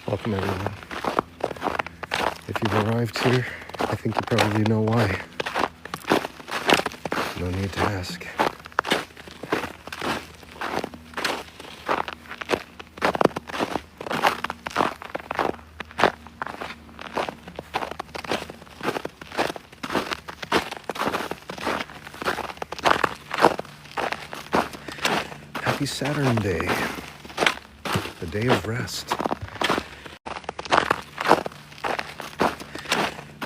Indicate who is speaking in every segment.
Speaker 1: Welcome everyone. If you've arrived here, I think you probably know why. No need to ask. Happy Saturn Day, the day of rest.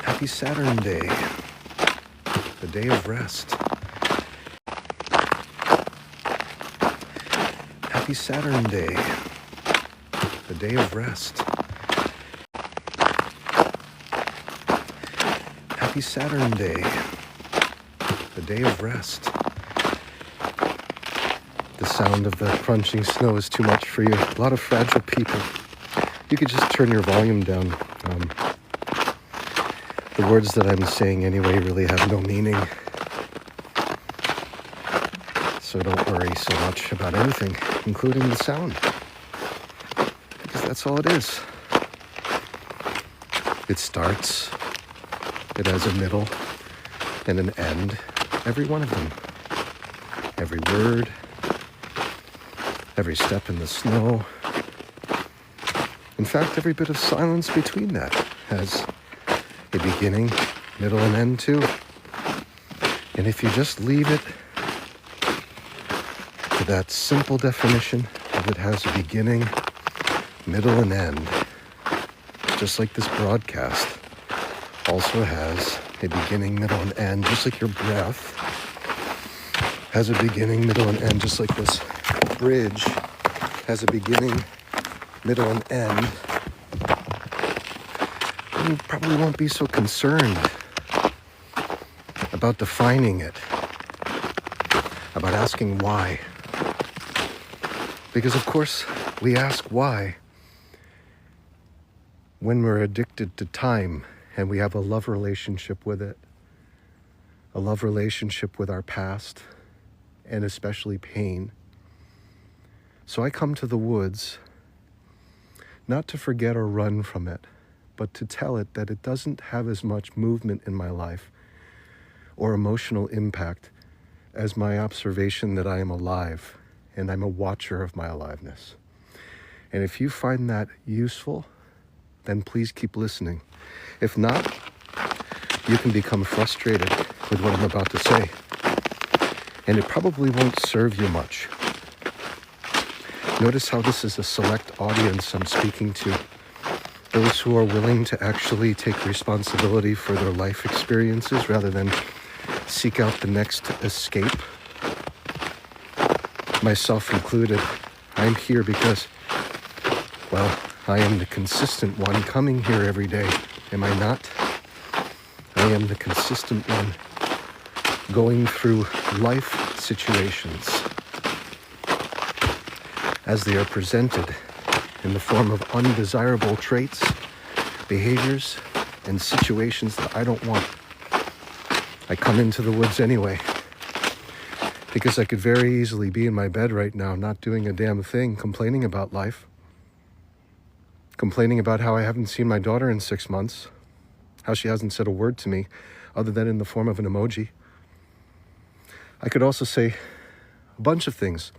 Speaker 1: Happy Saturn Day, the day of rest. Happy Saturn Day, the day of rest. Happy Saturn Day, the day of rest. The sound of the crunching snow is too much for you. A lot of fragile people. You could just turn your volume down. The words that I'm saying anyway really have no meaning. So don't worry so much about anything, including the sound. Because that's all it is. It starts. It has a middle and an end. Every one of them. Every word. Every step in the snow. In fact, every bit of silence between that has a beginning, middle, and end too. And if you just leave it to that simple definition of it has a beginning, middle, and end, just like this broadcast also has a beginning, middle, and end, just like your breath has a beginning, middle, and end, just like this bridge has a beginning, middle, and end, you probably won't be so concerned about defining it, about asking why. Because of course, we ask why when we're addicted to time and we have a love relationship with it, a love relationship with our past, and especially pain. So I come to the woods not to forget or run from it, but to tell it that it doesn't have as much movement in my life or emotional impact as my observation that I am alive and I'm a watcher of my aliveness. And if you find that useful, then please keep listening. If not, you can become frustrated with what I'm about to say, and it probably won't serve you much. Notice how this is a select audience I'm speaking to. Those who are willing to actually take responsibility for their life experiences rather than seek out the next escape. Myself included, I'm here because, well, I am the consistent one coming here every day. Am I not? I am the consistent one going through life situations as they are presented in the form of undesirable traits, behaviors, and situations that I don't want. I come into the woods anyway, because I could very easily be in my bed right now, not doing a damn thing, complaining about life, complaining about how I haven't seen my daughter in 6 months, how she hasn't said a word to me other than in the form of an emoji. I could also say a bunch of things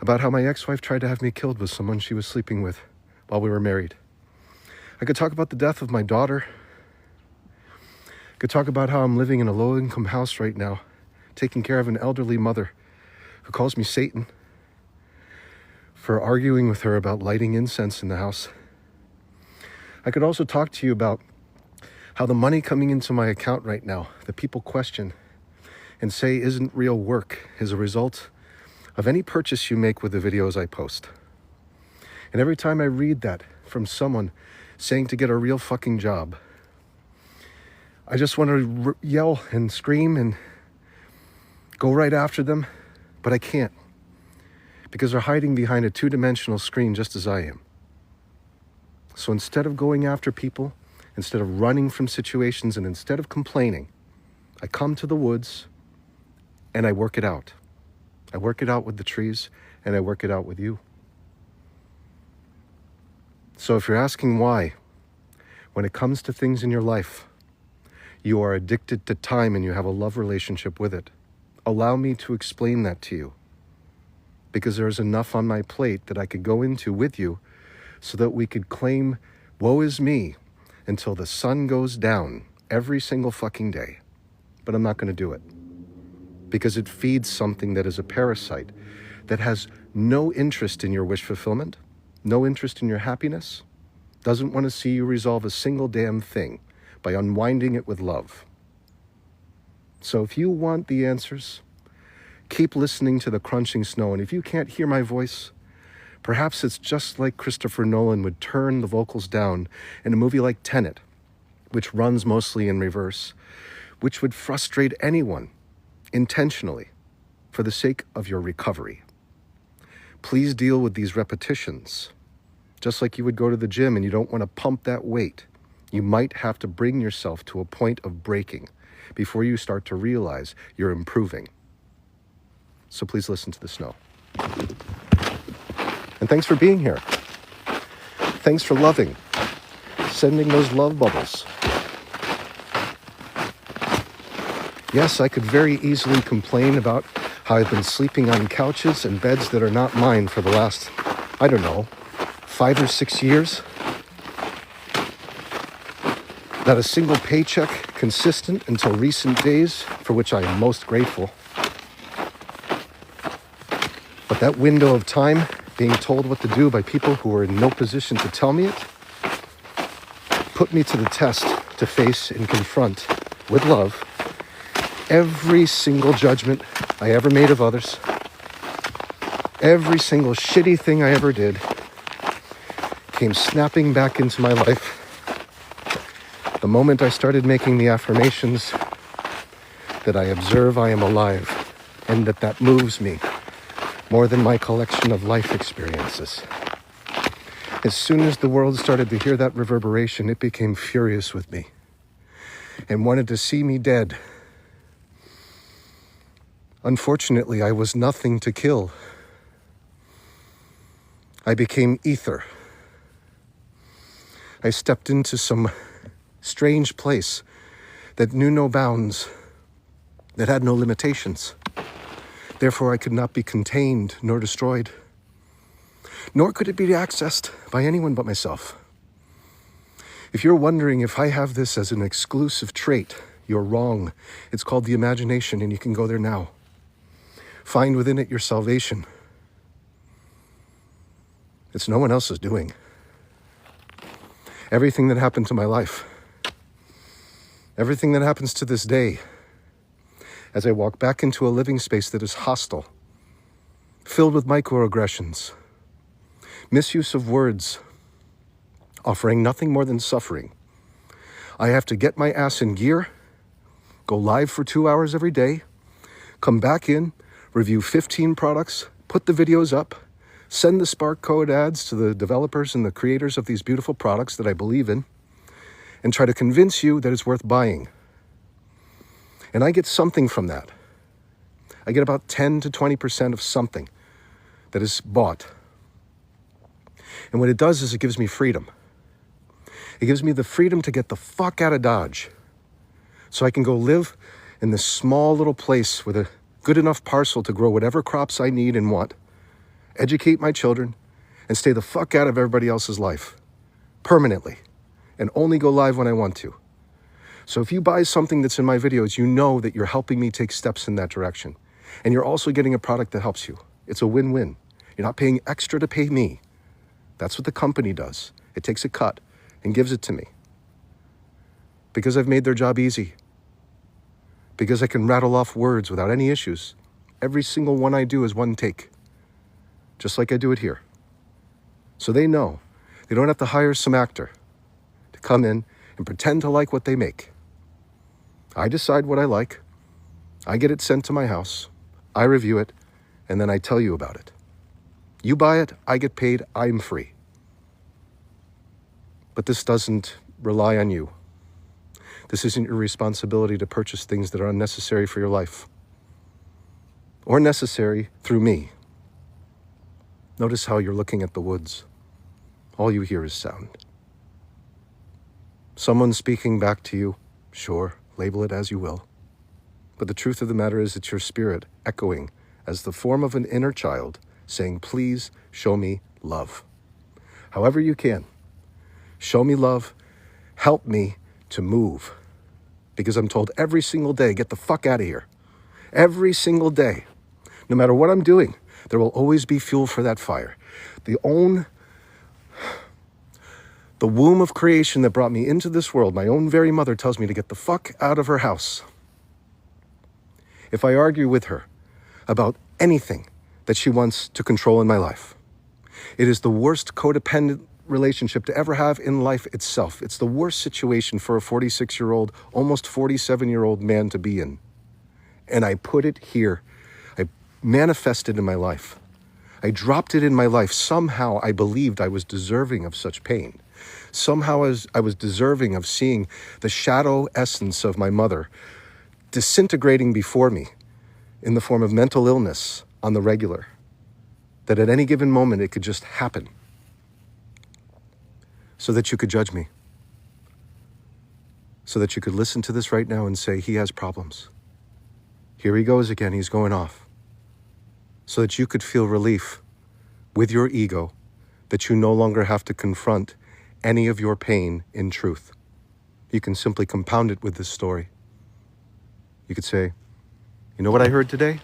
Speaker 1: about how my ex-wife tried to have me killed with someone she was sleeping with while we were married. I could talk about the death of my daughter. I could talk about how I'm living in a low-income house right now, taking care of an elderly mother who calls me Satan for arguing with her about lighting incense in the house. I could also talk to you about how the money coming into my account right now, that people question and say isn't real work, is a result of any purchase you make with the videos I post. And every time I read that from someone saying to get a real fucking job, I just want to yell and scream and go right after them, but I can't, because they're hiding behind a two-dimensional screen just as I am. So instead of going after people, instead of running from situations, and instead of complaining, I come to the woods and I work it out. I work it out with the trees, and I work it out with you. So if you're asking why, when it comes to things in your life, you are addicted to time and you have a love relationship with it, allow me to explain that to you. Because there's enough on my plate that I could go into with you so that we could claim, woe is me, until the sun goes down every single fucking day. But I'm not going to do it. Because it feeds something that is a parasite that has no interest in your wish fulfillment, no interest in your happiness, doesn't want to see you resolve a single damn thing by unwinding it with love. So if you want the answers, keep listening to the crunching snow. And if you can't hear my voice, perhaps it's just like Christopher Nolan would turn the vocals down in a movie like Tenet, which runs mostly in reverse, which would frustrate anyone intentionally for the sake of your recovery. Please deal with these repetitions. Just like you would go to the gym and you don't want to pump that weight, you might have to bring yourself to a point of breaking before you start to realize you're improving. So please listen to the snow. And thanks for being here. Thanks for loving, sending those love bubbles. Yes, I could very easily complain about how I've been sleeping on couches and beds that are not mine for the last, 5 or 6 years. Not a single paycheck consistent until recent days, for which I am most grateful. But that window of time, being told what to do by people who were in no position to tell me it, put me to the test to face and confront, with love, every single judgment I ever made of others, every single shitty thing I ever did, came snapping back into my life the moment I started making the affirmations that I observe I am alive, and that moves me more than my collection of life experiences. As soon as the world started to hear that reverberation, it became furious with me and wanted to see me dead. Unfortunately, I was nothing to kill. I became ether. I stepped into some strange place that knew no bounds, that had no limitations. Therefore, I could not be contained nor destroyed, nor could it be accessed by anyone but myself. If you're wondering if I have this as an exclusive trait, you're wrong. It's called the imagination, and you can go there now. Find within it your salvation. It's no one else's doing. Everything that happened to my life, everything that happens to this day, as I walk back into a living space that is hostile, filled with microaggressions, misuse of words, offering nothing more than suffering. I have to get my ass in gear, go live for 2 hours every day, come back in, review 15 products, put the videos up, send the Spark Code ads to the developers and the creators of these beautiful products that I believe in, and try to convince you that it's worth buying. And I get something from that. I get about 10 to 20% of something that is bought. And what it does is it gives me freedom. It gives me the freedom to get the fuck out of Dodge, so I can go live in this small little place with a good enough parcel to grow whatever crops I need and want, educate my children, and stay the fuck out of everybody else's life permanently, and only go live when I want to. So if you buy something that's in my videos, you know that you're helping me take steps in that direction. And you're also getting a product that helps you. It's a win-win. You're not paying extra to pay me. That's what the company does. It takes a cut and gives it to me. Because I've made their job easy. Because I can rattle off words without any issues. Every single one I do is one take. Just like I do it here. So they know. They don't have to hire some actor to come in and pretend to like what they make. I decide what I like. I get it sent to my house. I review it. And then I tell you about it. You buy it, I get paid, I'm free. But this doesn't rely on you. This isn't your responsibility to purchase things that are unnecessary for your life. Or necessary through me. Notice how you're looking at the woods. all you hear is sound. Someone speaking back to you, sure, label it as you will. But the truth of the matter is it's your spirit echoing as the form of an inner child saying, please show me love. However you can, show me love, help me to move. Because I'm told every single day, get the fuck out of here. Every single day, no matter what I'm doing, there will always be fuel for that fire. The womb of creation that brought me into this world, my own very mother tells me to get the fuck out of her house. If I argue with her about anything that she wants to control in my life, it is the worst codependent relationship to ever have in life itself. It's the worst situation for a 46-year-old, almost 47-year-old man to be in. And I put it here. I manifested in my life. I dropped it in my life. Somehow I believed I was deserving of such pain. Somehow I was deserving of seeing the shadow essence of my mother disintegrating before me in the form of mental illness on the regular. That at any given moment it could just happen. So that you could judge me. So that you could listen to this right now and say, he has problems. Here he goes again, he's going off. So that you could feel relief with your ego that you no longer have to confront any of your pain in truth. You can simply compound it with this story. You could say, you know what I heard today?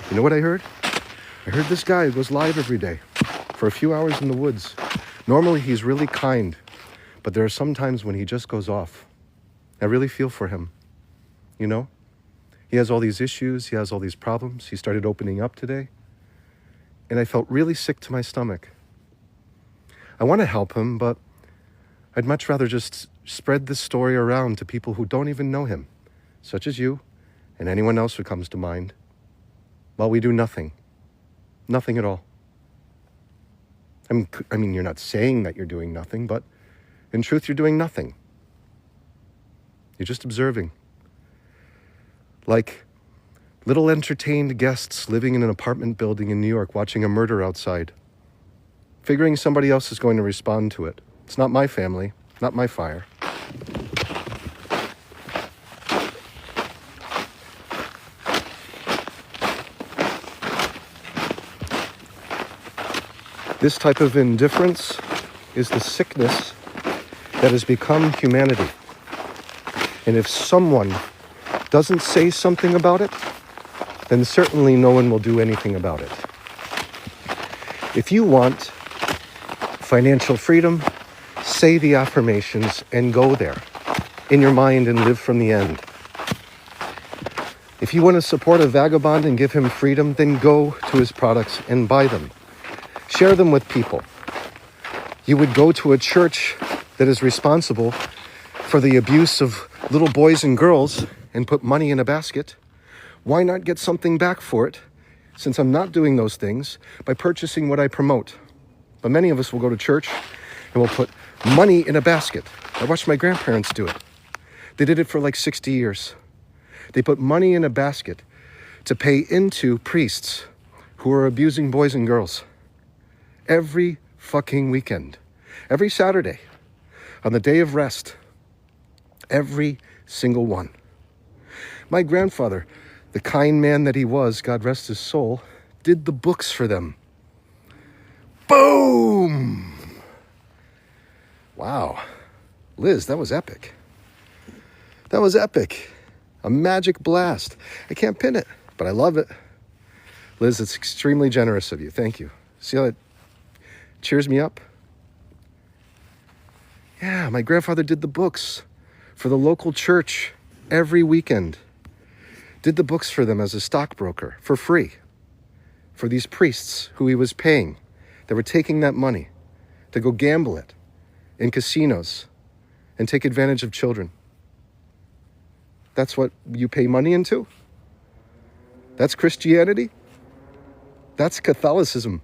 Speaker 1: You know what I heard? I heard this guy who goes live every day for a few hours in the woods. Normally he's really kind, but there are some times when he just goes off. I really feel for him, you know? He has all these issues, he has all these problems. He started opening up today, and I felt really sick to my stomach. I want to help him, but I'd much rather just spread this story around to people who don't even know him, such as you and anyone else who comes to mind, while we do nothing. Nothing at all. I mean, you're not saying that you're doing nothing, but in truth, you're doing nothing. You're just observing. Like little entertained guests living in an apartment building in New York watching a murder outside, figuring somebody else is going to respond to it. It's not my family, not my fire. This type of indifference is the sickness that has become humanity. And if someone doesn't say something about it, then certainly no one will do anything about it. If you want financial freedom, say the affirmations and go there in your mind and live from the end. If you want to support a vagabond and give him freedom, then go to his products and buy them. Share them with people. You would go to a church that is responsible for the abuse of little boys and girls and put money in a basket. Why not get something back for it, since I'm not doing those things, by purchasing what I promote? But many of us will go to church and will put money in a basket. I watched my grandparents do it. They did it for like 60 years. They put money in a basket to pay into priests who are abusing boys and girls. Every fucking weekend. Every Saturday. On the day of rest. Every single one. My grandfather, the kind man that he was, God rest his soul, did the books for them. Boom! Wow. Liz, that was epic. That was epic. A magic blast. I can't pin it, but I love it. Liz, it's extremely generous of you. Thank you. See how it cheers me up? Yeah, my grandfather did the books for the local church every weekend. Did the books for them as a stockbroker for free. For these priests who he was paying. They were taking that money to go gamble it in casinos and take advantage of children. That's what you pay money into? That's Christianity? That's Catholicism.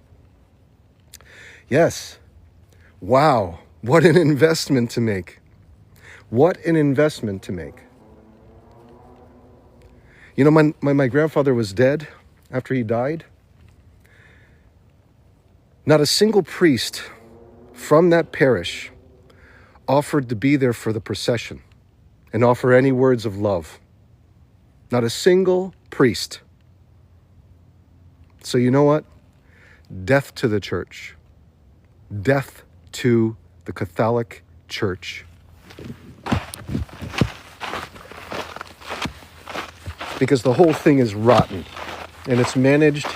Speaker 1: Yes. Wow. What an investment to make. What an investment to make. You know, when my grandfather was dead, after he died, not a single priest from that parish offered to be there for the procession and offer any words of love. Not a single priest. So you know what? Death to the church. Death to the Catholic Church. Because the whole thing is rotten, and it's managed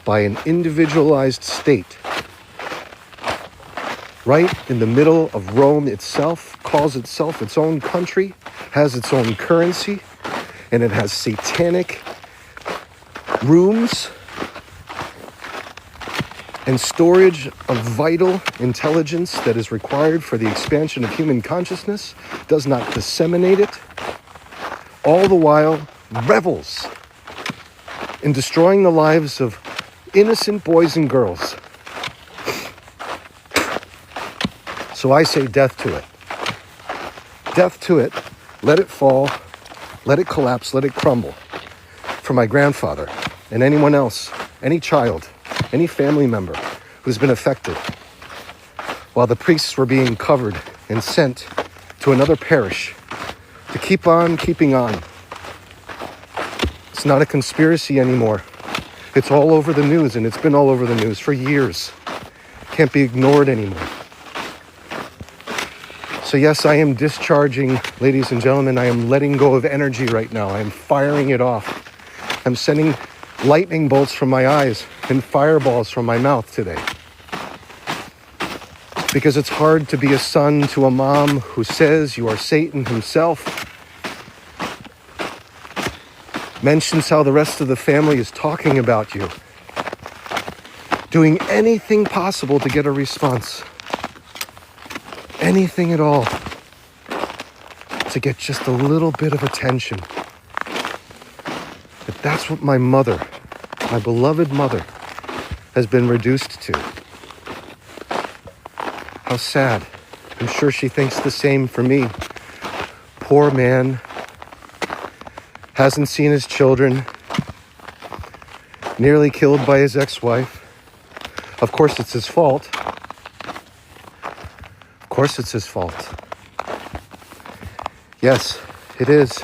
Speaker 1: by an individualized state. Right in the middle of Rome itself, calls itself its own country, has its own currency, and it has satanic rooms and storage of vital intelligence that is required for the expansion of human consciousness, does not disseminate it, all the while revels in destroying the lives of innocent boys and girls. So I say death to it. Death to it. Let it fall. Let it collapse. Let it crumble. For my grandfather and anyone else, any child, any family member who's been affected, while the priests were being covered and sent to another parish to keep on keeping on. It's not a conspiracy anymore. It's all over the news, and it's been all over the news for years. Can't be ignored anymore. So yes, I am discharging, ladies and gentlemen, I am letting go of energy right now. I am firing it off. I'm sending lightning bolts from my eyes and fireballs from my mouth today. Because it's hard to be a son to a mom who says you are Satan himself, mentions how the rest of the family is talking about you, doing anything possible to get a response. Anything at all to get just a little bit of attention. But that's what my mother, my beloved mother, has been reduced to. How sad. I'm sure she thinks the same for me. Poor man, hasn't seen his children, nearly killed by his ex-wife. Of course it's his fault. Of course it's his fault. Yes, it is.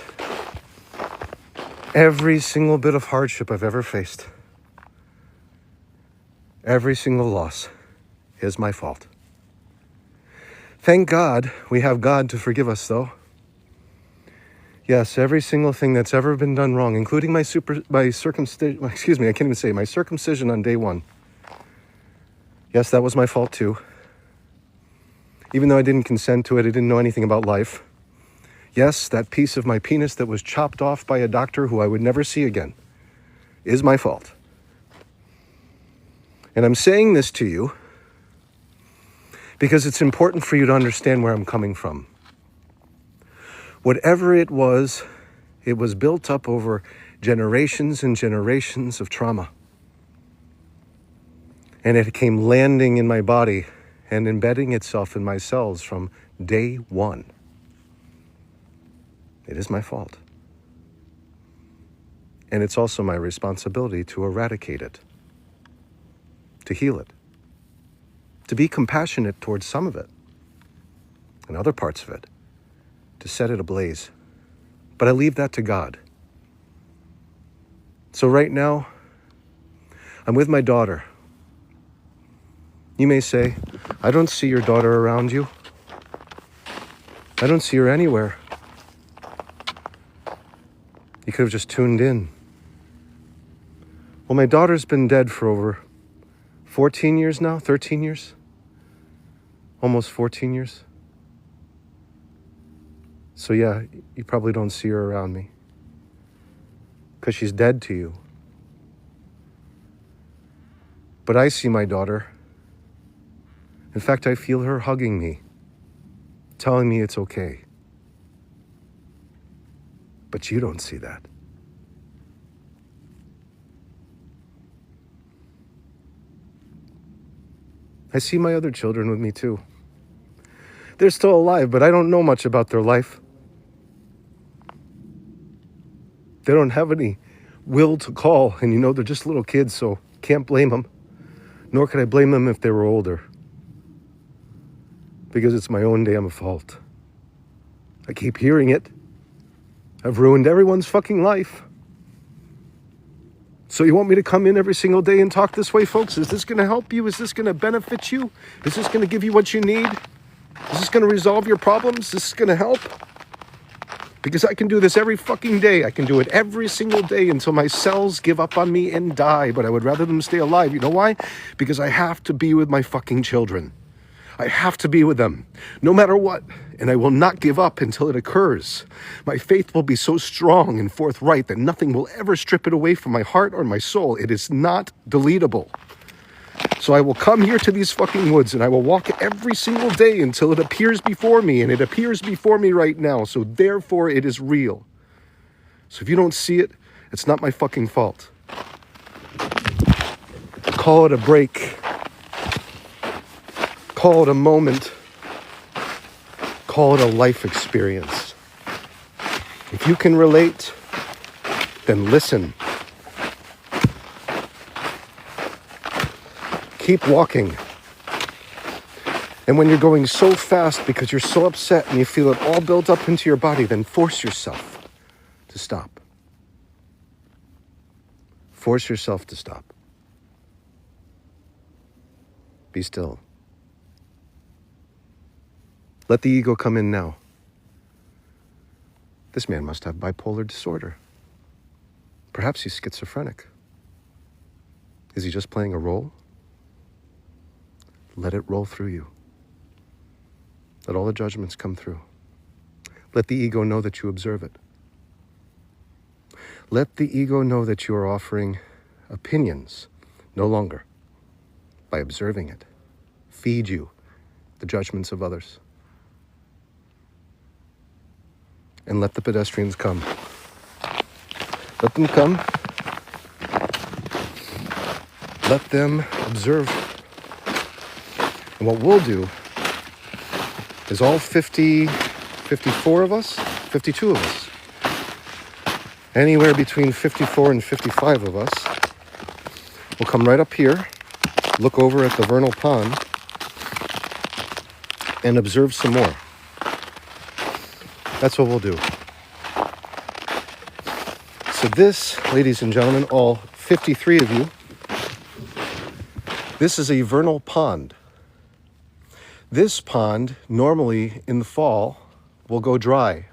Speaker 1: Every single bit of hardship I've ever faced, every single loss is my fault. Thank God we have God to forgive us, though. Yes, every single thing that's ever been done wrong, including my circumcision on day one. Yes, that was my fault too. Even though I didn't consent to it, I didn't know anything about life. Yes, that piece of my penis that was chopped off by a doctor who I would never see again is my fault. And I'm saying this to you because it's important for you to understand where I'm coming from. Whatever it was built up over generations and generations of trauma. And it came landing in my body and embedding itself in my cells from day one. It is my fault. And it's also my responsibility to eradicate it, to heal it, to be compassionate towards some of it and other parts of it, to set it ablaze. But I leave that to God. So right now, I'm with my daughter. You may say, I don't see your daughter around you. I don't see her anywhere. You could have just tuned in. Well, my daughter's been dead for over 14 years now, 13 years, almost 14 years. So yeah, you probably don't see her around me because she's dead to you. But I see my daughter. In fact, I feel her hugging me, telling me it's okay. But you don't see that. I see my other children with me too. They're still alive, but I don't know much about their life. They don't have any will to call, and they're just little kids, so can't blame them. Nor could I blame them if they were older. because it's my own damn fault. I keep hearing it. I've ruined everyone's fucking life. So you want me to come in every single day and talk this way, folks? Is this going to help you? Is this going to benefit you? Is this going to give you what you need? Is this going to resolve your problems? Is this going to help? Because I can do this every fucking day. I can do it every single day until my cells give up on me and die. But I would rather them stay alive. You know why? Because I have to be with my fucking children. I have to be with them, no matter what. And I will not give up until it occurs. My faith will be so strong and forthright that nothing will ever strip it away from my heart or my soul. It is not deletable. So I will come here to these fucking woods and I will walk every single day until it appears before me. And it appears before me right now. So therefore it is real. So if you don't see it, it's not my fucking fault. Call it a break. Call it a moment. Call it a life experience. If you can relate, then listen. Keep walking. And when you're going so fast because you're so upset and you feel it all built up into your body, then force yourself to stop. Force yourself to stop. Be still. Let the ego come in now. This man must have bipolar disorder. Perhaps he's schizophrenic. Is he just playing a role? Let it roll through you. Let all the judgments come through. Let the ego know that you observe it. Let the ego know that you are offering opinions no longer by observing it. Feed you the judgments of others. And let the pedestrians come. Let them come. Let them observe. And what we'll do is all 54 of us, 52 of us, anywhere between 54 and 55 of us, will come right up here, look over at the vernal pond, and observe some more. That's what we'll do. So this, ladies and gentlemen, all 53 of you, this is a vernal pond. This pond, normally in the fall, will go dry.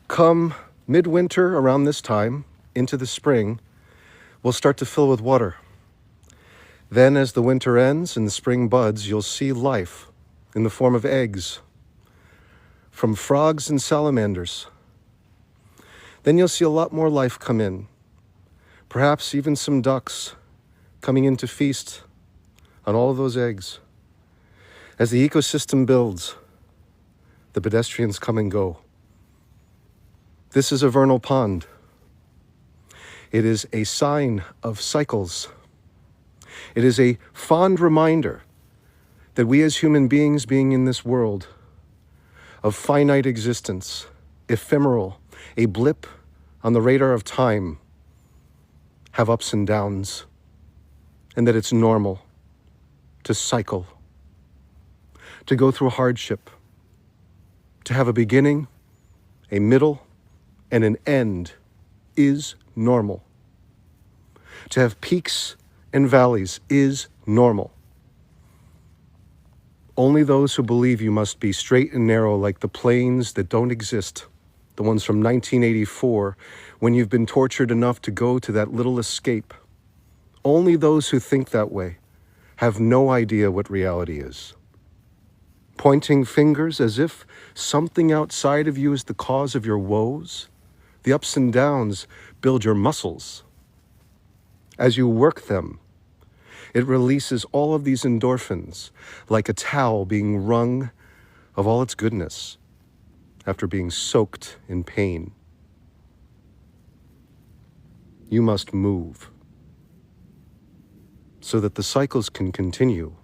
Speaker 1: Come midwinter, around this time, into the spring, will start to fill with water. Then as the winter ends and the spring buds, you'll see life in the form of eggs from frogs and salamanders. Then you'll see a lot more life come in. Perhaps even some ducks coming in to feast on all of those eggs. As the ecosystem builds, the pedestrians come and go. This is a vernal pond. It is a sign of cycles. It is a fond reminder that we as human beings being in this world of finite existence, ephemeral, a blip on the radar of time, have ups and downs, and that it's normal to cycle, to go through hardship, to have a beginning, a middle, and an end is normal. To have peaks and valleys is normal. Only those who believe you must be straight and narrow like the planes that don't exist, the ones from 1984, when you've been tortured enough to go to that little escape. Only those who think that way have no idea what reality is. Pointing fingers as if something outside of you is the cause of your woes. The ups and downs build your muscles. As you work them, it releases all of these endorphins, like a towel being wrung of all its goodness after being soaked in pain. You must move so that the cycles can continue.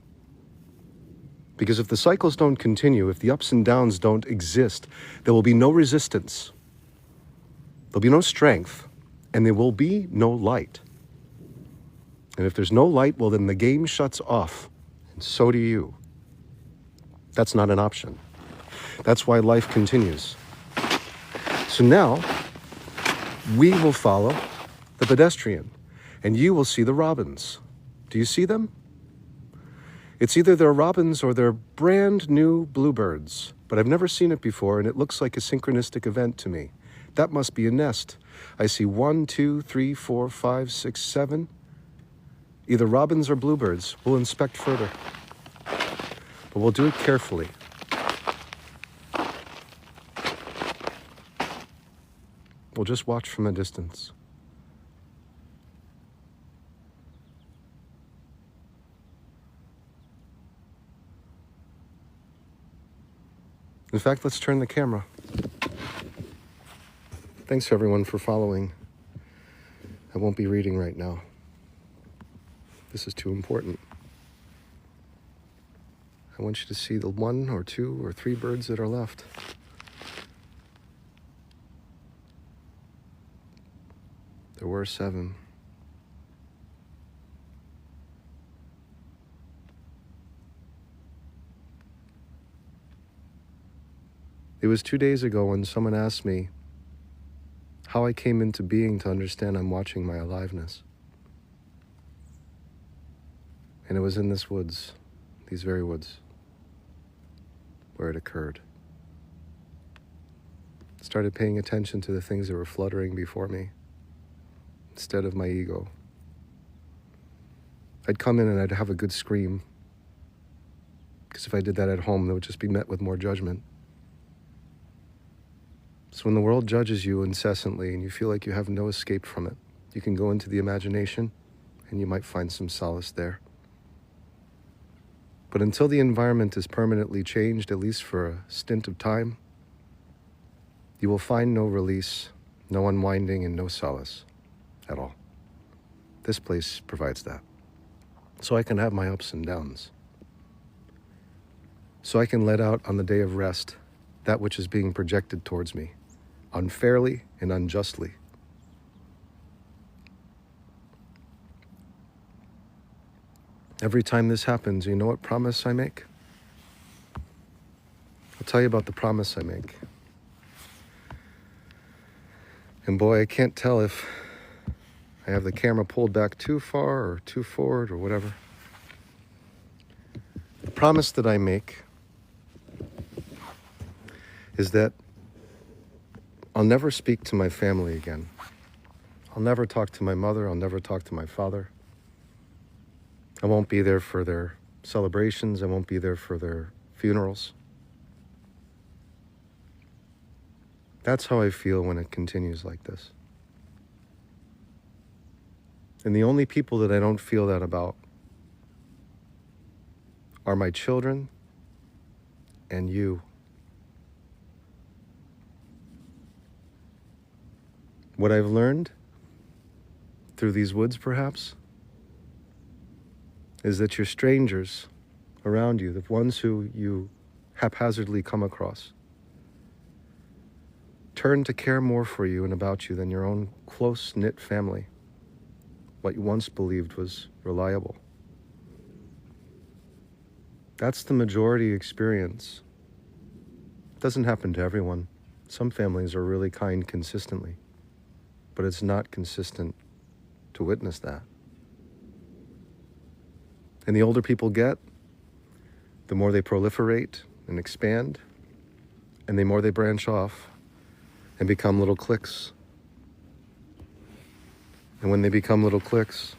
Speaker 1: Because if the cycles don't continue, if the ups and downs don't exist, there will be no resistance. There'll be no strength, and there will be no light. And if there's no light, well, then the game shuts off, and so do you. That's not an option. That's why life continues. So now, we will follow the pedestrian, and you will see the robins. Do you see them? It's either they're robins or they're brand new bluebirds, but I've never seen it before, and it looks like a synchronistic event to me. That must be a nest. I see 1, 2, 3, 4, 5, 6, 7. Either robins or bluebirds. We'll inspect further. But we'll do it carefully. We'll just watch from a distance. In fact, let's turn the camera. Thanks everyone for following. I won't be reading right now. This is too important. I want you to see the 1 or 2 or 3 birds that are left. There were 7. It was 2 days ago when someone asked me how I came into being to understand I'm watching my aliveness. And it was in this woods, these very woods, where it occurred. I started paying attention to the things that were fluttering before me, instead of my ego. I'd come in and I'd have a good scream, because if I did that at home, it would just be met with more judgment. So when the world judges you incessantly and you feel like you have no escape from it, you can go into the imagination and you might find some solace there. But until the environment is permanently changed, at least for a stint of time, you will find no release, no unwinding, and no solace at all. This place provides that. So I can have my ups and downs. So I can let out on the day of rest that which is being projected towards me, unfairly and unjustly. Every time this happens, you know what promise I make? I'll tell you about the promise I make. And boy, I can't tell if I have the camera pulled back too far or too forward or whatever. The promise that I make is that I'll never speak to my family again. I'll never talk to my mother. I'll never talk to my father. I won't be there for their celebrations. I won't be there for their funerals. That's how I feel when it continues like this. And the only people that I don't feel that about are my children and you. What I've learned through these woods, perhaps, is that your strangers around you, the ones who you haphazardly come across, turn to care more for you and about you than your own close-knit family, what you once believed was reliable. That's the majority experience. It doesn't happen to everyone. Some families are really kind consistently, but it's not consistent to witness that. And the older people get, the more they proliferate and expand, and the more they branch off and become little cliques. And when they become little cliques,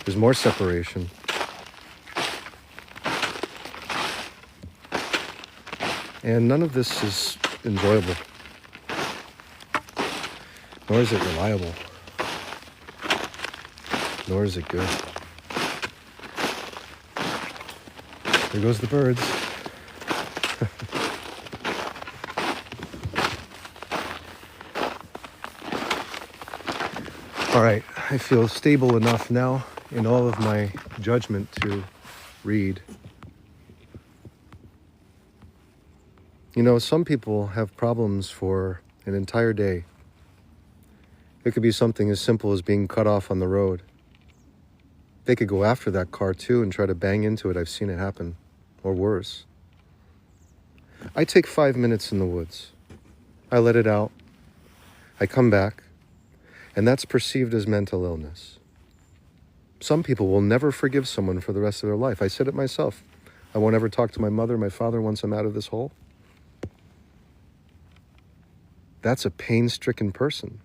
Speaker 1: there's more separation. And none of this is enjoyable, nor is it reliable, nor is it good. There goes the birds. All right, I feel stable enough now in all of my judgment to read. You know, some people have problems for an entire day. It could be something as simple as being cut off on the road. They could go after that car too and try to bang into it. I've seen it happen or worse. I take 5 minutes in the woods. I let it out. I come back, and that's perceived as mental illness. Some people will never forgive someone for the rest of their life. I said it myself. I won't ever talk to my mother, my father once I'm out of this hole. That's a pain-stricken person.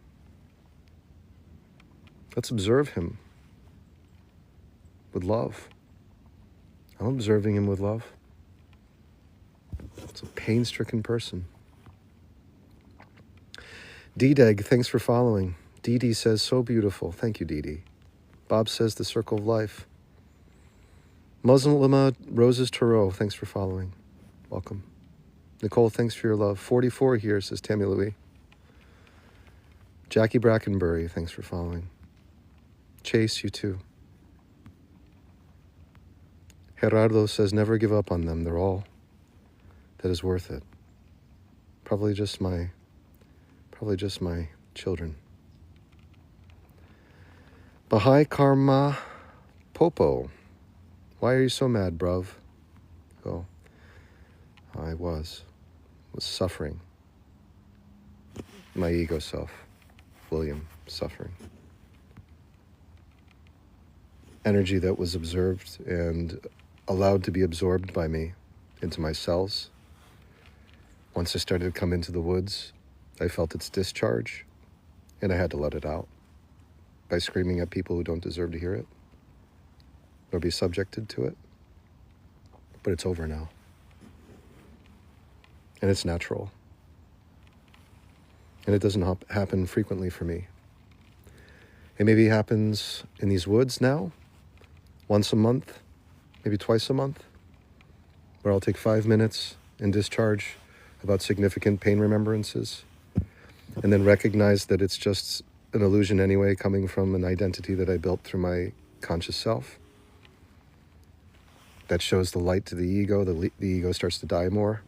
Speaker 1: Let's observe him with love. I'm observing him with love. It's a pain-stricken person. D-Deg, thanks for following. Dee says, so beautiful. Thank you, Dee. Bob says, the circle of life. Muslim Roses Tarot, thanks for following. Welcome. Nicole, thanks for your love. 44 here, says Tammy Louie. Jackie Brackenbury, thanks for following. Chase, you too. Gerardo says, never give up on them. They're all that is worth it. Probably just my children. Baha'i Karma Popo. Why are you so mad, bruv? Oh, I was suffering. My ego self, William, suffering. Energy that was observed and allowed to be absorbed by me into my cells. Once I started to come into the woods, I felt its discharge, and I had to let it out by screaming at people who don't deserve to hear it or be subjected to it. But it's over now. And it's natural. And it doesn't happen frequently for me. It maybe happens in these woods now, once a month, maybe twice a month, where I'll take 5 minutes and discharge about significant pain remembrances, and then recognize that it's just an illusion anyway, coming from an identity that I built through my conscious self. That shows the light to the ego. The ego starts to die more,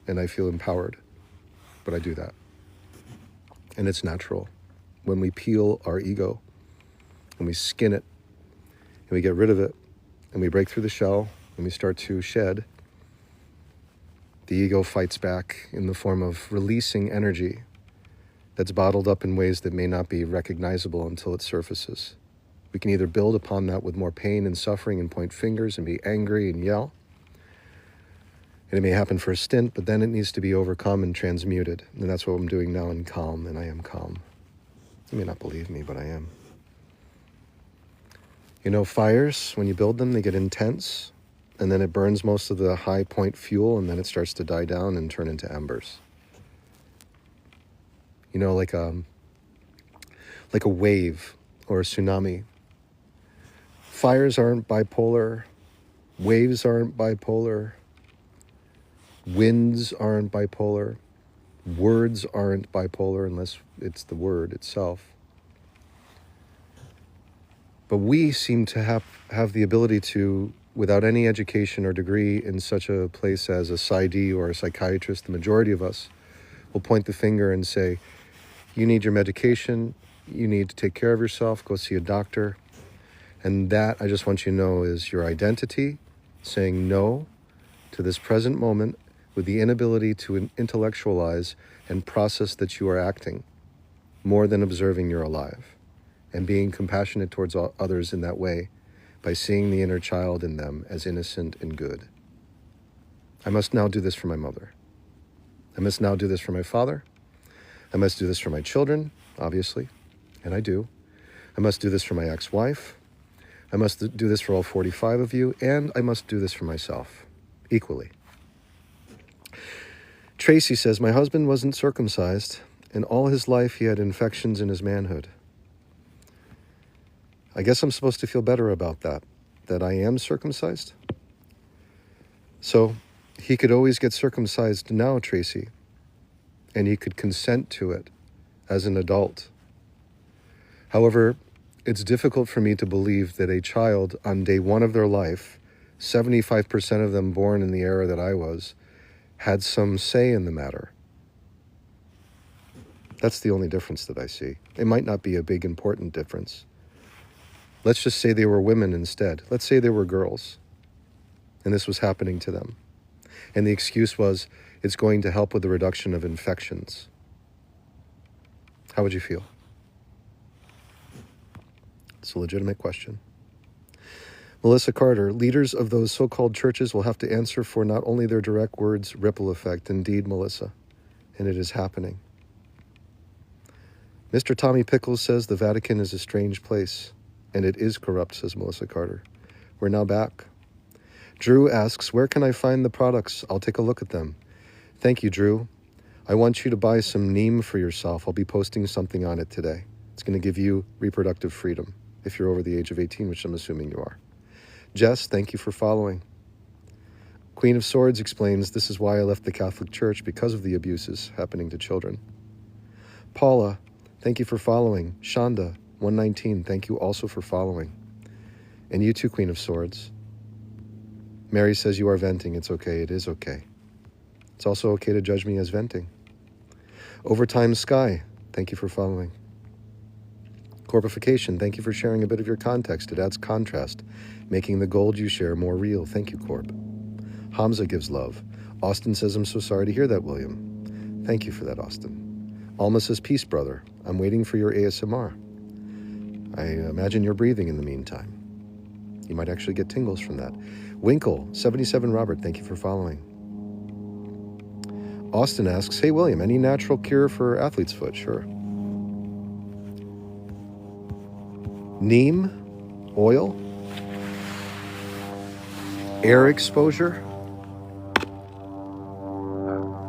Speaker 1: and I feel empowered. But I do that. And it's natural. When we peel our ego, and we skin it, and we get rid of it, and we break through the shell, and we start to shed, the ego fights back in the form of releasing energy that's bottled up in ways that may not be recognizable until it surfaces. We can either build upon that with more pain and suffering and point fingers and be angry and yell. And it may happen for a stint, but then it needs to be overcome and transmuted. And that's what I'm doing now in Calm, and I am calm. You may not believe me, but I am. You know, fires, when you build them, they get intense, and then it burns most of the high point fuel, and then it starts to die down and turn into embers. You know, like a wave or a tsunami. Fires aren't bipolar. Waves aren't bipolar. Winds aren't bipolar. Words aren't bipolar unless it's the word itself. But we seem to have the ability to, without any education or degree in such a place as a PsyD or a psychiatrist, the majority of us will point the finger and say, you need your medication, you need to take care of yourself, go see a doctor. And that, I just want you to know, is your identity saying no to this present moment with the inability to intellectualize and process that you are acting more than observing you're alive and being compassionate towards others in that way by seeing the inner child in them as innocent and good. I must now do this for my mother. I must now do this for my father. I must do this for my children, obviously, and I do. I must do this for my ex-wife. I must do this for all 45 of you, and I must do this for myself, equally. Tracy says, my husband wasn't circumcised, and all his life he had infections in his manhood. I guess I'm supposed to feel better about that I am circumcised. So he could always get circumcised now, Tracy, and he could consent to it as an adult. However, it's difficult for me to believe that a child on day one of their life, 75% of them born in the era that I was, had some say in the matter. That's the only difference that I see. It might not be a big, important difference. Let's just say they were women instead. Let's say they were girls, and this was happening to them. And the excuse was, it's going to help with the reduction of infections. How would you feel? It's a legitimate question. Melissa Carter, leaders of those so-called churches will have to answer for not only their direct words' ripple effect. Indeed, Melissa, and it is happening. Mr. Tommy Pickles says the Vatican is a strange place, and it is corrupt, says Melissa Carter. We're now back. Drew asks, where can I find the products? I'll take a look at them. Thank you, Drew. I want you to buy some neem for yourself. I'll be posting something on it today. It's going to give you reproductive freedom if you're over the age of 18, which I'm assuming you are. Jess, thank you for following. Queen of Swords explains, this is why I left the Catholic Church, because of the abuses happening to children. Paula, thank you for following. Shonda, 119, thank you also for following. And you too, Queen of Swords. Mary says you are venting. It's okay. It is okay. It's also okay to judge me as venting. Overtime Sky, thank you for following. Corpification, thank you for sharing a bit of your context. It adds contrast, making the gold you share more real. Thank you, Corp. Hamza gives love. Austin says, I'm so sorry to hear that, William. Thank you for that, Austin. Alma says, peace, brother. I'm waiting for your ASMR. I imagine you're breathing in the meantime. You might actually get tingles from that. Winkle, 77 Robert, thank you for following. Austin asks, hey, William, any natural cure for athlete's foot? Sure. Neem, oil, air exposure,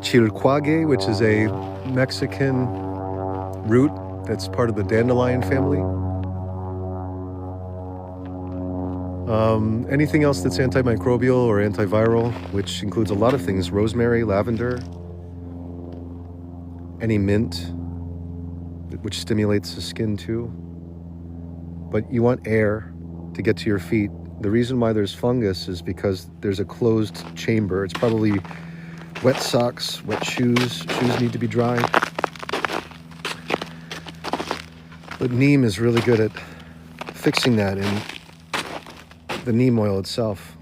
Speaker 1: chilquague, which is a Mexican root that's part of the dandelion family. Anything else that's antimicrobial or antiviral, which includes a lot of things, rosemary, lavender, any mint, which stimulates the skin too. But you want air to get to your feet. The reason why there's fungus is because there's a closed chamber. It's probably wet socks, wet shoes. Shoes need to be dry. But neem is really good at fixing that in the neem oil itself.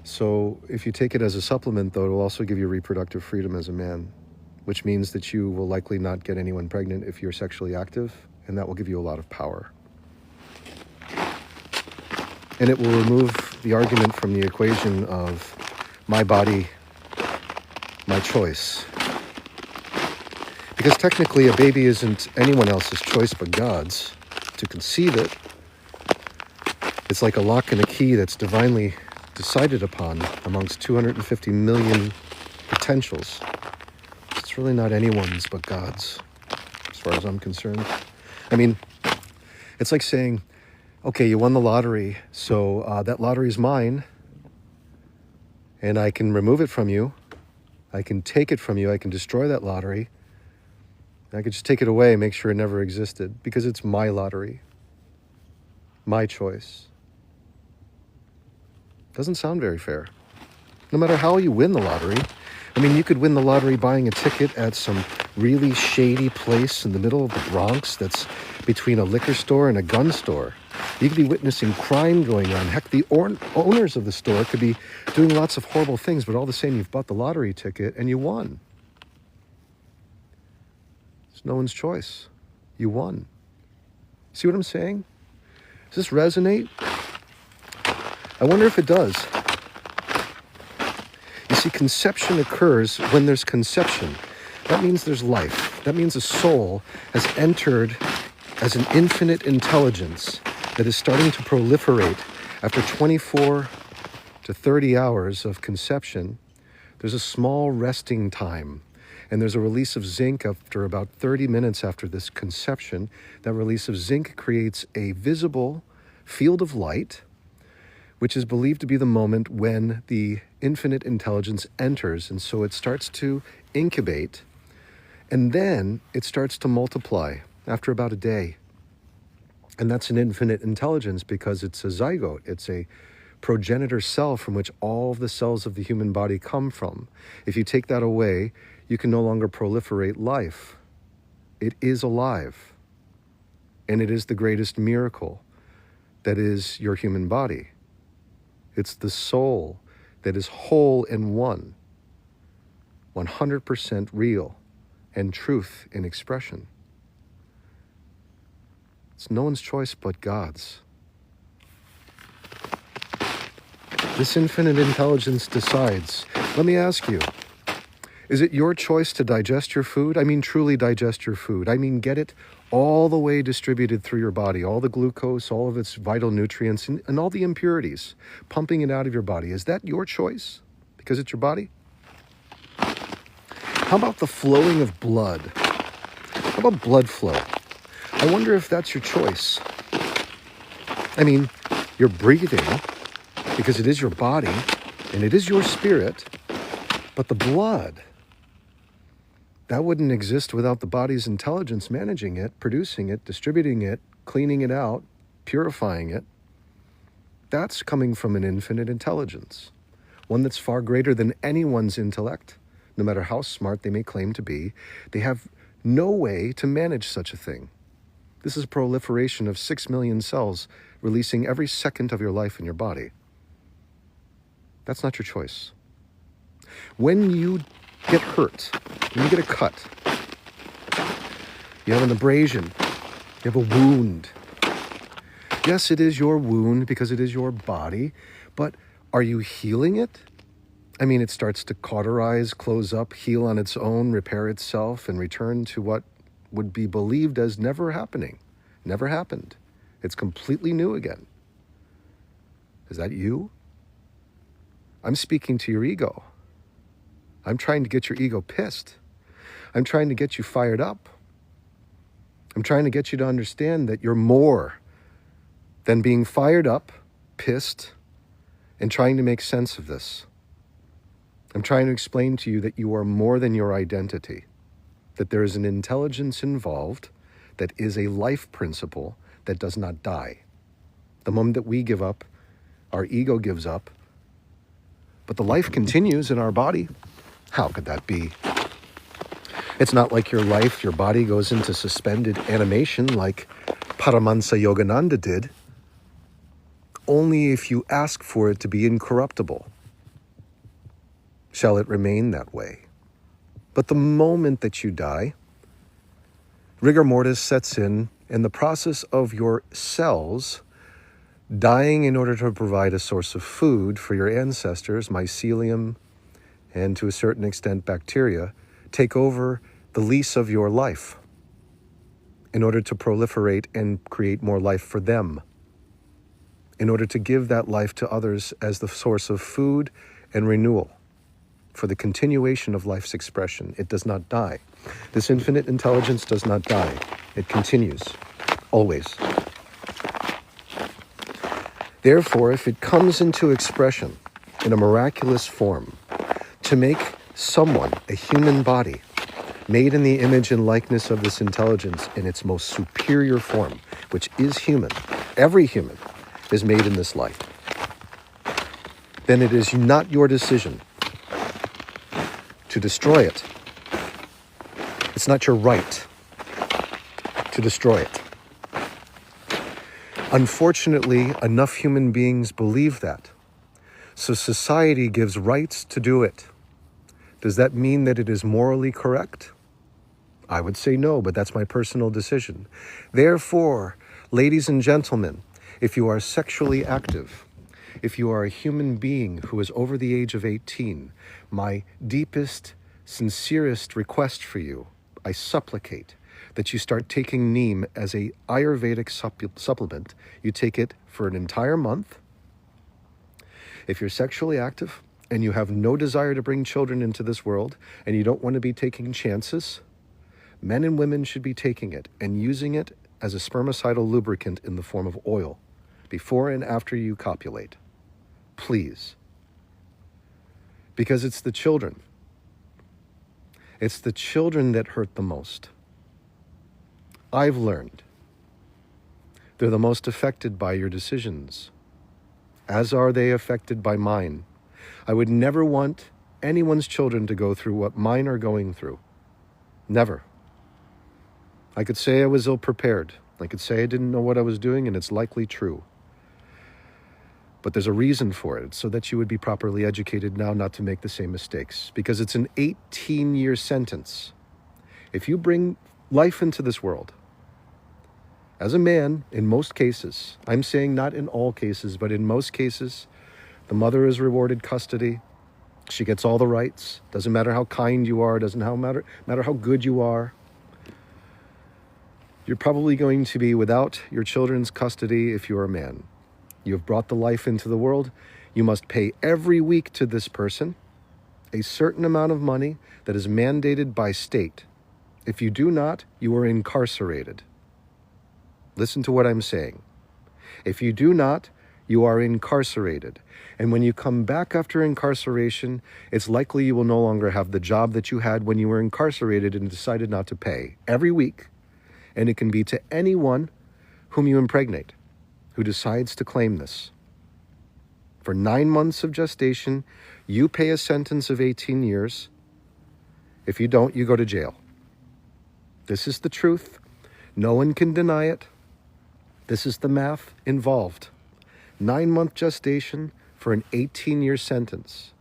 Speaker 1: So if you take it as a supplement, though, it'll also give you reproductive freedom as a man, which means that you will likely not get anyone pregnant if you're sexually active, and that will give you a lot of power. And it will remove the argument from the equation of my body, my choice. Because technically a baby isn't anyone else's choice but God's. To conceive it, it's like a lock and a key that's divinely decided upon amongst 250 million potentials. It's really not anyone's but God's, as far as I'm concerned. I mean, it's like saying, okay, you won the lottery, so that lottery is mine, and I can remove it from you. I can take it from you. I can destroy that lottery. I could just take it away, make sure it never existed, because it's my lottery, my choice. Doesn't sound very fair. No matter how you win the lottery. I mean, you could win the lottery buying a ticket at some really shady place in the middle of the Bronx that's between a liquor store and a gun store. You could be witnessing crime going on. Heck, the owners of the store could be doing lots of horrible things, but all the same, you've bought the lottery ticket and you won. It's no one's choice. You won. See what I'm saying? Does this resonate? I wonder if it does. You see, conception occurs when there's conception. That means there's life. That means a soul has entered as an infinite intelligence that is starting to proliferate after 24 to 30 hours of conception. There's a small resting time, and there's a release of zinc after about 30 minutes after this conception. That release of zinc creates a visible field of light, which is believed to be the moment when the infinite intelligence enters. And so it starts to incubate, and then it starts to multiply after about a day. And that's an infinite intelligence because it's a zygote. It's a progenitor cell from which all of the cells of the human body come from. If you take that away, you can no longer proliferate life. It is alive. And it is the greatest miracle that is your human body. It's the soul that is whole and one, 100% real and truth in expression. It's no one's choice but God's. This infinite intelligence decides. Let me ask you, is it your choice to digest your food? I mean, truly digest your food. I mean, get it all the way distributed through your body, all the glucose, all of its vital nutrients, and all the impurities, pumping it out of your body. Is that your choice because it's your body? How about the flowing of blood? How about blood flow? I wonder if that's your choice. I mean, you're breathing because it is your body and it is your spirit, but the blood, that wouldn't exist without the body's intelligence managing it, producing it, distributing it, cleaning it out, purifying it. That's coming from an infinite intelligence, one that's far greater than anyone's intellect. No matter how smart they may claim to be, they have no way to manage such a thing. This is a proliferation of 6 million cells releasing every second of your life in your body. That's not your choice. When you get hurt, when you get a cut, you have an abrasion, you have a wound. Yes, it is your wound because it is your body, but are you healing it? I mean, it starts to cauterize, close up, heal on its own, repair itself, and return to what would be believed as never happening. Never happened. It's completely new again. Is that you? I'm speaking to your ego. I'm trying to get your ego pissed. I'm trying to get you fired up. I'm trying to get you to understand that you're more than being fired up, pissed, and trying to make sense of this. I'm trying to explain to you that you are more than your identity, that there is an intelligence involved that is a life principle that does not die. The moment that we give up, our ego gives up, but the life continues in our body. How could that be? It's not like your life, your body goes into suspended animation like Paramahansa Yogananda did, only if you ask for it to be incorruptible shall it remain that way. But the moment that you die, rigor mortis sets in, and the process of your cells dying in order to provide a source of food for your ancestors, mycelium, and to a certain extent bacteria, take over the lease of your life in order to proliferate and create more life for them, in order to give that life to others as the source of food and renewal for the continuation of life's expression. It does not die. This infinite intelligence does not die. It continues, always. Therefore, if it comes into expression in a miraculous form to make someone, a human body, made in the image and likeness of this intelligence in its most superior form, which is human, every human is made in this light, then it is not your decision to destroy it. It's not your right to destroy it. Unfortunately, enough human beings believe that. So society gives rights to do it. Does that mean that it is morally correct? I would say no, but that's my personal decision. Therefore, ladies and gentlemen, if you are sexually active, if you are a human being who is over the age of 18, my deepest, sincerest request for you, I supplicate that you start taking neem as a Ayurvedic supplement. You take it for an entire month. If you're sexually active and you have no desire to bring children into this world and you don't want to be taking chances, men and women should be taking it and using it as a spermicidal lubricant in the form of oil before and after you copulate. Please. Because it's the children. It's the children that hurt the most. I've learned they're the most affected by your decisions, as are they affected by mine. I would never want anyone's children to go through what mine are going through. Never. I could say I was ill-prepared. I could say I didn't know what I was doing, and it's likely true. But there's a reason for it, so that you would be properly educated now not to make the same mistakes. Because it's an 18-year sentence. If you bring life into this world, as a man, in most cases, I'm saying not in all cases, but in most cases, the mother is rewarded custody. She gets all the rights. Doesn't matter how kind you are, doesn't matter how good you are. You're probably going to be without your children's custody if you're a man. You have brought the life into the world. You must pay every week to this person a certain amount of money that is mandated by state. If you do not, you are incarcerated. Listen to what I'm saying. If you do not, you are incarcerated. And when you come back after incarceration, it's likely you will no longer have the job that you had when you were incarcerated and decided not to pay every week. And it can be to anyone whom you impregnate who decides to claim this. For 9 months of gestation, you pay a sentence of 18 years. If you don't, you go to jail. This is the truth. No one can deny it. This is the math involved. 9-month gestation for an 18-year sentence.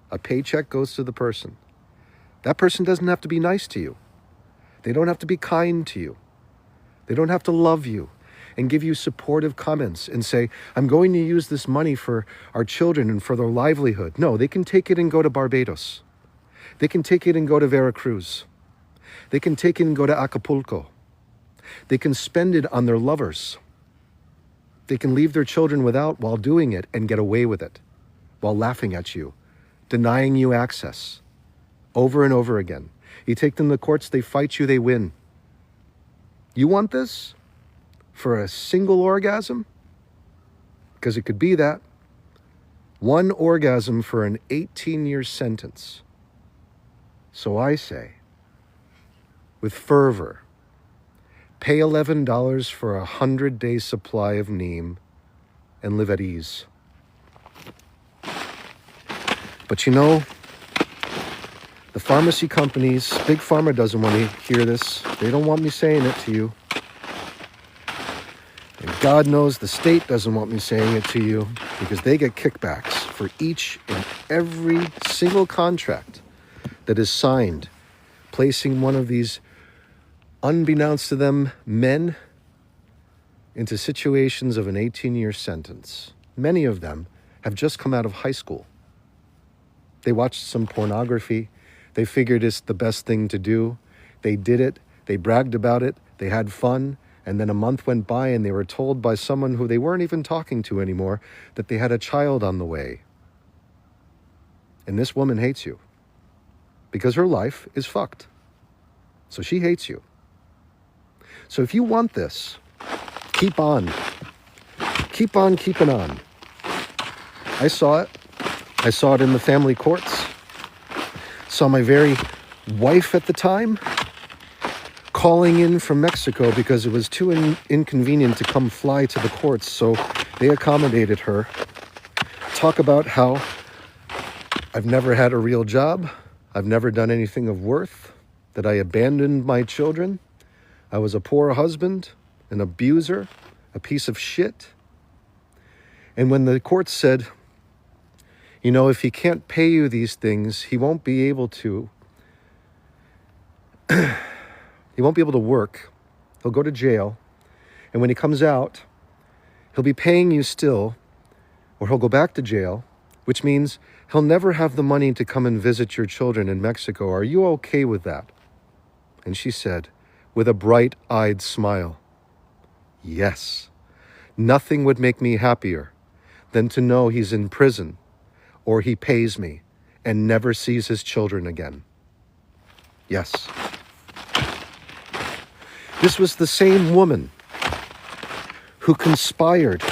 Speaker 1: A paycheck goes to the person. That person doesn't have to be nice to you. They don't have to be kind to you. They don't have to love you and give you supportive comments and say, I'm going to use this money for our children and for their livelihood. No, they can take it and go to Barbados. They can take it and go to Veracruz. They can take it and go to Acapulco. They can spend it on their lovers. They can leave their children without while doing it and get away with it, while laughing at you, denying you access, over and over again. You take them to courts, they fight you, they win. You want this? For a single orgasm? Because it could be that. One orgasm for an 18-year sentence. So I say, with fervor, pay $11 for a 100-day supply of neem and live at ease. But you know, the pharmacy companies, Big Pharma doesn't want to hear this. They don't want me saying it to you. And God knows the state doesn't want me saying it to you because they get kickbacks for each and every single contract that is signed, placing one of these, unbeknownst to them, men into situations of an 18-year sentence. Many of them have just come out of high school. They watched some pornography. They figured it's the best thing to do. They did it. They bragged about it. They had fun. And then a month went by and they were told by someone who they weren't even talking to anymore that they had a child on the way. And this woman hates you because her life is fucked. So she hates you. So if you want this, keep on. Keep on keeping on. I saw it. I saw it in the family courts. Saw my very wife at the time calling in from Mexico because it was too inconvenient to come fly to the courts, so they accommodated her. Talk about how I've never had a real job. I've never done anything of worth. That I abandoned my children. I was a poor husband, an abuser, a piece of shit. And when the court said, you know, if he can't pay you these things, he won't be able to. He won't be able to work. He'll go to jail. And when he comes out, he'll be paying you still, or he'll go back to jail, which means he'll never have the money to come and visit your children in Mexico. Are you okay with that? And she said, with a bright-eyed smile, yes. Nothing would make me happier than to know he's in prison or he pays me and never sees his children again. Yes. This was the same woman who conspired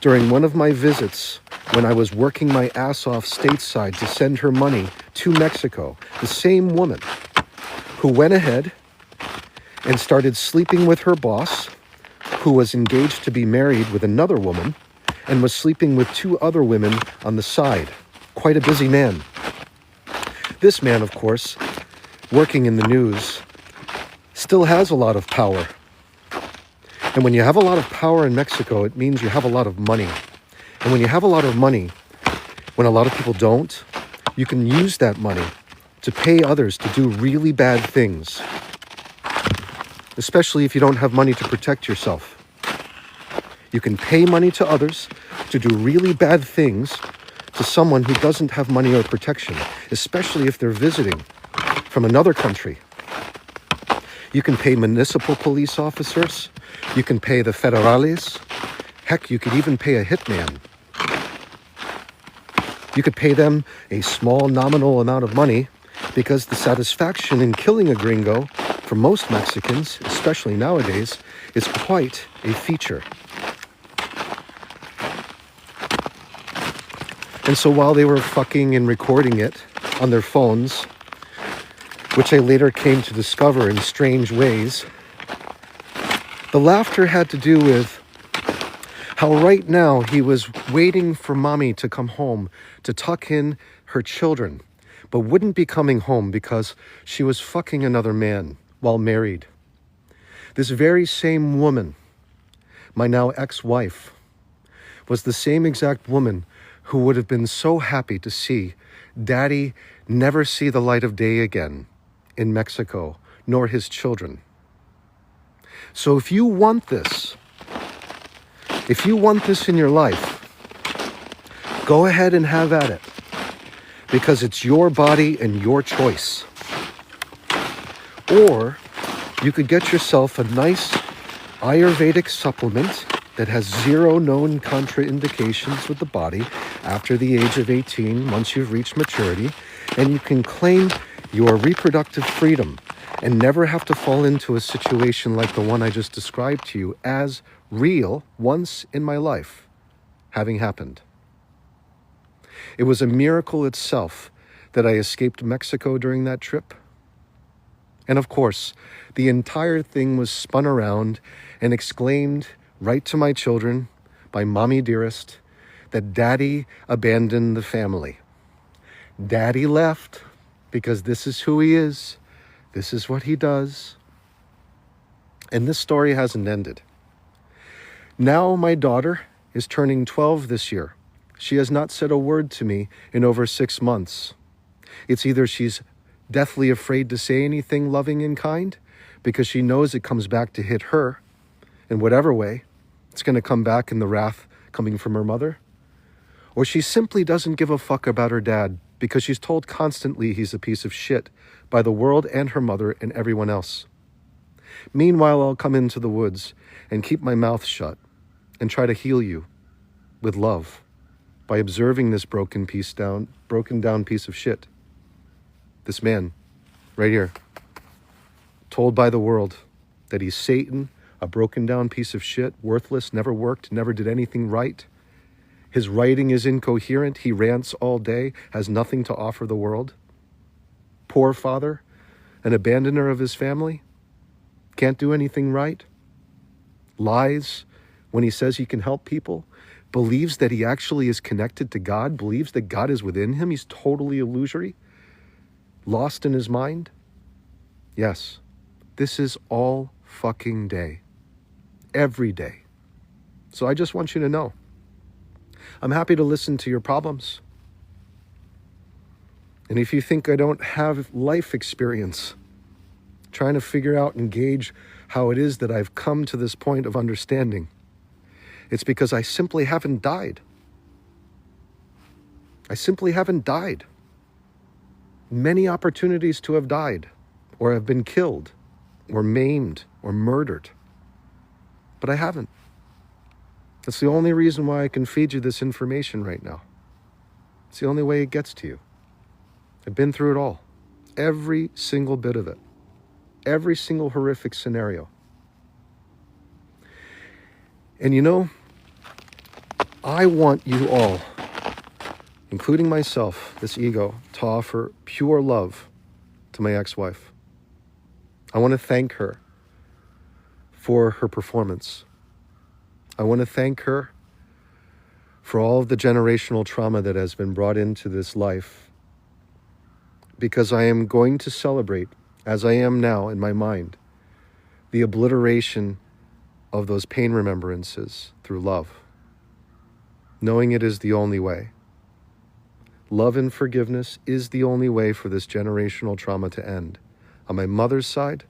Speaker 1: during one of my visits when I was working my ass off stateside to send her money to Mexico. The same woman who went ahead and started sleeping with her boss, who was engaged to be married with another woman and was sleeping with 2 other women on the side. Quite a busy man. This man, of course, working in the news, still has a lot of power. And when you have a lot of power in Mexico, it means you have a lot of money. And when you have a lot of money, when a lot of people don't, you can use that money to pay others to do really bad things, especially if you don't have money to protect yourself. You can pay money to others to do really bad things to someone who doesn't have money or protection, especially if they're visiting from another country. You can pay municipal police officers. You can pay the federales. Heck, you could even pay a hitman. You could pay them a small nominal amount of money because the satisfaction in killing a gringo for most Mexicans, especially nowadays, is quite a feature. And so while they were fucking and recording it on their phones, which I later came to discover in strange ways, the laughter had to do with how right now he was waiting for mommy to come home to tuck in her children, but wouldn't be coming home because she was fucking another man while married. This very same woman, my now ex-wife, was the same exact woman who would have been so happy to see Daddy never see the light of day again in Mexico, nor his children. So if you want this in your life, go ahead and have at it, because it's your body and your choice. Or you could get yourself a nice Ayurvedic supplement that has zero known contraindications with the body after the age of 18, once you've reached maturity, and you can claim your reproductive freedom and never have to fall into a situation like the one I just described to you as real once in my life having happened. It was a miracle itself that I escaped Mexico during that trip. And of course, the entire thing was spun around and exclaimed right to my children by Mommy Dearest that Daddy abandoned the family. Daddy left because this is who he is. This is what he does. And this story hasn't ended. Now my daughter is turning 12 this year. She has not said a word to me in over 6 months. It's either she's deathly afraid to say anything loving and kind because she knows it comes back to hit her in whatever way. It's going to come back in the wrath coming from her mother. Or she simply doesn't give a fuck about her dad because she's told constantly he's a piece of shit by the world and her mother and everyone else. Meanwhile, I'll come into the woods and keep my mouth shut and try to heal you with love by observing this broken down piece of shit. This man, right here, told by the world that he's Satan, a broken down piece of shit, worthless, never worked, never did anything right. His writing is incoherent. He rants all day, has nothing to offer the world. Poor father, an abandoner of his family, can't do anything right. Lies when he says he can help people. Believes that he actually is connected to God. Believes that God is within him. He's totally illusory. Lost in his mind. Yes, this is all fucking day. Every day. So I just want you to know, I'm happy to listen to your problems. And if you think I don't have life experience, trying to figure out and gauge how it is that I've come to this point of understanding, it's because I simply haven't died. I simply haven't died. Many opportunities to have died, or have been killed, or maimed, or murdered. But I haven't. That's the only reason why I can feed you this information right now. It's the only way it gets to you. I've been through it all. Every single bit of it. Every single horrific scenario. And you know, I want you all, including myself, this ego, to offer pure love to my ex-wife. I want to thank her for her performance. I want to thank her for all of the generational trauma that has been brought into this life, because I am going to celebrate, as I am now in my mind, the obliteration of those pain remembrances through love. knowing it is the only way. Love and forgiveness is the only way for this generational trauma to end. On my mother's side,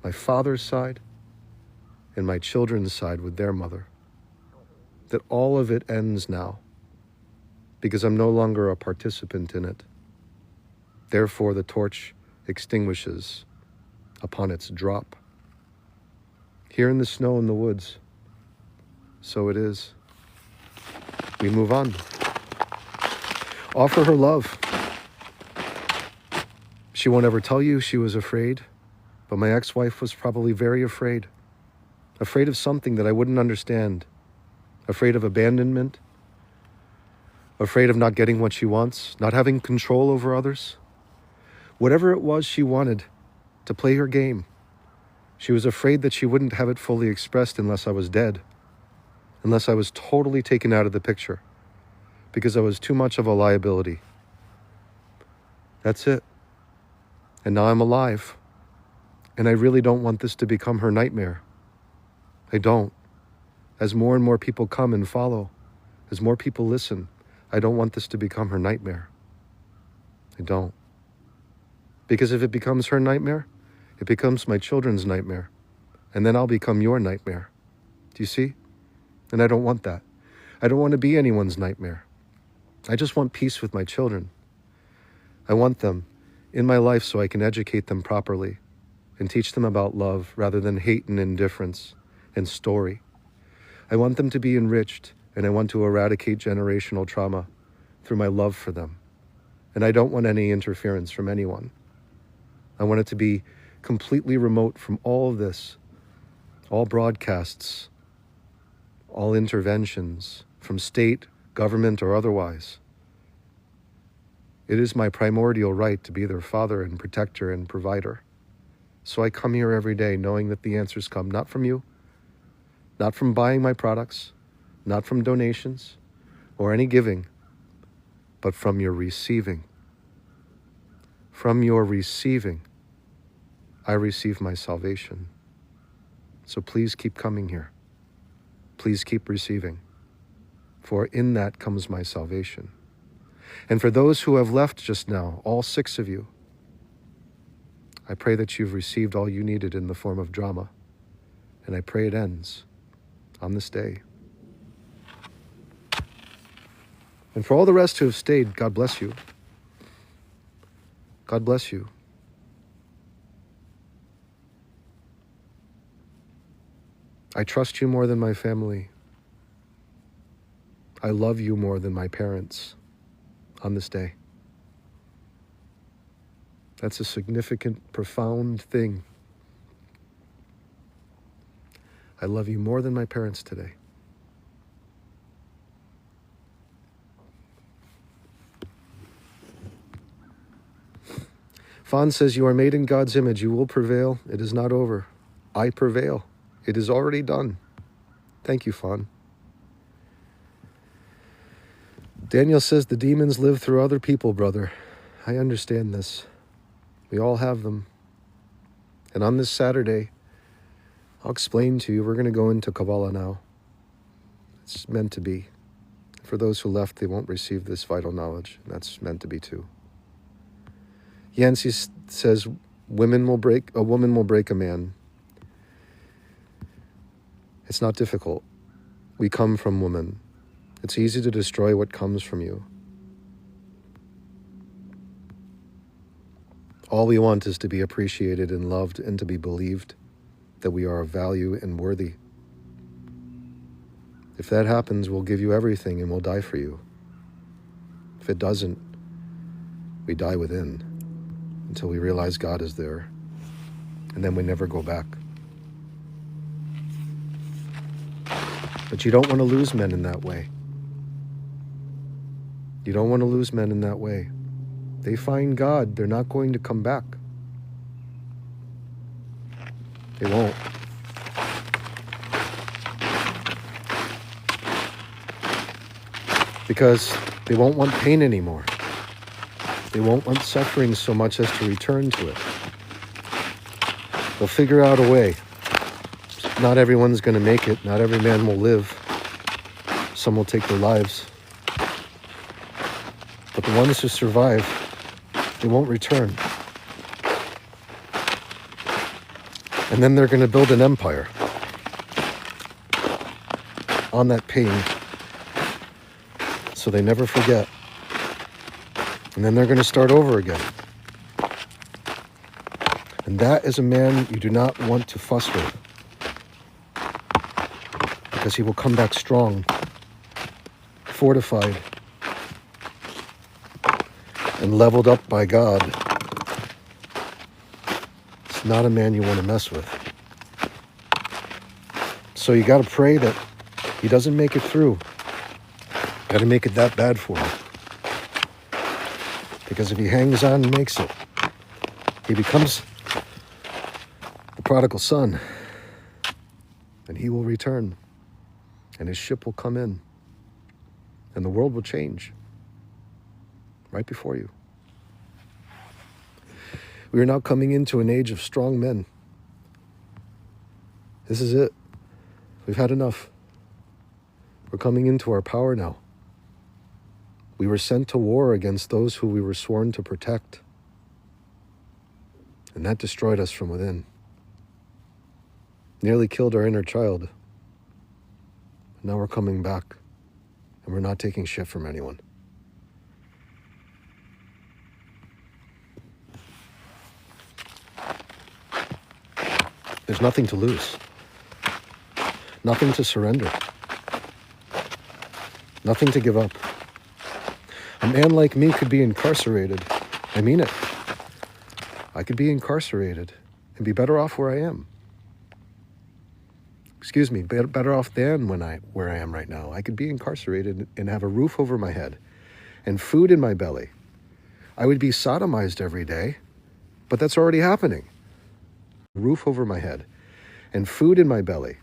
Speaker 1: my father's side, and my children's side with their mother. That all of it ends now, because I'm no longer a participant in it. Therefore, the torch extinguishes upon its drop. Here in the snow in the woods, so it is. We move on. Offer her love. She won't ever tell you she was afraid, but my ex-wife was probably very afraid. Afraid of something that I wouldn't understand. Afraid of abandonment. Afraid of not getting what she wants, not having control over others. Whatever it was she wanted, to play her game. She was afraid that she wouldn't have it fully expressed unless I was dead, unless I was totally taken out of the picture, because I was too much of a liability. That's it. And now I'm alive, and I really don't want this to become her nightmare. I don't. As more and more people come and follow, as more people listen, I don't want this to become her nightmare. I don't. Because if it becomes her nightmare, it becomes my children's nightmare. And then I'll become your nightmare. Do you see? And I don't want that. I don't want to be anyone's nightmare. I just want peace with my children. I want them in my life so I can educate them properly and teach them about love rather than hate and indifference and story. I want them to be enriched, and I want to eradicate generational trauma through my love for them. And I don't want any interference from anyone. I want it to be completely remote from all of this, all broadcasts, all interventions from state, government, or otherwise. It is my primordial right to be their father and protector and provider. So I come here every day knowing that the answers come not from you, not from buying my products, not from donations or any giving, but from your receiving. From your receiving, I receive my salvation. So please keep coming here. Please keep receiving, for in that comes my salvation. And for those who have left just now, all 6 of you, I pray that you've received all you needed in the form of drama, and I pray it ends on this day. And for all the rest who have stayed, God bless you. God bless you. I trust you more than my family. I love you more than my parents on this day. That's a significant, profound thing. I love you more than my parents today. Fawn says, you are made in God's image. You will prevail. It is not over. I prevail. It is already done. Thank you, Fawn. Daniel says, the demons live through other people, brother. I understand this. We all have them. And on this Saturday, I'll explain to you, we're going to go into Kabbalah now. It's meant to be. For those who left, they won't receive this vital knowledge. And that's meant to be too. Yancy says, a woman will break a man. It's not difficult. We come from women. It's easy to destroy what comes from you. All we want is to be appreciated and loved and to be believed that we are of value and worthy. If that happens, we'll give you everything and we'll die for you. If it doesn't, we die within until we realize God is there, and then we never go back. But you don't want to lose men in that way. You don't want to lose men in that way. They find God, they're not going to come back. They won't. Because they won't want pain anymore. They won't want suffering so much as to return to it. They'll figure out a way. Not everyone's going to make it. Not every man will live. Some will take their lives. But the ones who survive, they won't return. And then they're going to build an empire on that pain, so they never forget. And then they're going to start over again. And that is a man you do not want to fuss with, because he will come back strong, fortified, and leveled up by God. It's not a man you want to mess with. So you got to pray that he doesn't make it through. Got to make it that bad for him. Because if he hangs on and makes it, he becomes the prodigal son. And he will return. And his ship will come in. And the world will change. Right before you. We are now coming into an age of strong men. This is it. We've had enough. We're coming into our power now. We were sent to war against those who we were sworn to protect. And that destroyed us from within. Nearly killed our inner child. Now we're coming back. And we're not taking shit from anyone. There's nothing to lose. Nothing to surrender. Nothing to give up. A man like me could be incarcerated. I mean it. I could be incarcerated and be better off where I am. Excuse me, better off than where I am right now. I could be incarcerated and have a roof over my head and food in my belly. I would be sodomized every day, but that's already happening. Roof over my head and food in my belly.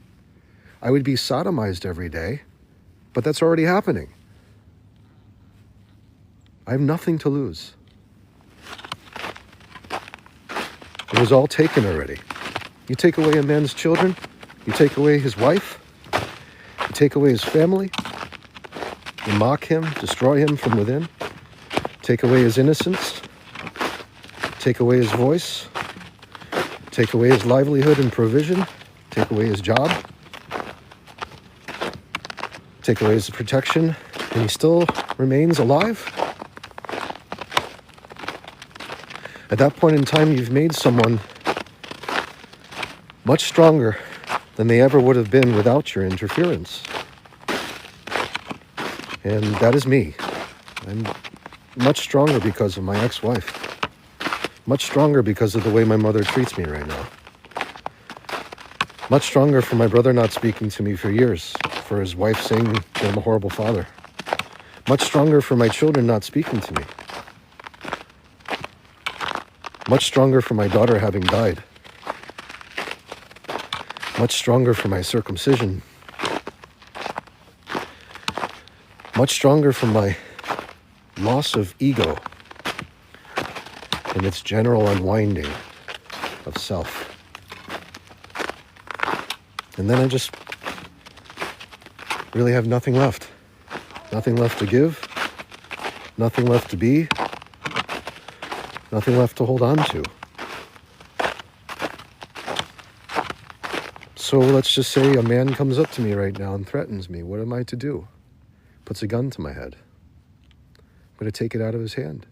Speaker 1: I would be sodomized every day, but that's already happening. I have nothing to lose. It was all taken already. You take away a man's children, you take away his wife, you take away his family, you mock him, destroy him from within, take away his innocence, take away his voice, take away his livelihood and provision, take away his job, take away his protection, and he still remains alive? At that point in time, you've made someone much stronger than they ever would have been without your interference. And that is me. I'm much stronger because of my ex-wife. Much stronger because of the way my mother treats me right now. Much stronger for my brother not speaking to me for years, for his wife saying that I'm a horrible father. Much stronger for my children not speaking to me. Much stronger for my daughter having died. Much stronger for my circumcision. Much stronger for my loss of ego and its general unwinding of self. And then I just really have nothing left. Nothing left to give. Nothing left to be. Nothing left to hold on to. So let's just say a man comes up to me right now and threatens me. What am I to do? Puts a gun to my head. I'm going to take it out of his hand.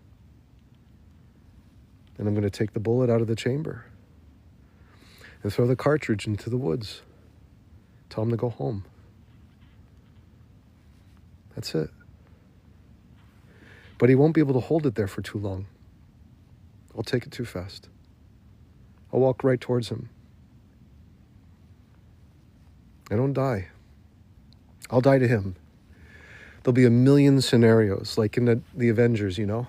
Speaker 1: And I'm going to take the bullet out of the chamber. And throw the cartridge into the woods. Tell him to go home. That's it. But he won't be able to hold it there for too long. I'll take it too fast. I'll walk right towards him. I don't die. I'll die to him. There'll be a million scenarios, like in the Avengers, you know?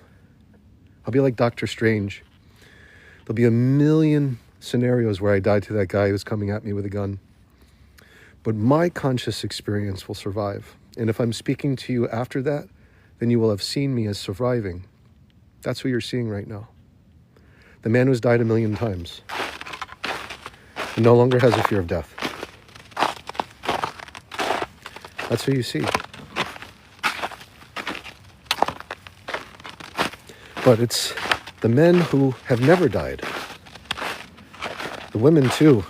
Speaker 1: I'll be like Doctor Strange. There'll be a million scenarios where I die to that guy who's coming at me with a gun. But my conscious experience will survive. And if I'm speaking to you after that, then you will have seen me as surviving. That's who you're seeing right now. The man who's died a million times. He no longer has a fear of death. That's who you see. But it's the men who have never died. The women too.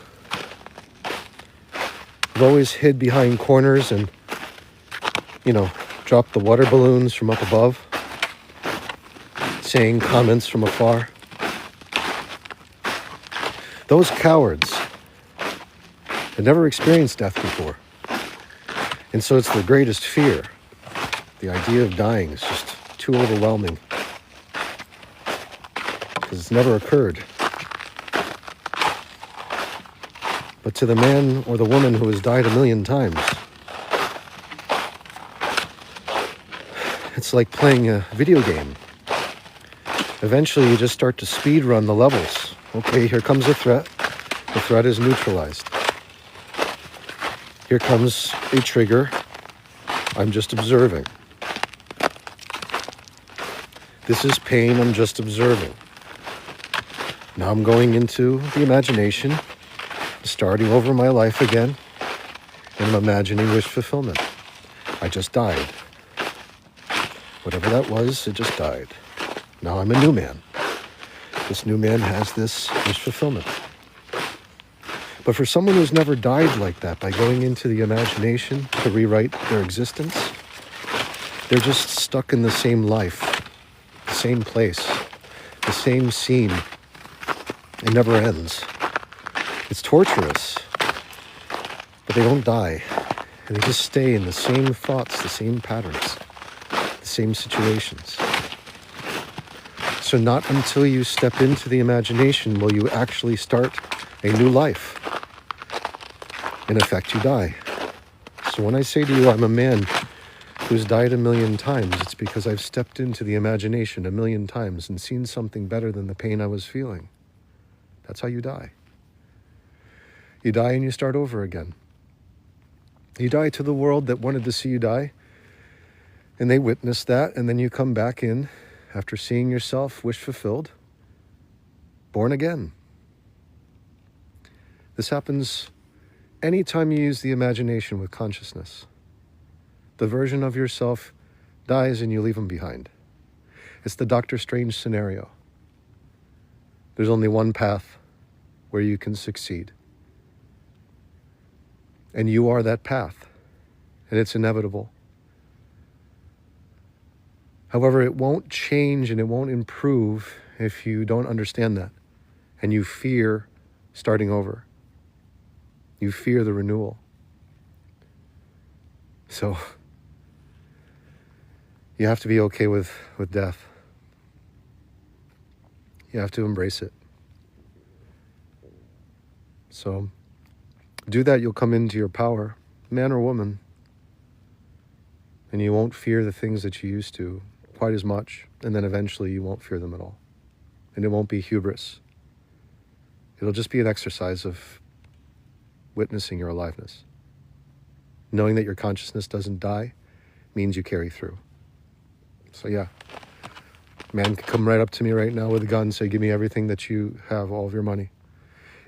Speaker 1: Have always hid behind corners and, dropped the water balloons from up above, saying comments from afar. Those cowards had never experienced death before. And so it's their greatest fear. The idea of dying is just too overwhelming because it's never occurred. But to the man or the woman who has died 1,000,000 times, it's like playing a video game. Eventually you just start to speed run the levels. Okay, here comes a threat. The threat is neutralized. Here comes a trigger. I'm just observing. This is pain. I'm just observing. Now I'm going into the imagination, starting over my life again, and I'm imagining wish fulfillment. I just died. Whatever that was, it just died. Now I'm a new man. This new man has this wish fulfillment. But for someone who's never died like that, by going into the imagination to rewrite their existence, they're just stuck in the same life, the same place, the same scene. It never ends. It's torturous, but they don't die. And they just stay in the same thoughts, the same patterns, the same situations. So not until you step into the imagination will you actually start a new life. In effect, you die. So when I say to you, I'm a man who's died 1,000,000 times, it's because I've stepped into the imagination 1,000,000 times and seen something better than the pain I was feeling. That's how you die. You die and you start over again. You die to the world that wanted to see you die, and they witnessed that, and then you come back in after seeing yourself wish fulfilled, born again. This happens anytime you use the imagination with consciousness. The version of yourself dies and you leave them behind. It's the Dr. Strange scenario. There's only one path where you can succeed. And you are that path. And it's inevitable. However, it won't change and it won't improve if you don't understand that. And you fear starting over. You fear the renewal. So you have to be okay with death. You have to embrace it. So do that, you'll come into your power, man or woman. And you won't fear the things that you used to quite as much. And then eventually you won't fear them at all. And it won't be hubris. It'll just be an exercise of witnessing your aliveness. Knowing that your consciousness doesn't die means you carry through. So yeah, man could come right up to me right now with a gun and say, give me everything that you have, all of your money.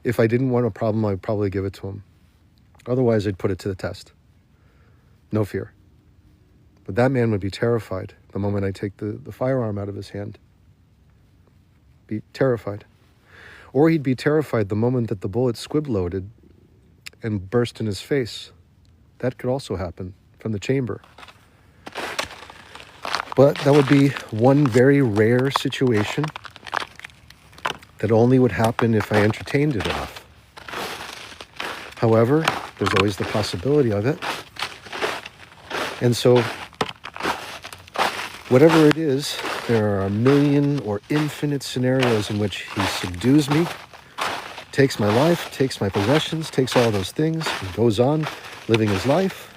Speaker 1: If I didn't want a problem, I'd probably give it to him. Otherwise, I'd put it to the test. No fear. But that man would be terrified the moment I take the firearm out of his hand. Be terrified. Or he'd be terrified the moment that the bullet squib loaded and burst in his face. That could also happen from the chamber. But that would be one very rare situation that only would happen if I entertained it enough. However, there's always the possibility of it. And so, whatever it is, there are 1,000,000 or infinite scenarios in which he subdues me, takes my life, takes my possessions, takes all those things, and goes on living his life.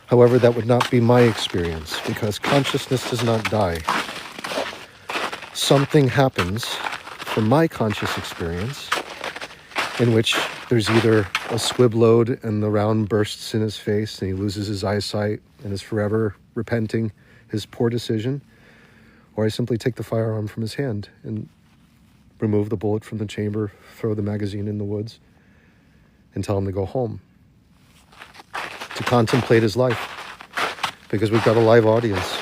Speaker 1: However, that would not be my experience, because consciousness does not die. Something happens from my conscious experience in which there's either a squib load and the round bursts in his face and he loses his eyesight and is forever repenting his poor decision, or I simply take the firearm from his hand and remove the bullet from the chamber, throw the magazine in the woods, and tell him to go home, to contemplate his life, because we've got a live audience,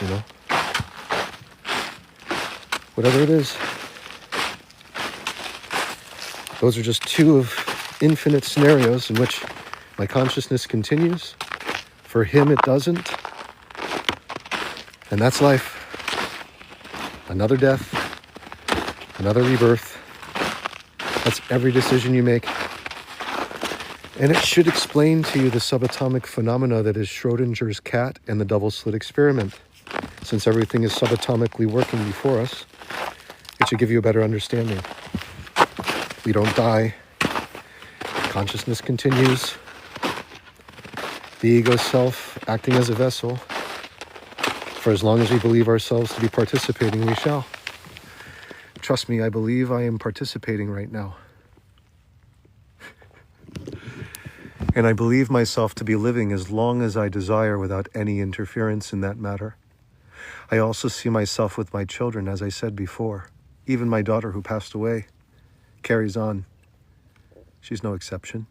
Speaker 1: Whatever it is, those are just two of infinite scenarios in which my consciousness continues. For him, it doesn't. And that's life. Another death, another rebirth. That's every decision you make. And it should explain to you the subatomic phenomena that is Schrodinger's cat and the double slit experiment. Since everything is subatomically working before us, it should give you a better understanding. We don't die. Consciousness continues. The ego self acting as a vessel. For as long as we believe ourselves to be participating, we shall. Trust me, I believe I am participating right now. And I believe myself to be living as long as I desire without any interference in that matter. I also see myself with my children, as I said before. Even my daughter, who passed away, carries on. She's no exception.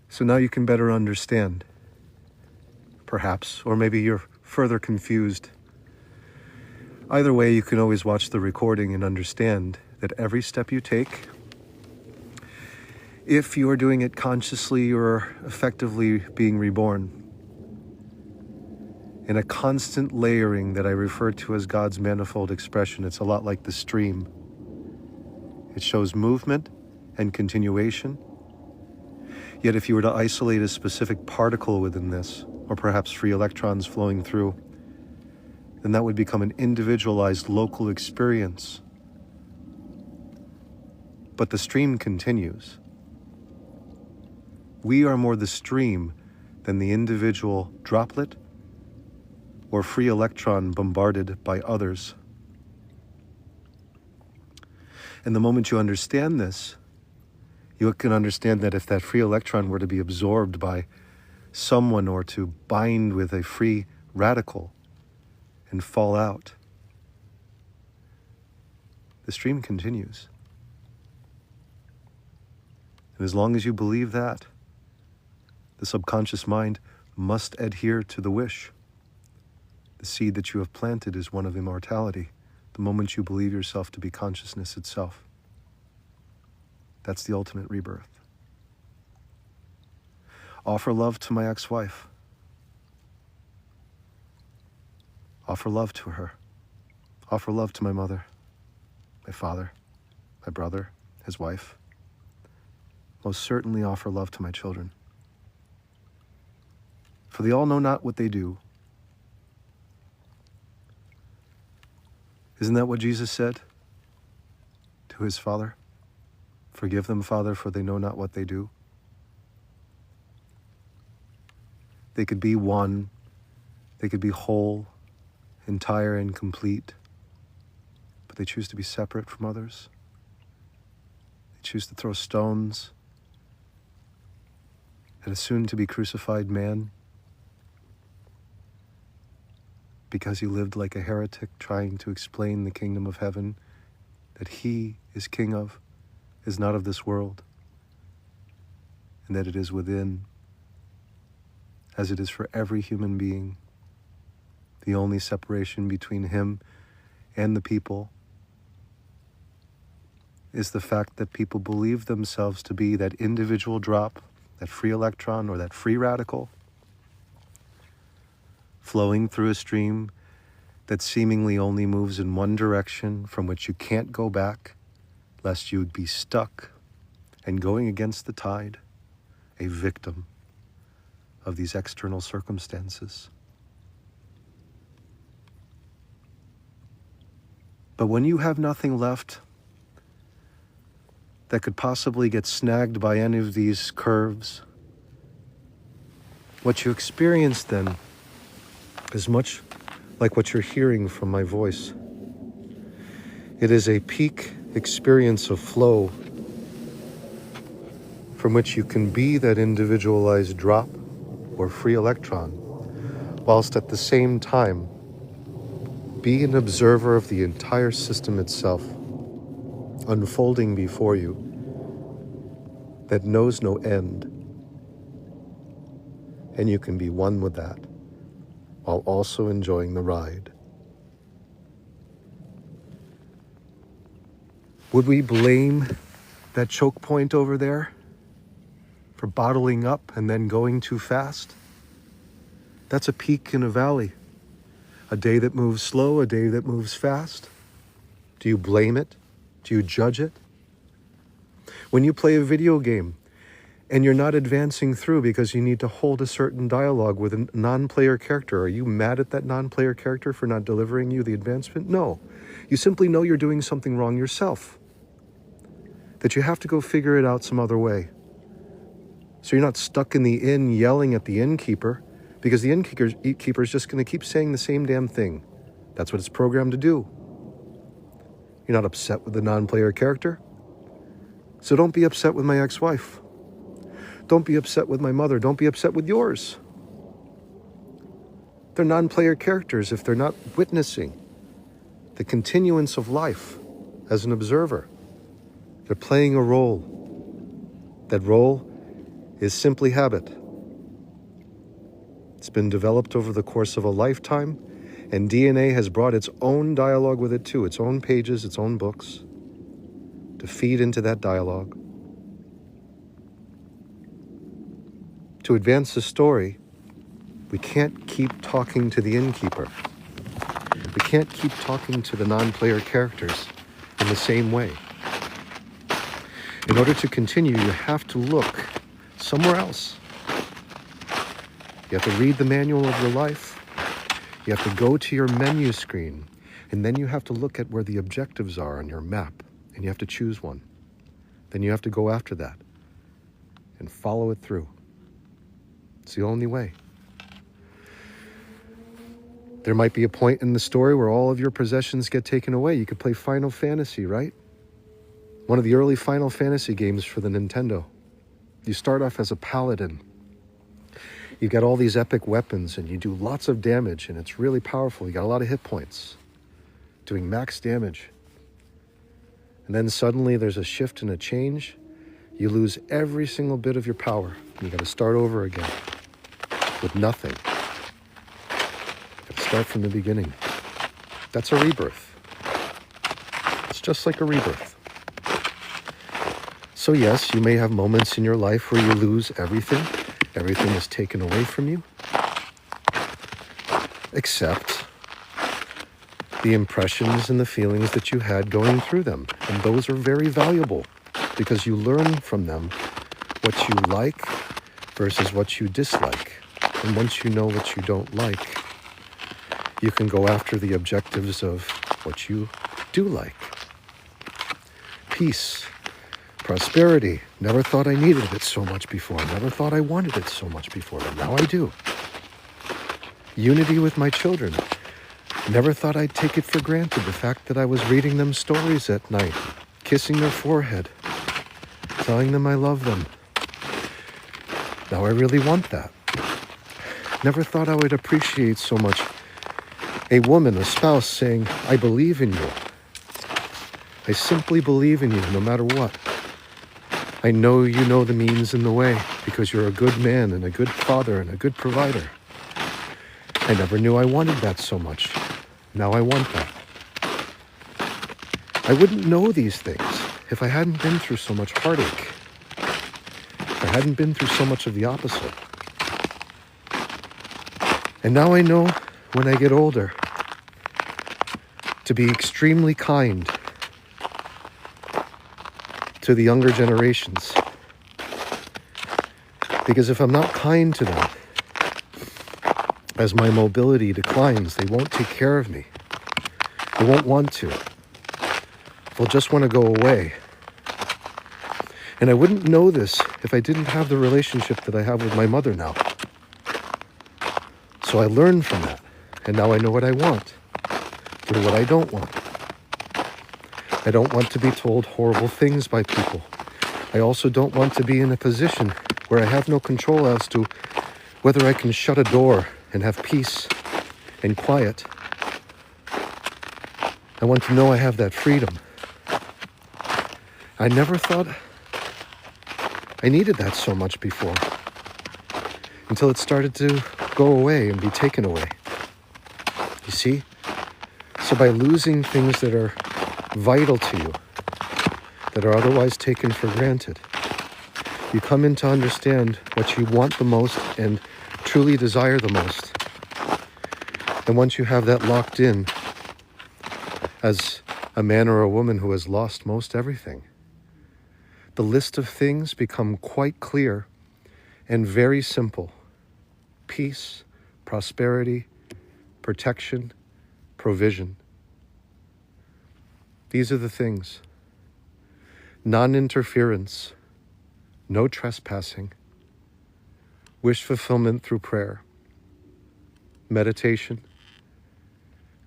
Speaker 1: So now you can better understand, perhaps, or maybe you're further confused. Either way, you can always watch the recording and understand that every step you take, if you are doing it consciously, you're effectively being reborn. In a constant layering that I refer to as God's manifold expression, it's a lot like the stream. It shows movement and continuation. Yet if you were to isolate a specific particle within this, or perhaps free electrons flowing through, then that would become an individualized local experience. But the stream continues. We are more the stream than the individual droplet or free electron bombarded by others. And the moment you understand this, you can understand that if that free electron were to be absorbed by someone or to bind with a free radical and fall out, the stream continues. And as long as you believe that, the subconscious mind must adhere to the wish. The seed that you have planted is one of immortality, the moment you believe yourself to be consciousness itself. That's the ultimate rebirth. Offer love to my ex-wife. Offer love to her. Offer love to my mother, my father, my brother, his wife. Most certainly offer love to my children. For they all know not what they do. Isn't that what Jesus said to his Father? Forgive them, Father, for they know not what they do. They could be one. They could be whole, entire, and complete. But they choose to be separate from others. They choose to throw stones at a soon-to-be crucified man because he lived like a heretic trying to explain the kingdom of heaven that he is king of, is not of this world, and that it is within, as it is for every human being. The only separation between him and the people is the fact that people believe themselves to be that individual drop, that free electron or that free radical, flowing through a stream that seemingly only moves in one direction from which you can't go back, lest you'd be stuck and going against the tide, a victim of these external circumstances. But when you have nothing left that could possibly get snagged by any of these curves, what you experience then is much like what you're hearing from my voice. It is a peak experience of flow from which you can be that individualized drop or free electron, whilst at the same time be an observer of the entire system itself, unfolding before you, that knows no end, and you can be one with that. while also enjoying the ride. Would we blame that choke point over there for bottling up and then going too fast? That's a peak in a valley. A day that moves slow, a day that moves fast. Do you blame it? Do you judge it? When you play a video game and you're not advancing through because you need to hold a certain dialogue with a non-player character, are you mad at that non-player character for not delivering you the advancement? No. You simply know you're doing something wrong yourself, that you have to go figure it out some other way. So you're not stuck in the inn yelling at the innkeeper, because the innkeeper is just going to keep saying the same damn thing. That's what it's programmed to do. You're not upset with the non-player character. So don't be upset with my ex-wife. Don't be upset with my mother. Don't be upset with yours. They're non-player characters if they're not witnessing the continuance of life as an observer. They're playing a role. That role is simply habit. It's been developed over the course of a lifetime, and DNA has brought its own dialogue with it too, its own pages, its own books, to feed into that dialogue. To advance the story, we can't keep talking to the innkeeper. We can't keep talking to the non-player characters in the same way. In order to continue, you have to look somewhere else. You have to read the manual of your life. You have to go to your menu screen, and then you have to look at where the objectives are on your map, and you have to choose one. Then you have to go after that and follow it through. It's the only way. There might be a point in the story where all of your possessions get taken away. You could play Final Fantasy, right? One of the early Final Fantasy games for the Nintendo. You start off as a paladin. You got all these epic weapons and you do lots of damage and it's really powerful. You got a lot of hit points, doing max damage. And then suddenly there's a shift and a change. You lose every single bit of your power. And you got to start over again with nothing. You got to start from the beginning. That's a rebirth. It's just like a rebirth. So yes, you may have moments in your life where you lose everything. Everything is taken away from you, except the impressions and the feelings that you had going through them. And those are very valuable because you learn from them what you like versus what you dislike. And once you know what you don't like, you can go after the objectives of what you do like. Peace. Prosperity. Never thought I needed it so much before. Never thought I wanted it so much before, but now I do. Unity with my children. Never thought I'd take it for granted, the fact that I was reading them stories at night, kissing their forehead, telling them I love them. Now I really want that. Never thought I would appreciate so much a woman, a spouse, saying, I believe in you. I simply believe in you no matter what. I know you know the means and the way because you're a good man and a good father and a good provider. I never knew I wanted that so much. Now I want that. I wouldn't know these things if I hadn't been through so much heartache. If I hadn't been through so much of the opposite. And now I know when I get older to be extremely kind to the younger generations. Because if I'm not kind to them, as my mobility declines, they won't take care of me. They won't want to. They'll just want to go away. And I wouldn't know this if I didn't have the relationship that I have with my mother now. So I learned from that. And now I know what I want or what I don't want. I don't want to be told horrible things by people. I also don't want to be in a position where I have no control as to whether I can shut a door and have peace and quiet. I want to know I have that freedom. I never thought I needed that so much before, until it started to go away and be taken away. You see? So by losing things that are vital to you, that are otherwise taken for granted, you come in to understand what you want the most and truly desire the most. And once you have that locked in, as a man or a woman who has lost most everything, the list of things become quite clear and very simple. Peace, prosperity, protection, provision. These are the things. Non-interference, no trespassing, wish fulfillment through prayer, meditation,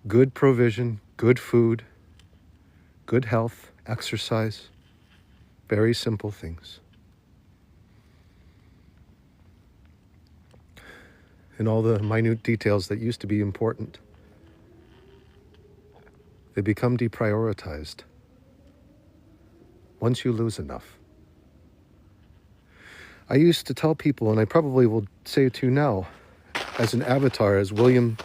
Speaker 1: good provision, good food, good health, exercise, very simple things. And all the minute details that used to be important, they become deprioritized once you lose enough. I used to tell people, and I probably will say it to you now, as an avatar, as William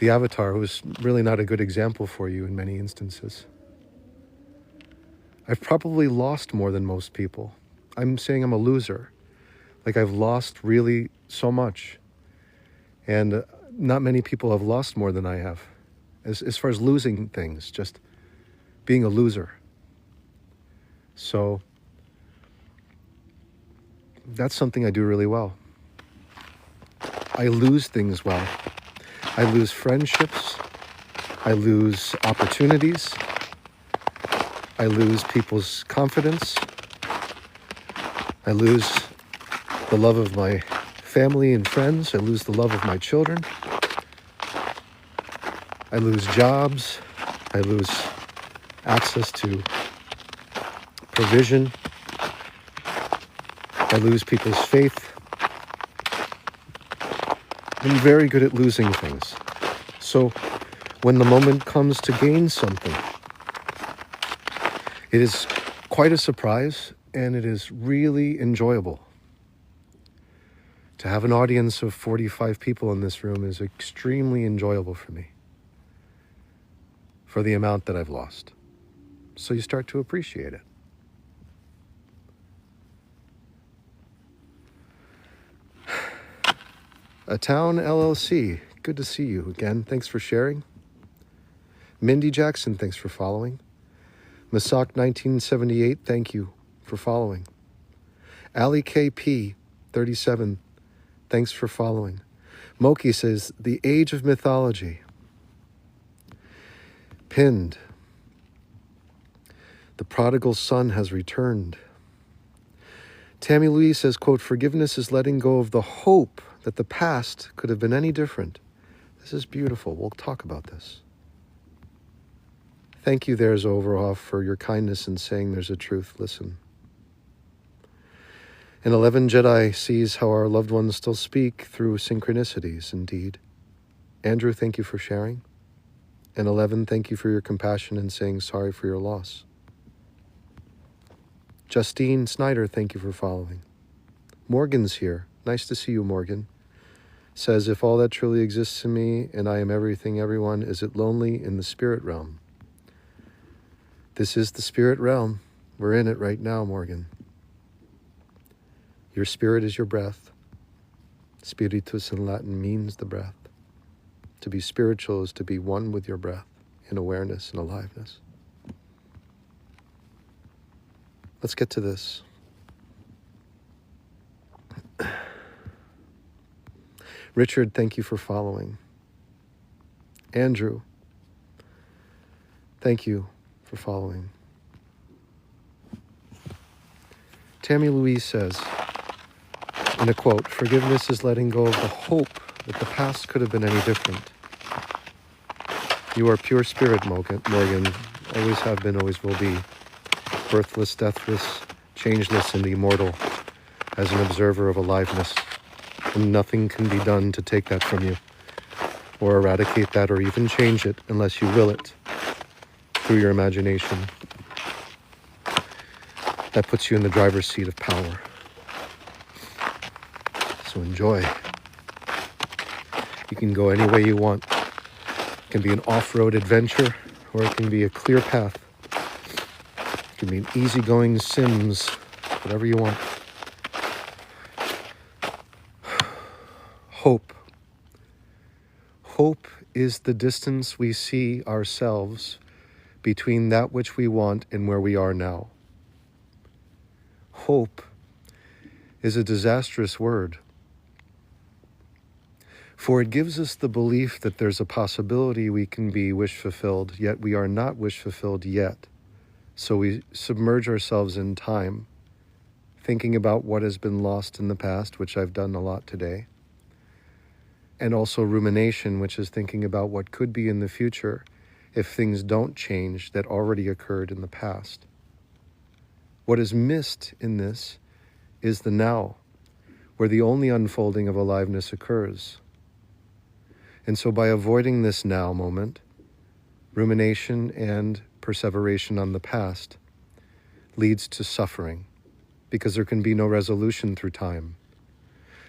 Speaker 1: the Avatar, who's really not a good example for you in many instances. I've probably lost more than most people. I'm saying I'm a loser. Like I've lost really so much. And not many people have lost more than I have. As far as losing things, just being a loser. So that's something I do really well. I lose things well. I lose friendships. I lose opportunities. I lose people's confidence. I lose the love of my family and friends. I lose the love of my children. I lose jobs. I lose access to provision. I lose people's faith. I'm very good at losing things. So when the moment comes to gain something, it is quite a surprise, and it is really enjoyable. To have an audience of 45 people in this room is extremely enjoyable for me, for the amount that I've lost. So you start to appreciate it. A Town LLC, good to see you again. Thanks for sharing. Mindy Jackson, thanks for following. Masak 1978, thank you for following. Ali KP 37, thanks for following. Moki says, the age of mythology. Pinned. The prodigal son has returned. Tammy Louise says, quote, forgiveness is letting go of the hope that the past could have been any different. This is beautiful. We'll talk about this. Thank you there, Zoverhoff, for your kindness in saying there's a truth. Listen. And 11 Jedi sees how our loved ones still speak through synchronicities, indeed. Andrew, thank you for sharing. And 11, thank you for your compassion in saying sorry for your loss. Justine Snyder, thank you for following. Morgan's here. Nice to see you, Morgan. Says, if all that truly exists in me and I am everything, everyone, is it lonely in the spirit realm? This is the spirit realm. We're in it right now, Morgan. Your spirit is your breath. Spiritus in Latin means the breath. To be spiritual is to be one with your breath in awareness and aliveness. Let's get to this. Richard, thank you for following. Andrew, thank you for following. Tammy Louise says, in a quote, forgiveness is letting go of the hope that the past could have been any different. You are pure spirit, Morgan. Always have been, always will be. Birthless, deathless, changeless, and immortal, as an observer of aliveness. And nothing can be done to take that from you, or eradicate that, or even change it, unless you will it, through your imagination. That puts you in the driver's seat of power. So enjoy. You can go any way you want. It can be an off-road adventure, or it can be a clear path. It can be an easygoing Sims, whatever you want. Hope. Hope is the distance we see ourselves between that which we want and where we are now. Hope is a disastrous word, for it gives us the belief that there's a possibility we can be wish-fulfilled, yet we are not wish-fulfilled yet. So we submerge ourselves in time, thinking about what has been lost in the past, which I've done a lot today, and also rumination, which is thinking about what could be in the future if things don't change that already occurred in the past. What is missed in this is the now, where the only unfolding of aliveness occurs. And so by avoiding this now moment, rumination and perseveration on the past leads to suffering, because there can be no resolution through time.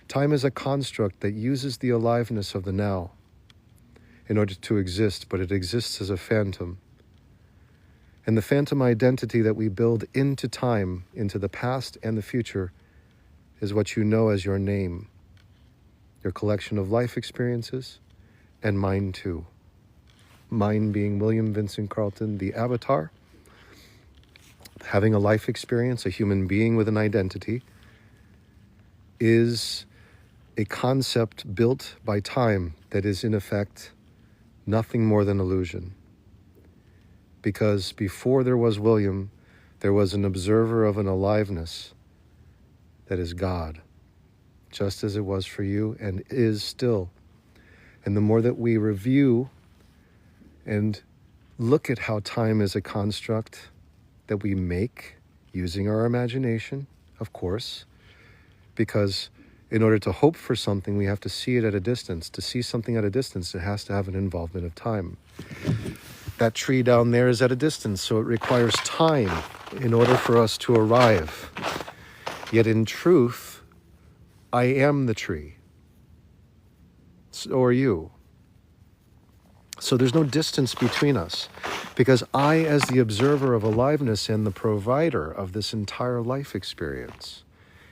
Speaker 1: Time is a construct that uses the aliveness of the now in order to exist, but it exists as a phantom. And the phantom identity that we build into time, into the past and the future, is what you know as your name, your collection of life experiences, and mine too. Mine being William Vincent Carlton, the avatar, having a life experience, a human being with an identity, is a concept built by time that is in effect nothing more than illusion. Because before there was William, there was an observer of an aliveness that is God, just as it was for you and is still. And the more that we review and look at how time is a construct that we make using our imagination, of course, because in order to hope for something, we have to see it at a distance. To see something at a distance, it has to have an involvement of time. That tree down there is at a distance, so it requires time in order for us to arrive. Yet in truth, I am the tree. So are you. So there's no distance between us, because I, as the observer of aliveness and the provider of this entire life experience,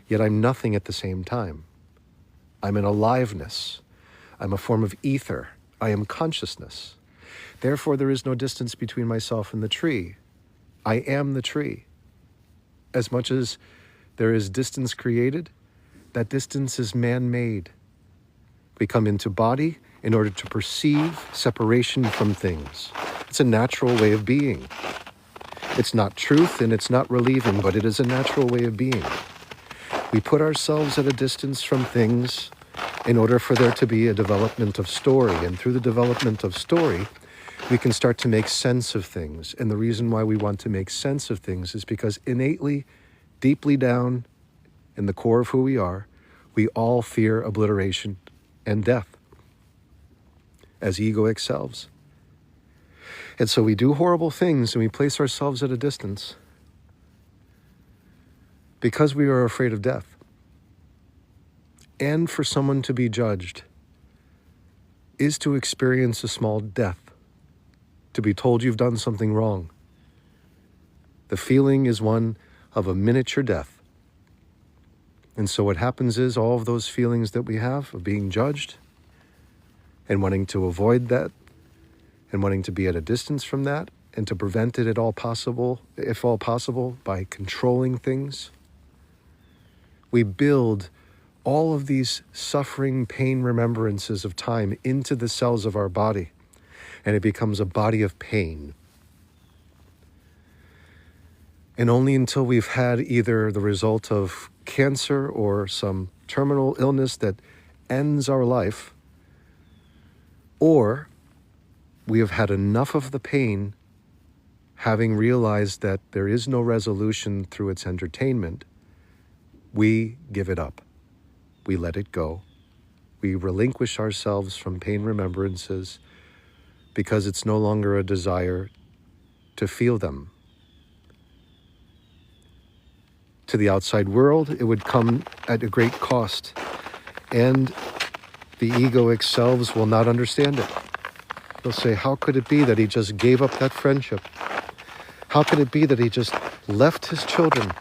Speaker 1: yet I'm nothing at the same time. I'm an aliveness. I'm a form of ether. I am consciousness. Therefore, there is no distance between myself and the tree. I am the tree. As much as there is distance created, that distance is man-made. We come into body in order to perceive separation from things. It's a natural way of being. It's not truth and it's not relieving, but it is a natural way of being. We put ourselves at a distance from things in order for there to be a development of story. And through the development of story, we can start to make sense of things. And the reason why we want to make sense of things is because innately, deeply down in the core of who we are, we all fear obliteration and death as egoic selves. And so we do horrible things and we place ourselves at a distance because we are afraid of death and for someone to be judged is to experience a small death, to be told you've done something wrong. The feeling is one of a miniature death. And so what happens is all of those feelings that we have of being judged and wanting to avoid that and wanting to be at a distance from that and to prevent it at all possible, if all possible, by controlling things, we build all of these suffering, pain remembrances of time into the cells of our body, and it becomes a body of pain. And only until we've had either the result of cancer or some terminal illness that ends our life, or we have had enough of the pain, having realized that there is no resolution through its entertainment, we give it up. We let it go. We relinquish ourselves from pain remembrances because it's no longer a desire to feel them. To the outside world, it would come at a great cost, and the egoic selves will not understand it. They'll say, how could it be that he just gave up that friendship? How could it be that he just left his children?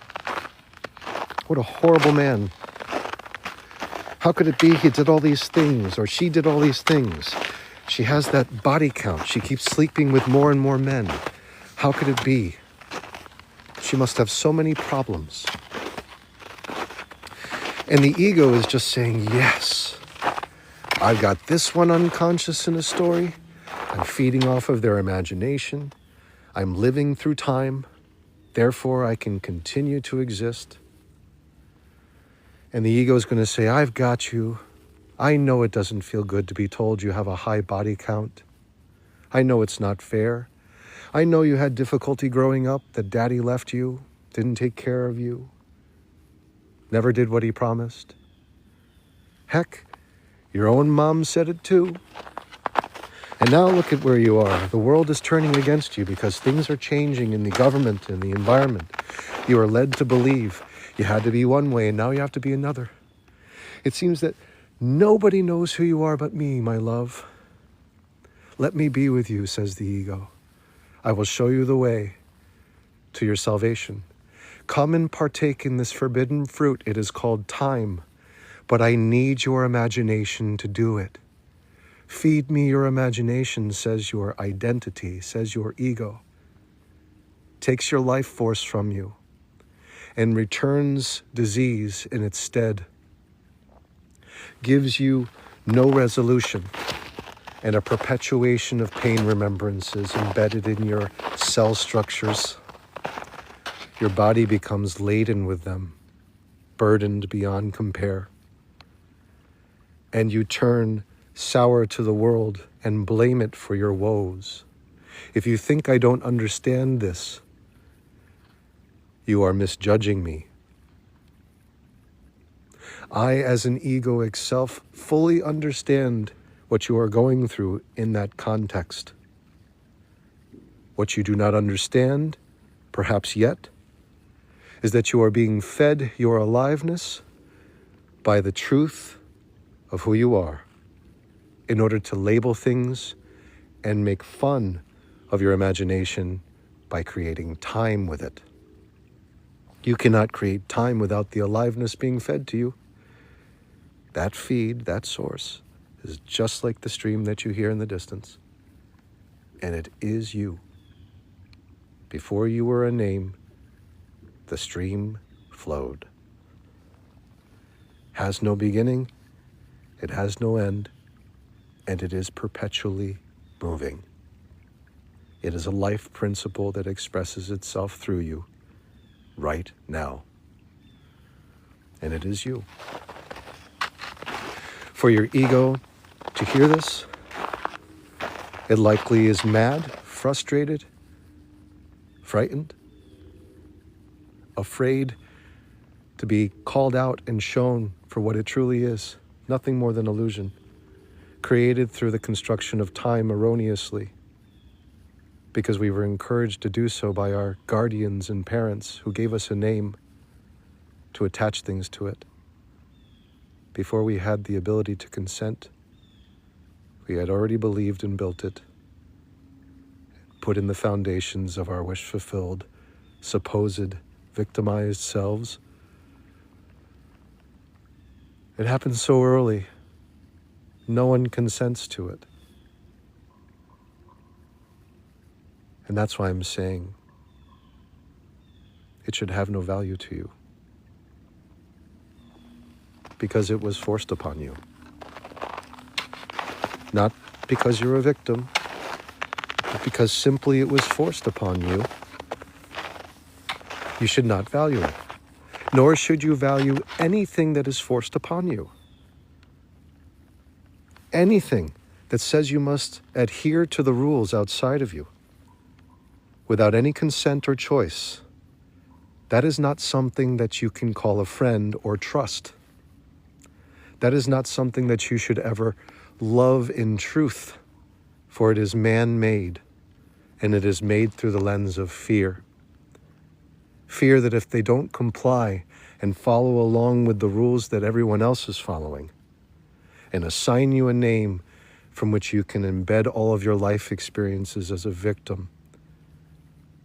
Speaker 1: What a horrible man. How could it be he did all these things, or she did all these things? She has that body count. She keeps sleeping with more and more men. How could it be? She must have so many problems. And the ego is just saying, yes, I've got this one unconscious in a story. I'm feeding off of their imagination. I'm living through time. Therefore, I can continue to exist. And the ego is going to say, I've got you. I know it doesn't feel good to be told you have a high body count. I know it's not fair. I know you had difficulty growing up, that daddy left you, didn't take care of you, never did what he promised. Heck, your own mom said it too. And now look at where you are. The world is turning against you because things are changing in the government and the environment. You are led to believe you had to be one way and now you have to be another. It seems that nobody knows who you are but me, my love. Let me be with you, says the ego. I will show you the way to your salvation. Come and partake in this forbidden fruit. It is called time, but I need your imagination to do it. Feed me your imagination, says your identity, says your ego. Takes your life force from you and returns disease in its stead. Gives you no resolution and a perpetuation of pain remembrances embedded in your cell structures. Your body becomes laden with them, burdened beyond compare. And you turn sour to the world and blame it for your woes. If you think I don't understand this, you are misjudging me. I, as an egoic self, fully understand what you are going through in that context. What you do not understand, perhaps yet, is that you are being fed your aliveness by the truth of who you are in order to label things and make fun of your imagination by creating time with it. You cannot create time without the aliveness being fed to you. That feed, that source, is just like the stream that you hear in the distance. And it is you. Before you were a name, the stream flowed. Has no beginning, it has no end, and it is perpetually moving. It is a life principle that expresses itself through you right now. And it is you. For your ego to hear this, it likely is mad, frustrated, frightened, afraid to be called out and shown for what it truly is, nothing more than illusion, created through the construction of time erroneously, because we were encouraged to do so by our guardians and parents who gave us a name to attach things to it. Before we had the ability to consent, we had already believed and built it, put in the foundations of our wish-fulfilled, supposed victimized selves. It happens so early. No one consents to it. And that's why I'm saying it should have no value to you, because it was forced upon you. Not because you're a victim, but because simply it was forced upon you. You should not value it, nor should you value anything that is forced upon you. Anything that says you must adhere to the rules outside of you without any consent or choice, that is not something that you can call a friend or trust. That is not something that you should ever love in truth, for it is man-made, and it is made through the lens of fear. Fear that if they don't comply and follow along with the rules that everyone else is following, and assign you a name from which you can embed all of your life experiences as a victim,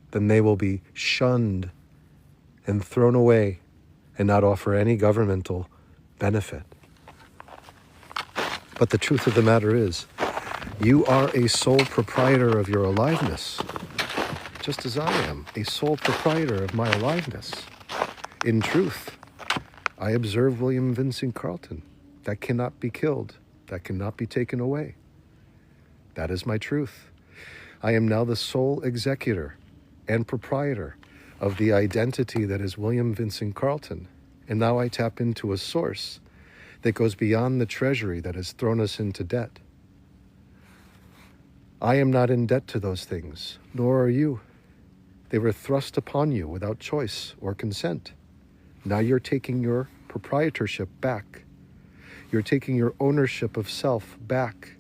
Speaker 1: then they will be shunned and thrown away and not offer any governmental benefit. But the truth of the matter is, you are a sole proprietor of your aliveness, just as I am a sole proprietor of my aliveness. In truth, I observe William Vincent Carleton. That cannot be killed. That cannot be taken away. That is my truth. I am now the sole executor and proprietor of the identity that is William Vincent Carleton. And now I tap into a source that goes beyond the treasury that has thrown us into debt. I am not in debt to those things, nor are you. They were thrust upon you without choice or consent. Now you're taking your proprietorship back. You're taking your ownership of self back.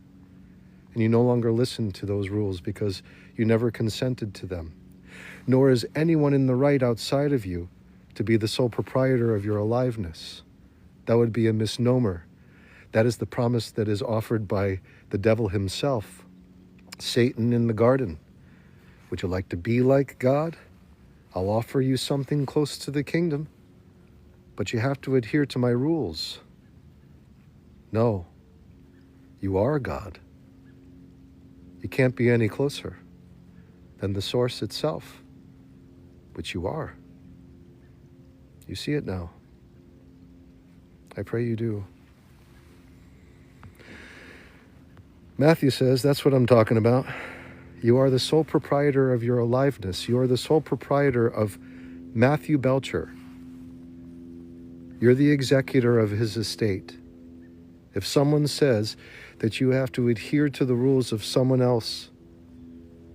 Speaker 1: And you no longer listen to those rules because you never consented to them. Nor is anyone in the right outside of you to be the sole proprietor of your aliveness. That would be a misnomer. That is the promise that is offered by the devil himself, Satan in the garden. Would you like to be like God? I'll offer you something close to the kingdom, but you have to adhere to my rules. No, you are God. You can't be any closer than the source itself, which you are. You see it now. I pray you do. Matthew says, that's what I'm talking about. You are the sole proprietor of your aliveness. You are the sole proprietor of Matthew Belcher. You're the executor of his estate. If someone says that you have to adhere to the rules of someone else,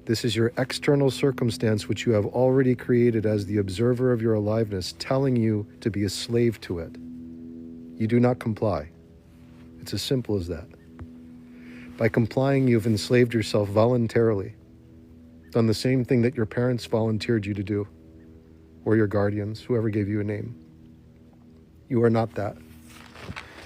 Speaker 1: this is your external circumstance which you have already created as the observer of your aliveness, telling you to be a slave to it. You do not comply. It's as simple as that. By complying, you've enslaved yourself voluntarily, done the same thing that your parents volunteered you to do, or your guardians, whoever gave you a name. You are not that.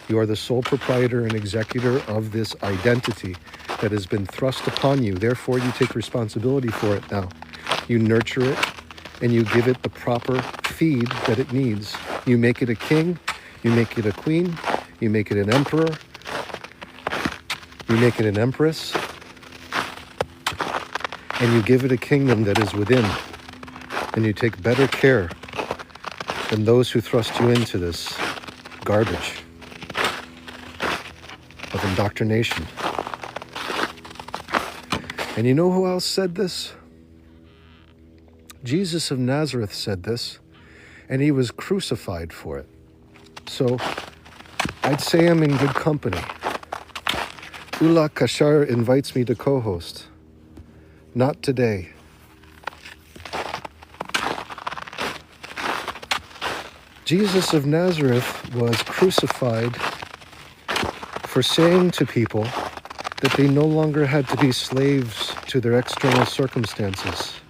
Speaker 1: You are the sole proprietor and executor of this identity that has been thrust upon you. Therefore, you take responsibility for it now. You nurture it, and you give it the proper feed that it needs. You make it a king, you make it a queen, you make it an emperor, you make it an empress, and you give it a kingdom that is within. And you take better care than those who thrust you into this garbage of indoctrination. And you know who else said this? Jesus of Nazareth said this, and he was crucified for it. So I'd say I'm in good company. Ula Kashar invites me to co-host. Not today. Jesus of Nazareth was crucified for saying to people that they no longer had to be slaves to their external circumstances,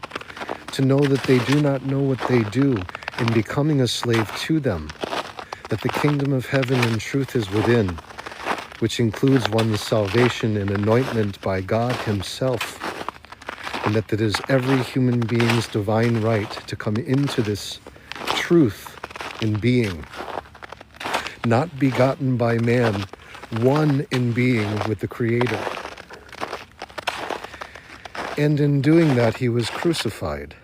Speaker 1: to know that they do not know what they do in becoming a slave to them, that the kingdom of heaven in truth is within, which includes one's salvation and anointment by God himself, and that it is every human being's divine right to come into this truth in being, not begotten by man, one in being with the Creator. And in doing that, he was crucified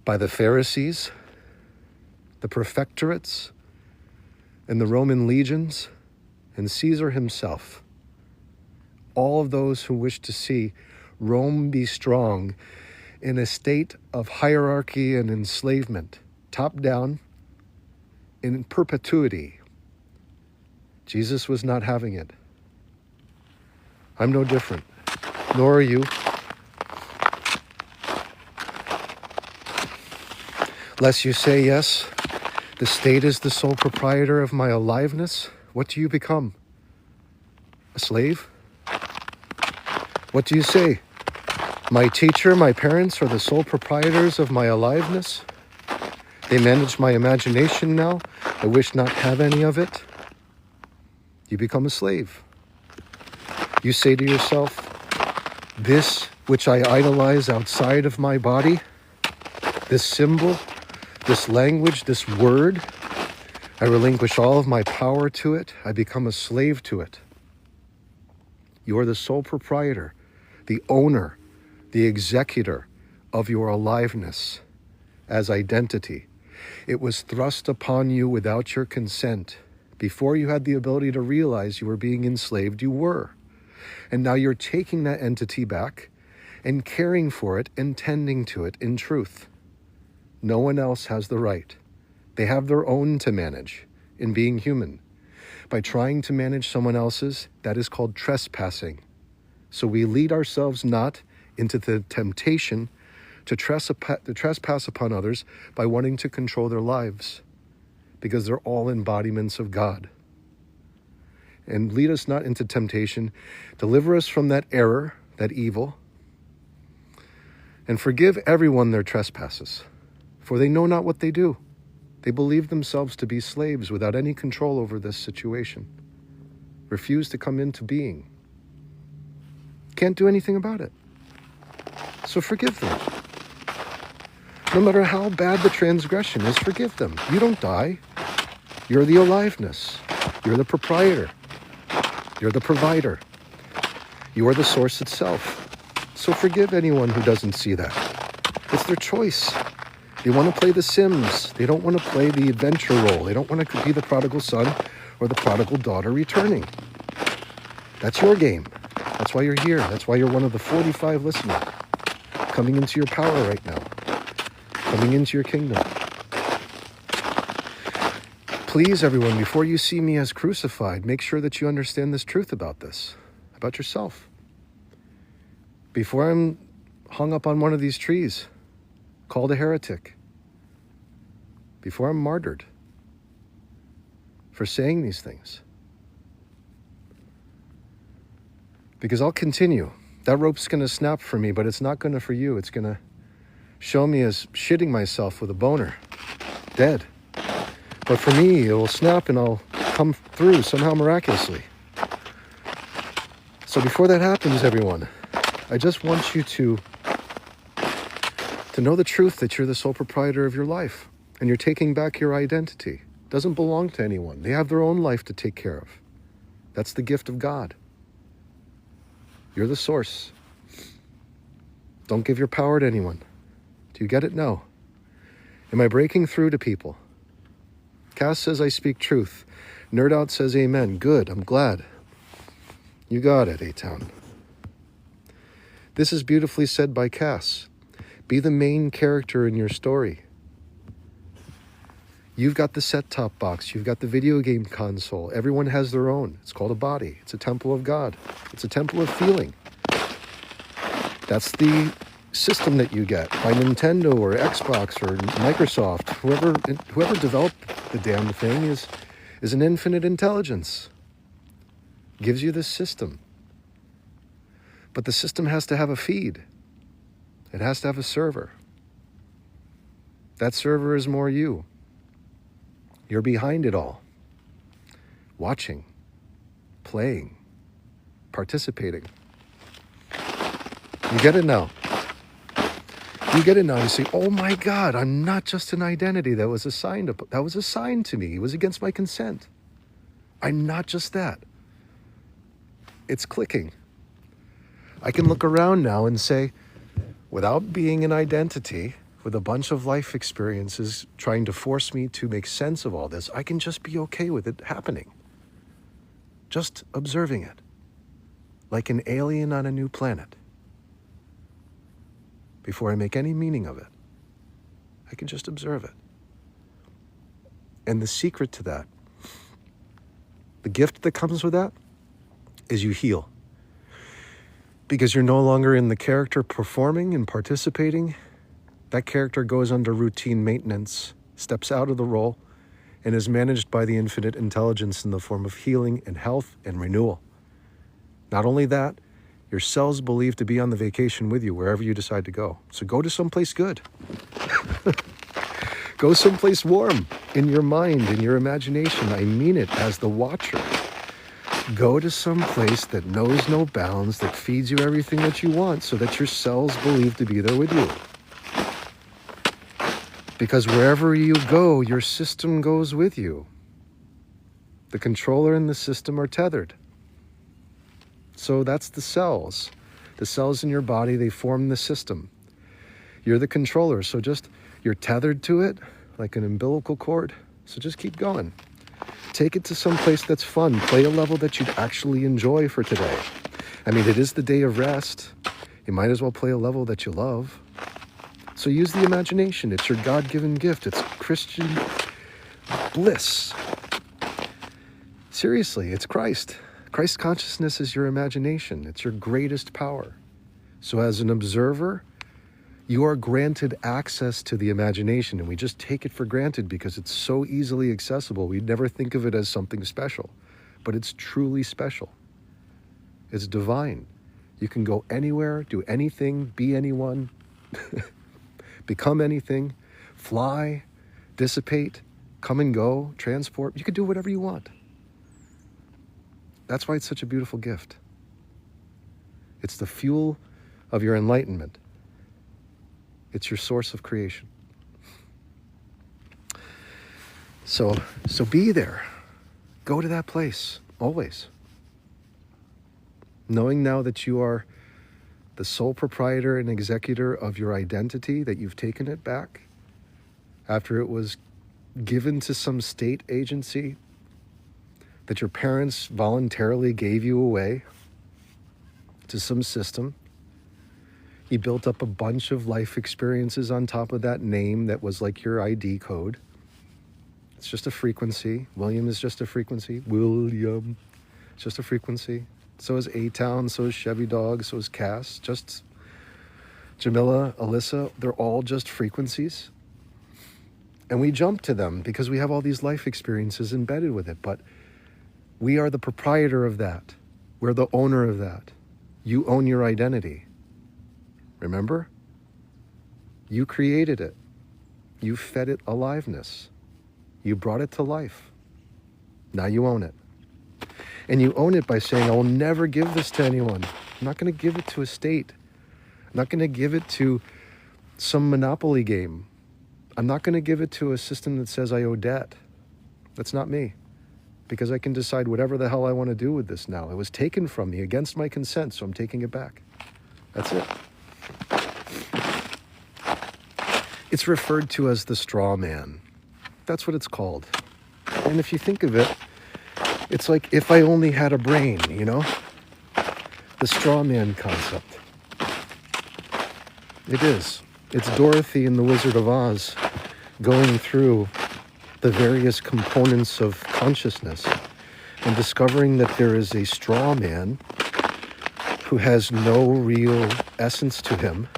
Speaker 1: by the Pharisees, the prefectorates, and the Roman legions, and Caesar himself. All of those who wish to see Rome be strong in a state of hierarchy and enslavement, top down, in perpetuity. Jesus was not having it. I'm no different, nor are you. Lest you say, yes, the state is the sole proprietor of my aliveness, what do you become? A slave? What do you say? My teacher, my parents are the sole proprietors of my aliveness? They manage my imagination now. I wish not have any of it. You become a slave. You say to yourself, this which I idolize outside of my body, this symbol, this language, this word, I relinquish all of my power to it. I become a slave to it. You are the sole proprietor, the owner, the executor of your aliveness as identity. It was thrust upon you without your consent. Before you had the ability to realize you were being enslaved, you were. And now you're taking that entity back and caring for it and tending to it in truth. No one else has the right. They have their own to manage in being human. By trying to manage someone else's, that is called trespassing. So we lead ourselves not into the temptation to trespass upon others by wanting to control their lives, because they're all embodiments of God. And lead us not into temptation, deliver us from that error, that evil, and forgive everyone their trespasses, for they know not what they do. They believe themselves to be slaves without any control over this situation. Refuse to come into being. Can't do anything about it. So forgive them. No matter how bad the transgression is, forgive them. You don't die. You're the aliveness. You're the proprietor. You're the provider. You are the source itself. So forgive anyone who doesn't see that. It's their choice. They want to play the Sims. They don't want to play the adventure role. They don't want to be the prodigal son or the prodigal daughter returning. That's your game. That's why you're here. That's why you're one of the 45 listeners coming into your power right now, coming into your kingdom. Please, everyone, before you see me as crucified, make sure that you understand this truth about this, about yourself. Before I'm hung up on one of these trees, called a heretic, before I'm martyred for saying these things. Because I'll continue. That rope's going to snap for me, but it's not going to for you. It's going to show me as shitting myself with a boner, dead. But for me, it will snap and I'll come through somehow miraculously. So before that happens, everyone, I just want you to know the truth that you're the sole proprietor of your life and you're taking back your identity. It doesn't belong to anyone. They have their own life to take care of. That's the gift of God. You're the source. Don't give your power to anyone. Do you get it? No. Am I breaking through to people? Cass says I speak truth. Nerd Out says amen. Good. I'm glad. You got it, A-Town. This is beautifully said by Cass. Be the main character in your story. You've got the set-top box. You've got the video game console. Everyone has their own. It's called a body. It's a temple of God. It's a temple of feeling. That's the system that you get by Nintendo or Xbox or Microsoft. Whoever developed the damn thing is an infinite intelligence. Gives you this system. But the system has to have a feed. It has to have a server. That server is more you. You're behind it all. Watching, playing, participating. You get it now. You get it now. You say, oh my God, I'm not just an identity that was assigned to me. It was against my consent. I'm not just that. It's clicking. I can look around now and say, without being an identity, with a bunch of life experiences trying to force me to make sense of all this, I can just be okay with it happening. Just observing it. Like an alien on a new planet. Before I make any meaning of it, I can just observe it. And the secret to that, the gift that comes with that, is you heal. Because you're no longer in the character performing and participating. That character goes under routine maintenance, steps out of the role, and is managed by the infinite intelligence in the form of healing and health and renewal. Not only that, your cells believe to be on the vacation with you wherever you decide to go. So go to someplace good. Go someplace warm in your mind, in your imagination. I mean it as the watcher. Go to some place that knows no bounds, that feeds you everything that you want, so that your cells believe to be there with you. Because wherever you go, your system goes with you. The controller and the system are tethered. So that's the cells. The cells in your body, they form the system. You're the controller, so you're tethered to it like an umbilical cord. So just keep going. Take it to some place that's fun. Play a level that you'd actually enjoy for today. I mean, it is the day of rest. You might as well play a level that you love. So use the imagination. It's your God-given gift. It's Christian bliss. Seriously, it's Christ. Christ consciousness is your imagination. It's your greatest power. So as an observer, you are granted access to the imagination, and we just take it for granted because it's so easily accessible. We never think of it as something special, but it's truly special. It's divine. You can go anywhere, do anything, be anyone, become anything, fly, dissipate, come and go, transport. You can do whatever you want. That's why it's such a beautiful gift. It's the fuel of your enlightenment. It's your source of creation. So be there. Go to that place, always. Knowing now that you are the sole proprietor and executor of your identity, that you've taken it back after it was given to some state agency, that your parents voluntarily gave you away to some system. You built up a bunch of life experiences on top of that name that was like your ID code. It's just a frequency. William is just a frequency. William. It's just a frequency. So is A-Town, so is Chevy Dog, so is Cass. Just Jamila, Alyssa, they're all just frequencies. And we jump to them because we have all these life experiences embedded with it. But we are the proprietor of that. We're the owner of that. You own your identity. Remember? You created it. You fed it aliveness. You brought it to life. Now you own it. And you own it by saying, I will never give this to anyone. I'm not going to give it to a state. I'm not going to give it to some monopoly game. I'm not going to give it to a system that says I owe debt. That's not me. Because I can decide whatever the hell I want to do with this now. It was taken from me against my consent, so I'm taking it back. That's it. It's referred to as the straw man. That's what it's called. And if you think of it, it's like if I only had a brain, you know? The straw man concept. It is. It's Dorothy in The Wizard of Oz going through the various components of consciousness and discovering that there is a straw man who has no real essence to him.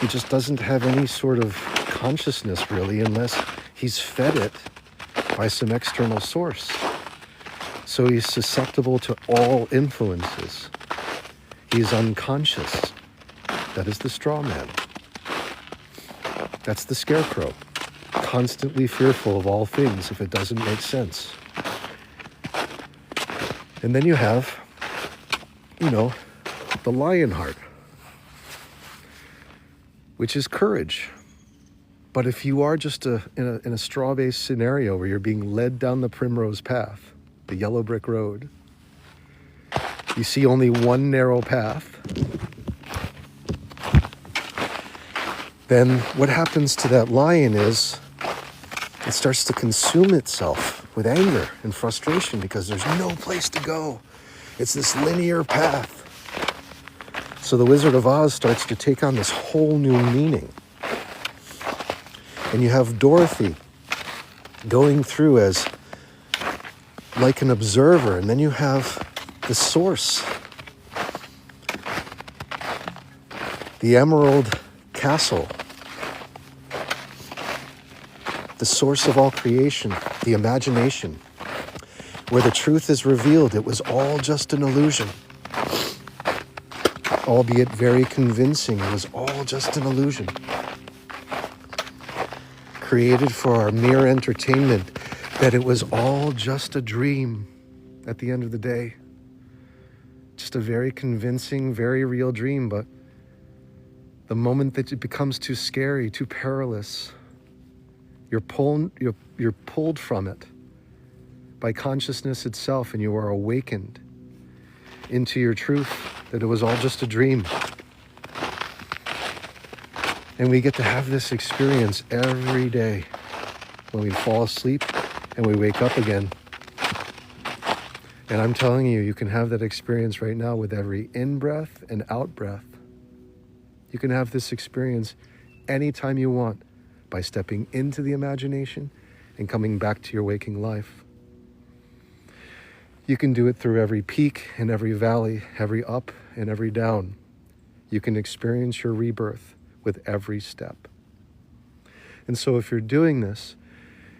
Speaker 1: He just doesn't have any sort of consciousness really unless he's fed it by some external source. So he's susceptible to all influences. He's unconscious. That is the straw man. That's the scarecrow, constantly fearful of all things if it doesn't make sense. And then you have, the lion heart, which is courage. But if you are just in a straw-based scenario where you're being led down the primrose path, the yellow brick road, you see only one narrow path, then what happens to that lion is it starts to consume itself with anger and frustration because there's no place to go. It's this linear path. So the Wizard of Oz starts to take on this whole new meaning. And you have Dorothy going through as like an observer, and then you have the source, the Emerald Castle, the source of all creation, the imagination, where the truth is revealed. It was all just an illusion. Albeit very convincing, it was all just an illusion. Created for our mere entertainment, that it was all just a dream. at the end of the day. Just a very convincing, very real dream, but the moment that it becomes too scary, too perilous, you're pulled from it by consciousness itself, and you are awakened into your truth that it was all just a dream. And we get to have this experience every day when we fall asleep and we wake up again. And I'm telling you, you can have that experience right now with every in-breath and out-breath. You can have this experience anytime you want by stepping into the imagination and coming back to your waking life. You can do it through every peak and every valley, every up and every down. You can experience your rebirth with every step. And so if you're doing this,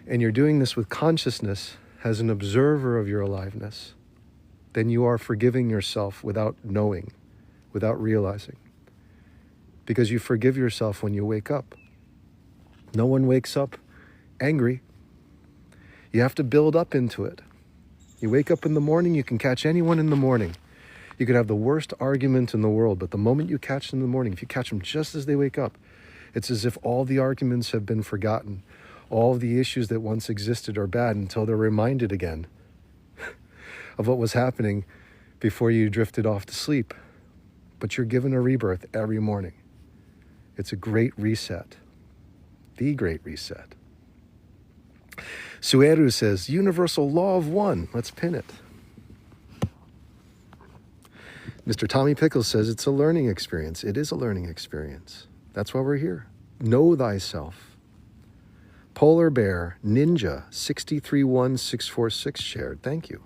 Speaker 1: and you're doing this with consciousness as an observer of your aliveness, then you are forgiving yourself without knowing, without realizing. Because you forgive yourself when you wake up. No one wakes up angry. You have to build up into it. You wake up in the morning, you can catch anyone in the morning. You could have the worst argument in the world, but the moment you catch them in the morning, if you catch them just as they wake up, it's as if all the arguments have been forgotten. All of the issues that once existed are bad until they're reminded again of what was happening before you drifted off to sleep. But you're given a rebirth every morning. It's a great reset. The great reset. Sueru says, universal law of one. Let's pin it. Mr. Tommy Pickles says it's a learning experience. It is a learning experience. That's why we're here. Know thyself. Polar Bear Ninja 631646 shared. Thank you.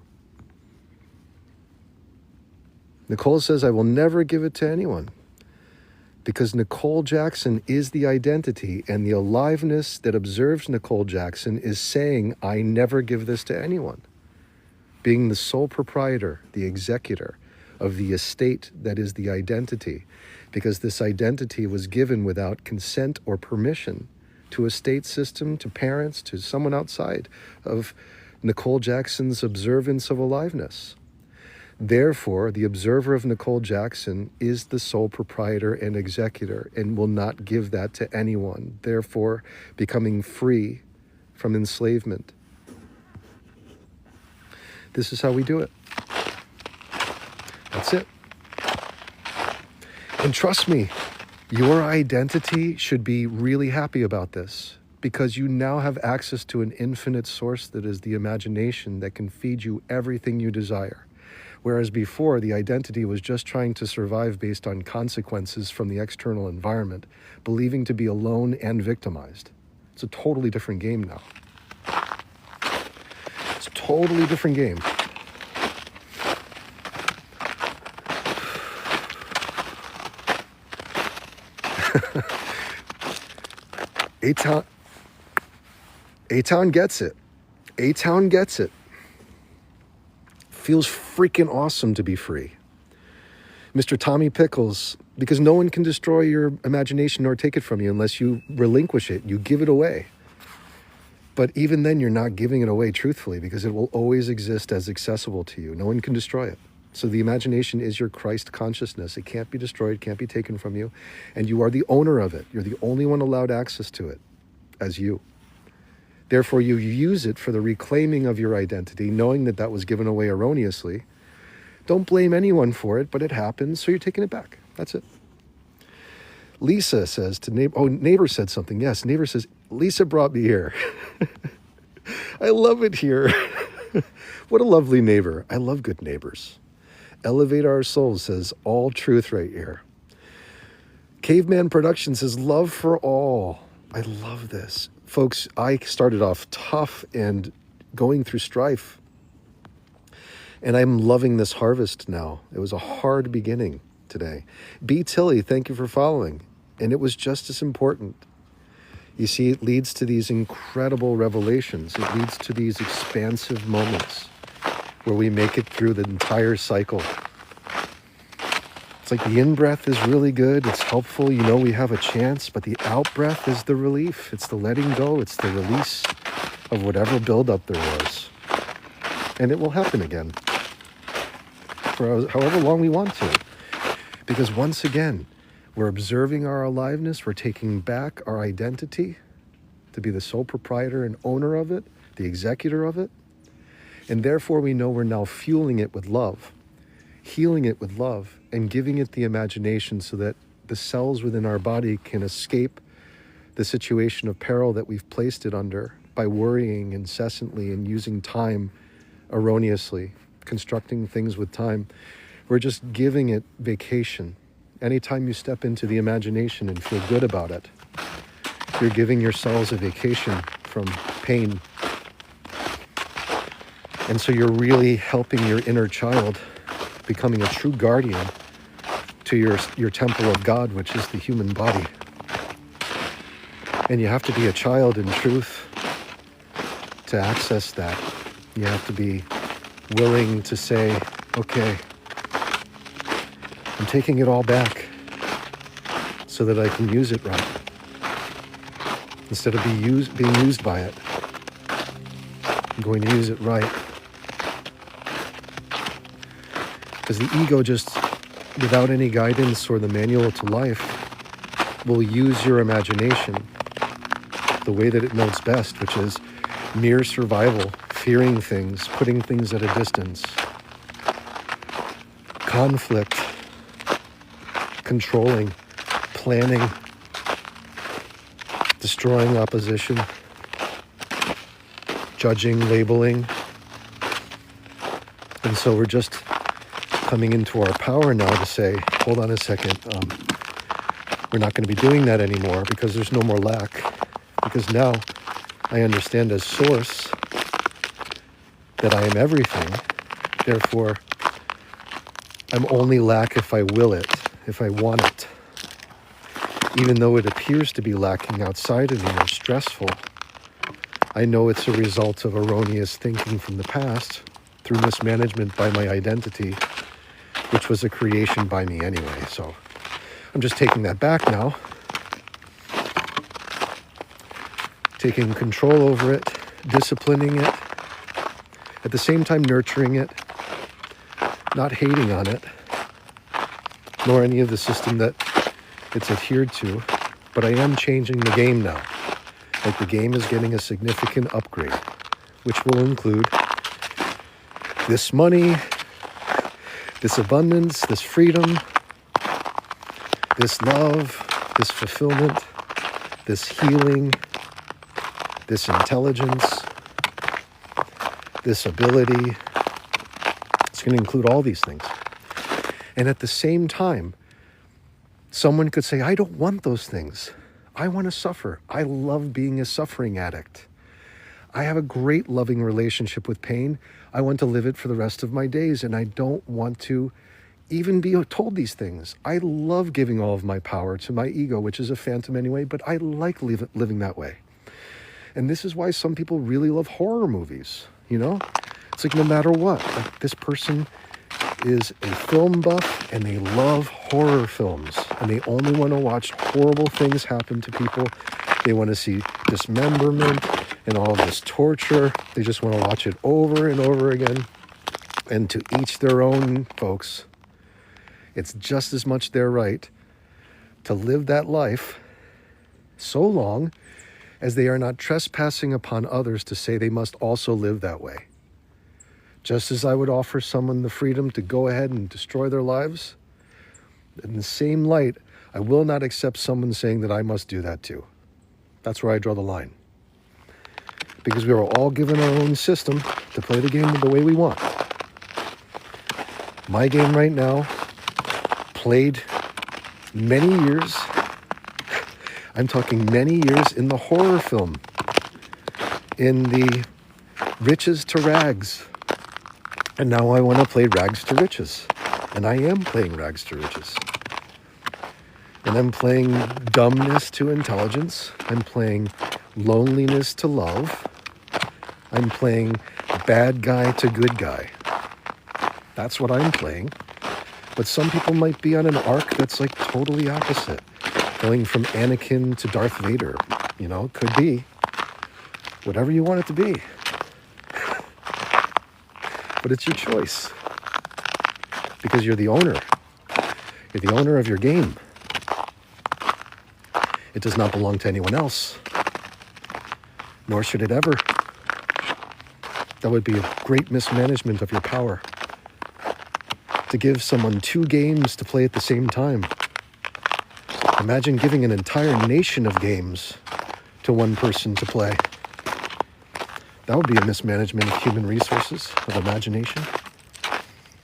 Speaker 1: Nicole says, I will never give it to anyone because Nicole Jackson is the identity, and the aliveness that observes Nicole Jackson is saying, I never give this to anyone. Being the sole proprietor, the executor of the estate that is the identity, because this identity was given without consent or permission to a state system, to parents, to someone outside of Nicole Jackson's observance of aliveness. Therefore, the observer of Nicole Jackson is the sole proprietor and executor and will not give that to anyone, therefore becoming free from enslavement. This is how we do it. That's it. And trust me, your identity should be really happy about this, because you now have access to an infinite source that is the imagination that can feed you everything you desire. Whereas before, the identity was just trying to survive based on consequences from the external environment, believing to be alone and victimized. It's a totally different game now. It's a totally different game. A-Town gets it. A-Town gets it. Feels freaking awesome to be free. Mr. Tommy Pickles, because no one can destroy your imagination or take it from you unless you relinquish it. You give it away. But even then, you're not giving it away truthfully, because it will always exist as accessible to you. No one can destroy it. So the imagination is your Christ consciousness. It can't be destroyed, can't be taken from you. And you are the owner of it. You're the only one allowed access to it as you. Therefore, you use it for the reclaiming of your identity, knowing that that was given away erroneously. Don't blame anyone for it, but it happens, so you're taking it back. That's it. Lisa says to neighbor, neighbor said something. Yes, neighbor says, Lisa brought me here. I love it here. What a lovely neighbor. I love good neighbors. Elevate Our Souls says, all truth right here. Caveman Productions says, love for all. I love this. Folks, I started off tough and going through strife. And I'm loving this harvest now. It was a hard beginning today. B. Tilly, thank you for following. And it was just as important. You see, it leads to these incredible revelations. It leads to these expansive moments where we make it through the entire cycle. It's like the in-breath is really good. It's helpful. You know we have a chance. But the out-breath is the relief. It's the letting go. It's the release of whatever buildup there was. And it will happen again. for however long we want to. Because once again, we're observing our aliveness, we're taking back our identity to be the sole proprietor and owner of it, the executor of it. And therefore we know we're now fueling it with love, healing it with love, and giving it the imagination so that the cells within our body can escape the situation of peril that we've placed it under by worrying incessantly and using time erroneously, constructing things with time. We're just giving it vacation. Anytime you step into the imagination and feel good about it, you're giving your cells a vacation from pain. And so you're really helping your inner child becoming a true guardian to your temple of God, which is the human body. And you have to be a child in truth to access that. You have to be willing to say, okay, I'm taking it all back so that I can use it right. Instead of being used by it, I'm going to use it right. Because the ego, just without any guidance or the manual to life, will use your imagination the way that it knows best, which is mere survival, fearing things, putting things at a distance, conflict, controlling, planning, destroying opposition, judging, labeling. And so we're just coming into our power now to say, hold on a second, we're not going to be doing that anymore because there's no more lack. Because now I understand as source that I am everything. Therefore, I'm only lack if I will it, if I want it. Even though it appears to be lacking outside of me or stressful, I know it's a result of erroneous thinking from the past through mismanagement by my identity, which was a creation by me anyway. So I'm just taking that back now, taking control over it, disciplining it, at the same time nurturing it, not hating on it, nor any of the system that it's adhered to, but I am changing the game now. Like the game is getting a significant upgrade, which will include this money, this abundance, this freedom, this love, this fulfillment, this healing, this intelligence, this ability. It's going to include all these things. And at the same time, someone could say, I don't want those things. I want to suffer. I love being a suffering addict. I have a great loving relationship with pain. I want to live it for the rest of my days, and I don't want to even be told these things. I love giving all of my power to my ego, which is a phantom anyway, but I like living that way. And this is why some people really love horror movies, you know? It's like no matter what, like this person is a film buff and they love horror films and they only want to watch horrible things happen to people. They want to see dismemberment and all of this torture. They just want to watch it over and over again. And to each their own, folks. It's just as much their right to live that life so long as they are not trespassing upon others to say they must also live that way. Just as I would offer someone the freedom to go ahead and destroy their lives, in the same light, I will not accept someone saying that I must do that too. That's where I draw the line. Because we are all given our own system to play the game the way we want. My game right now, played many years, I'm talking many years in the horror film, in the riches to rags. And now I want to play rags to riches. And I am playing rags to riches. And I'm playing dumbness to intelligence. I'm playing loneliness to love. I'm playing bad guy to good guy. That's what I'm playing. But some people might be on an arc that's like totally opposite. Going from Anakin to Darth Vader. You know, could be. Whatever you want it to be. But it's your choice. because you're the owner. You're the owner of your game. It does not belong to anyone else, nor should it ever. That would be a great mismanagement of your power. To give someone 2 games to play at the same time. Imagine giving an entire nation of games to one person to play. That would be a mismanagement of human resources, of imagination.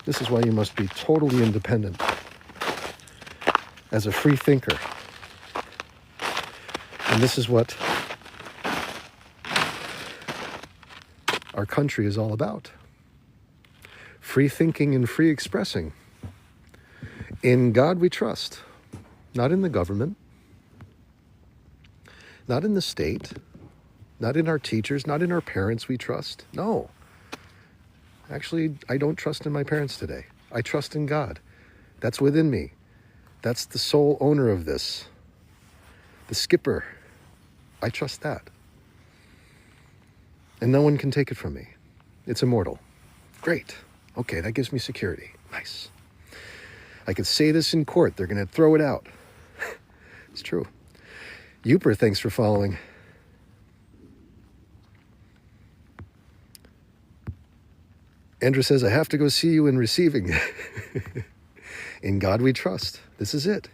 Speaker 1: This is why you must be totally independent as a free thinker. And this is what our country is all about. Free thinking and free expressing. In God we trust, not in the government, not in the state, not in our teachers, not in our parents we trust. No. Actually, I don't trust in my parents today. I trust in God. That's within me. That's the sole owner of this. The skipper. I trust that. And no one can take it from me. It's immortal. Great. Okay, that gives me security. Nice. I could say this in court. They're going to throw it out. It's true. Youper, thanks for following. Andrew says, I have to go see you in receiving. In God we trust. This is it.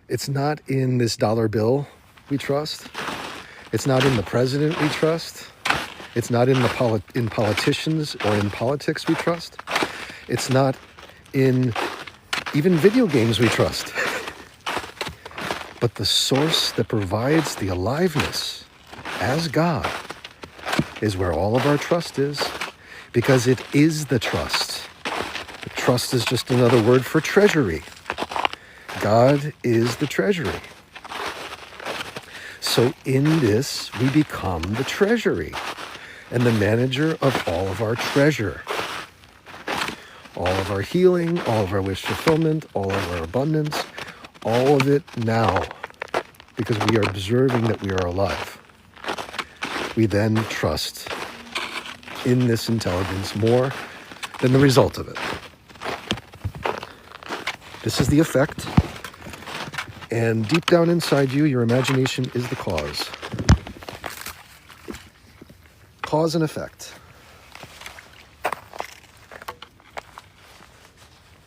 Speaker 1: It's not in this dollar bill we trust. It's not in the president we trust. It's not in politicians or in politics we trust. It's not in even video games we trust. But the source that provides the aliveness as God is where all of our trust is, because it is the trust. The trust is just another word for treasury. God is the treasury. So in this, we become the treasury and the manager of all of our treasure. All of our healing, all of our wish fulfillment, all of our abundance, all of it now, because we are observing that we are alive. We then trust in this intelligence more than the result of it. This is the effect. And deep down inside you, your imagination is the cause. Cause and effect.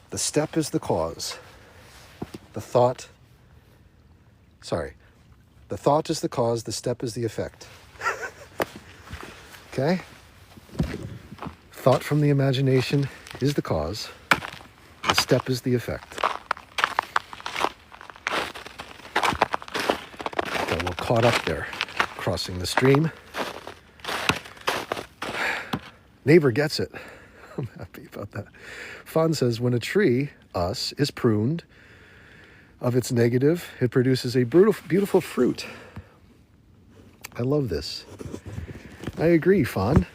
Speaker 1: The step is the cause. The thought is the cause, the step is the effect. Okay? Thought from the imagination is the cause. The step is the effect. Got a little caught up there, crossing the stream. Neighbor gets it. I'm happy about that. Fawn says, when a tree, us, is pruned of its negative, it produces a beautiful fruit. I love this. I agree, Fawn.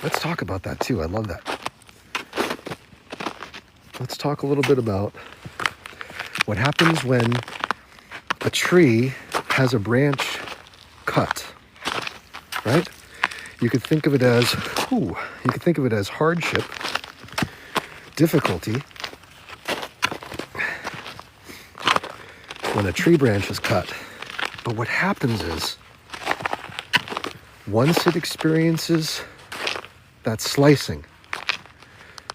Speaker 1: Let's talk about that too. I love that. Let's talk a little bit about what happens when a tree has a branch cut, right? You could think of it as, hardship, difficulty, when a tree branch is cut. But what happens is, once it experiences that slicing,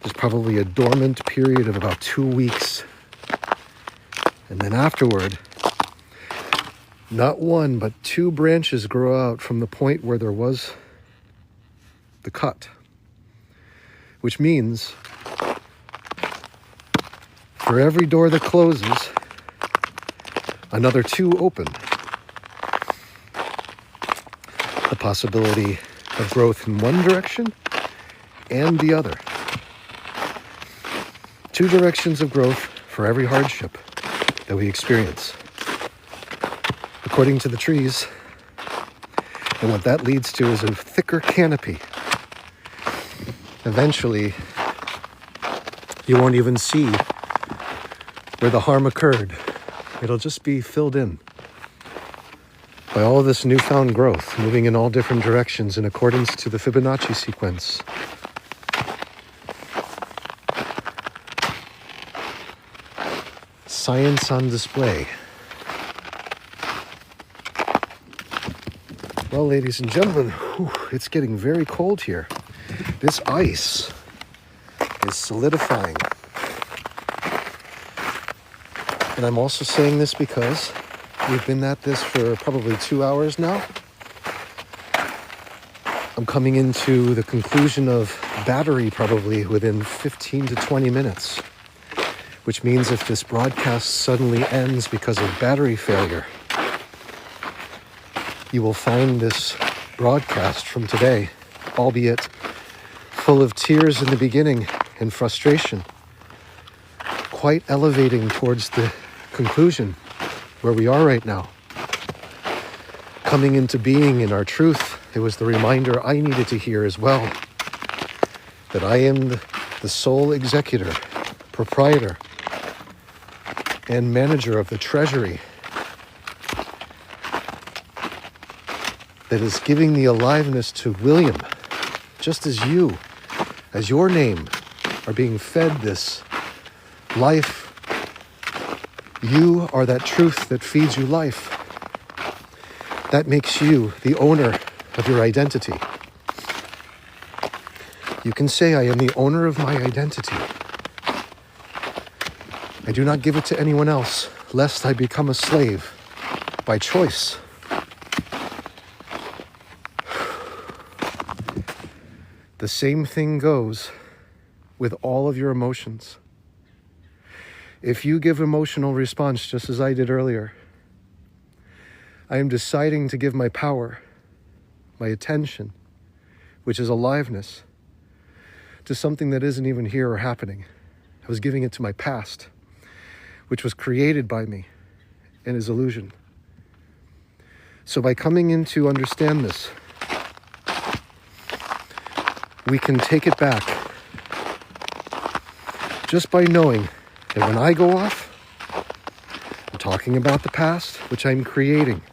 Speaker 1: there's probably a dormant period of about 2 weeks. And then afterward, not 1, but 2 branches grow out from the point where there was the cut. Which means, for every door that closes, another 2 open. The possibility of growth in one direction and the other. 2 directions of growth for every hardship that we experience, according to the trees. And what that leads to is a thicker canopy. Eventually, you won't even see where the harm occurred. It'll just be filled in by all this newfound growth, moving in all different directions in accordance to the Fibonacci sequence. Science on display. Well, ladies and gentlemen, it's getting very cold here. This ice is solidifying. And I'm also saying this because we've been at this for probably 2 hours now. I'm coming into the conclusion of battery probably within 15 to 20 minutes, which means if this broadcast suddenly ends because of battery failure, you will find this broadcast from today, albeit full of tears in the beginning and frustration, quite elevating towards the conclusion where we are right now. Coming into being in our truth, it was the reminder I needed to hear as well, that I am the sole executor, proprietor, and manager of the treasury that is giving the aliveness to William, just as you, as your name, are being fed this life. You are that truth that feeds you life. That makes you the owner of your identity. You can say, I am the owner of my identity. I do not give it to anyone else, lest I become a slave by choice. The same thing goes with all of your emotions. If you give emotional response, just as I did earlier, I am deciding to give my power, my attention, which is aliveness, to something that isn't even here or happening. I was giving it to my past, which was created by me and is illusion. So by coming in to understand this, we can take it back just by knowing that when I go off, I'm talking about the past, which I'm creating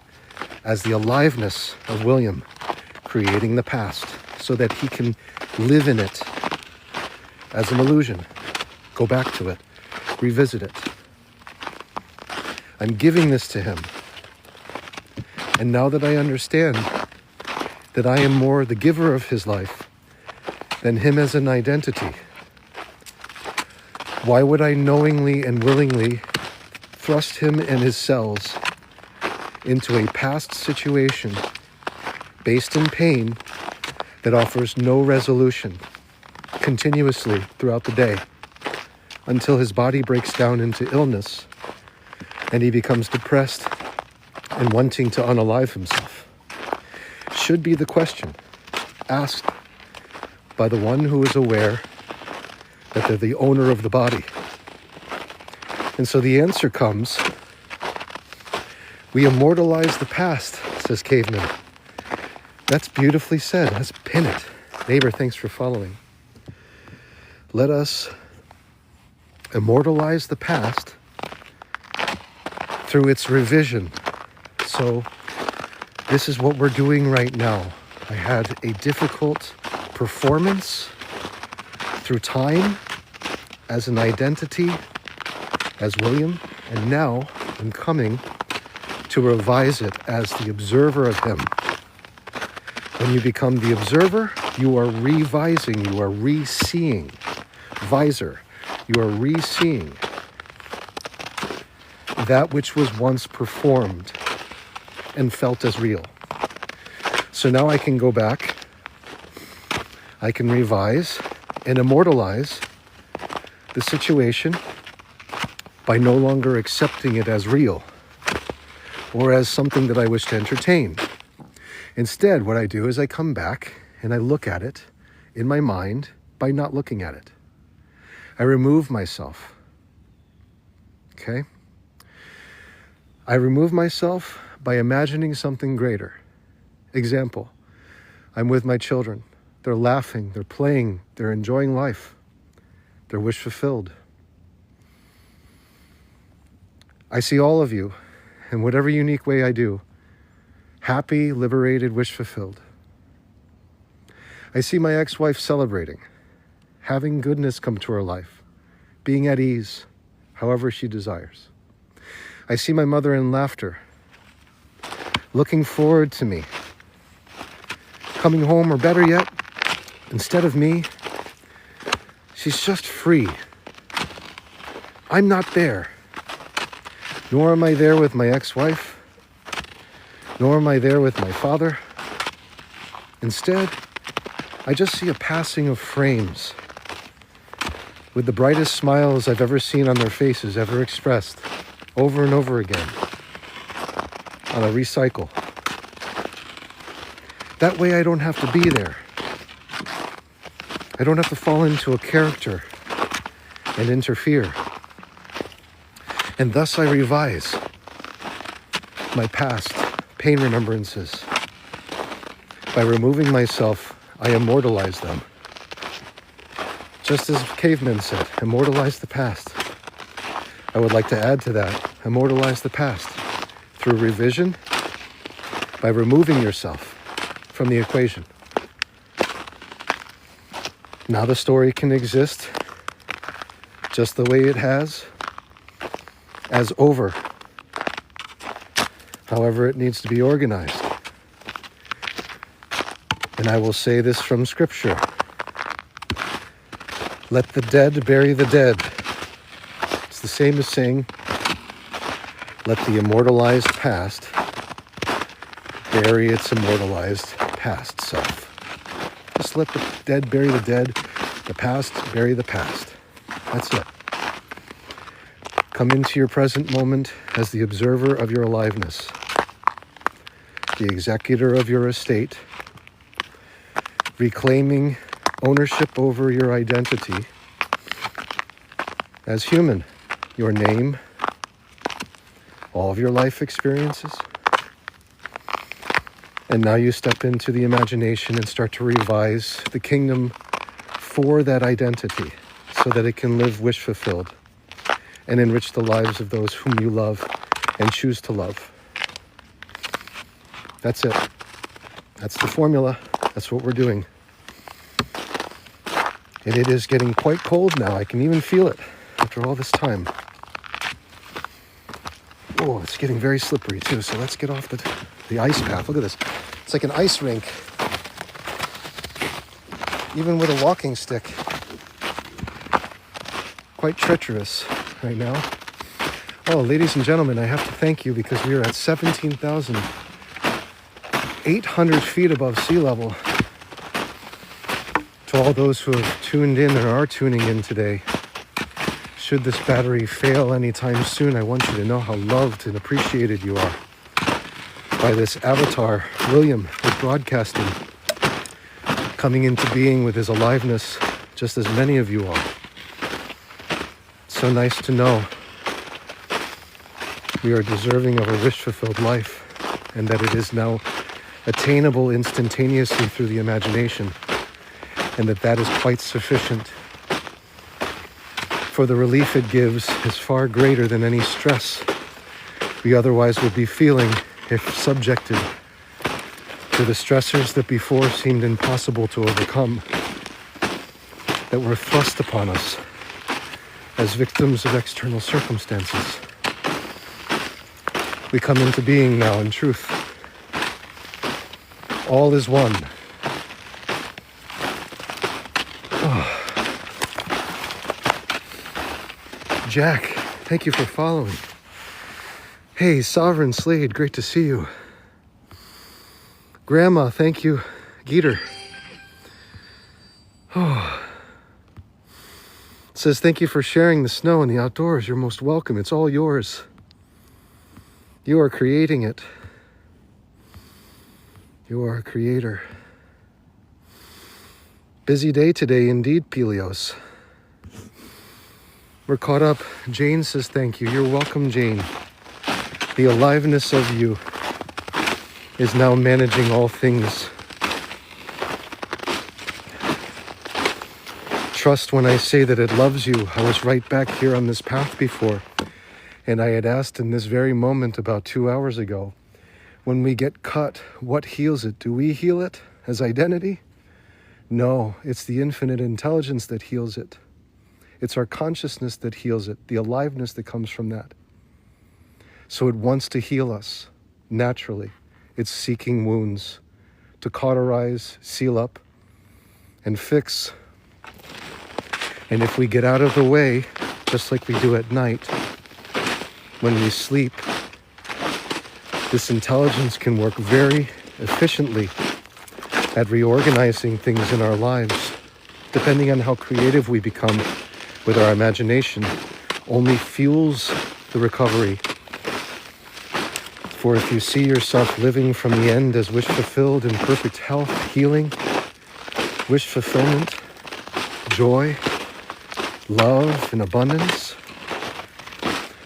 Speaker 1: as the aliveness of William, creating the past so that he can live in it as an illusion, go back to it, revisit it. I'm giving this to him. And now that I understand that I am more the giver of his life than him as an identity, why would I knowingly and willingly thrust him and his cells into a past situation based in pain that offers no resolution continuously throughout the day until his body breaks down into illness and he becomes depressed and wanting to unalive himself? Should be the question asked by the one who is aware that they're the owner of the body. And so the answer comes, we immortalize the past, says Caveman. That's beautifully said. Let's pin it. Neighbor, thanks for following. Let us immortalize the past through its revision. So this is what we're doing right now. I had a difficult performance through time as an identity, as William, and now I'm coming to revise it as the observer of him. When you become the observer, you are revising, you are re-seeing. Visor, you are re-seeing that which was once performed and felt as real. So now I can go back, I can revise and immortalize the situation by no longer accepting it as real or as something that I wish to entertain. Instead, what I do is I come back and I look at it in my mind by not looking at it. I remove myself. Okay? I remove myself by imagining something greater. Example, I'm with my children. They're laughing, they're playing, they're enjoying life. Their wish fulfilled. I see all of you, in whatever unique way I do, happy, liberated, wish fulfilled. I see my ex-wife celebrating, having goodness come to her life, being at ease, however she desires. I see my mother in laughter, looking forward to me, coming home, or better yet, instead of me, she's just free. I'm not there, nor am I there with my ex-wife, nor am I there with my father. Instead, I just see a passing of frames with the brightest smiles I've ever seen on their faces, ever expressed, over and over again, on a recycle. That way I don't have to be there. I don't have to fall into a character and interfere. And thus I revise my past pain remembrances. By removing myself, I immortalize them. Just as cavemen said, immortalize the past. I would like to add to that, immortalize the past through revision, by removing yourself from the equation. Now the story can exist just the way it has, as over. However, it needs to be organized. And I will say this from Scripture. Let the dead bury the dead. It's the same as saying, let the immortalized past bury its immortalized past self. Just let the dead bury the dead, the past bury the past. That's it. Come into your present moment as the observer of your aliveness, the executor of your estate, reclaiming ownership over your identity as human, your name, all of your life experiences. And now you step into the imagination and start to revise the kingdom for that identity so that it can live wish-fulfilled and enrich the lives of those whom you love and choose to love. That's it. That's the formula. That's what we're doing. And it is getting quite cold now. I can even feel it after all this time. Oh, it's getting very slippery too. So let's get off the ice path. Look at this. It's like an ice rink. Even with a walking stick. Quite treacherous right now. Oh, ladies and gentlemen, I have to thank you because we are at 17,800 feet above sea level. To all those who have tuned in and are tuning in today, should this battery fail anytime soon, I want you to know how loved and appreciated you are by this avatar, William, with broadcasting, coming into being with his aliveness, just as many of you are. So nice to know we are deserving of a wish-fulfilled life, and that it is now attainable instantaneously through the imagination, and that is quite sufficient. For the relief it gives is far greater than any stress we otherwise would be feeling if subjected to the stressors that before seemed impossible to overcome, that were thrust upon us as victims of external circumstances. We come into being now in truth. All is one. Jack, thank you for following. Hey, Sovereign Slade, great to see you. Grandma, thank you. Geeter. Oh. It says, thank you for sharing the snow and the outdoors. You're most welcome. It's all yours. You are creating it. You are a creator. Busy day today indeed, Pelios. We're caught up. Jane says thank you. You're welcome, Jane. The aliveness of you is now managing all things. Trust when I say that it loves you. I was right back here on this path before, and I had asked in this very moment about 2 hours ago, when we get cut, what heals it? Do we heal it as identity? No, it's the infinite intelligence that heals it. It's our consciousness that heals it, the aliveness that comes from that. So it wants to heal us naturally. It's seeking wounds to cauterize, seal up, and fix. And if we get out of the way, just like we do at night, when we sleep, this intelligence can work very efficiently at reorganizing things in our lives, depending on how creative we become with our imagination, only fuels the recovery. For if you see yourself living from the end as wish-fulfilled in perfect health, healing, wish fulfillment, joy, love, and abundance,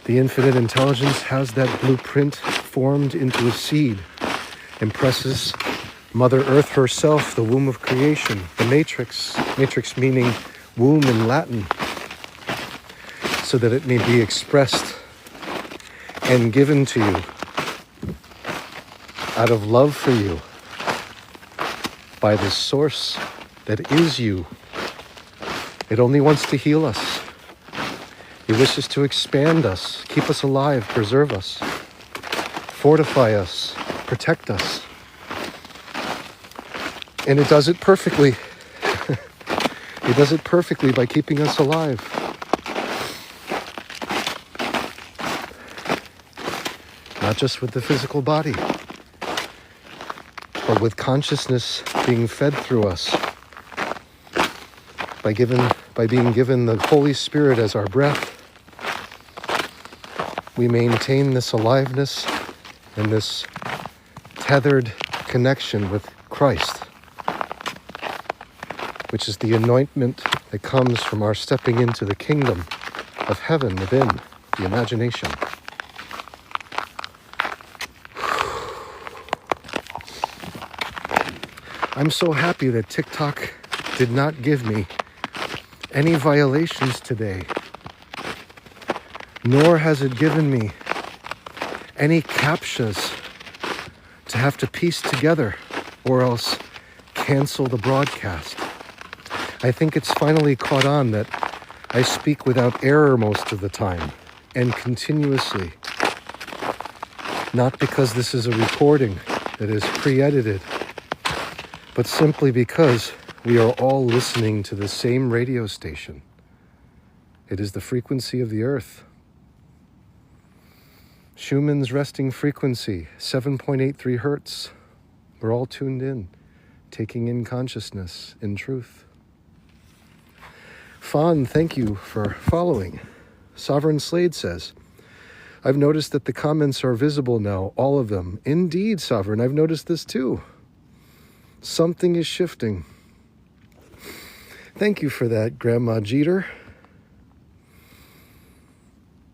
Speaker 1: the infinite intelligence has that blueprint formed into a seed, impresses Mother Earth herself, the womb of creation, the matrix meaning womb in Latin, so that it may be expressed and given to you out of love for you by the source that is you. It only wants to heal us. It wishes to expand us, keep us alive, preserve us, fortify us, protect us. And it does it perfectly. It does it perfectly by keeping us alive. Not just with the physical body, but with consciousness being fed through us. By being given the Holy Spirit as our breath, we maintain this aliveness and this tethered connection with Christ, which is the anointment that comes from our stepping into the kingdom of heaven within the imagination. I'm so happy that TikTok did not give me any violations today, nor has it given me any captchas to have to piece together or else cancel the broadcast. I think it's finally caught on that I speak without error most of the time and continuously. Not because this is a recording that is pre-edited, but simply because we are all listening to the same radio station. It is the frequency of the earth. Schumann's resting frequency, 7.83 hertz. We're all tuned in, taking in consciousness in truth. Fawn, thank you for following. Sovereign Slade says, I've noticed that the comments are visible now, all of them. Indeed, Sovereign, I've noticed this too. Something is shifting. Thank you for that, Grandma Jeter.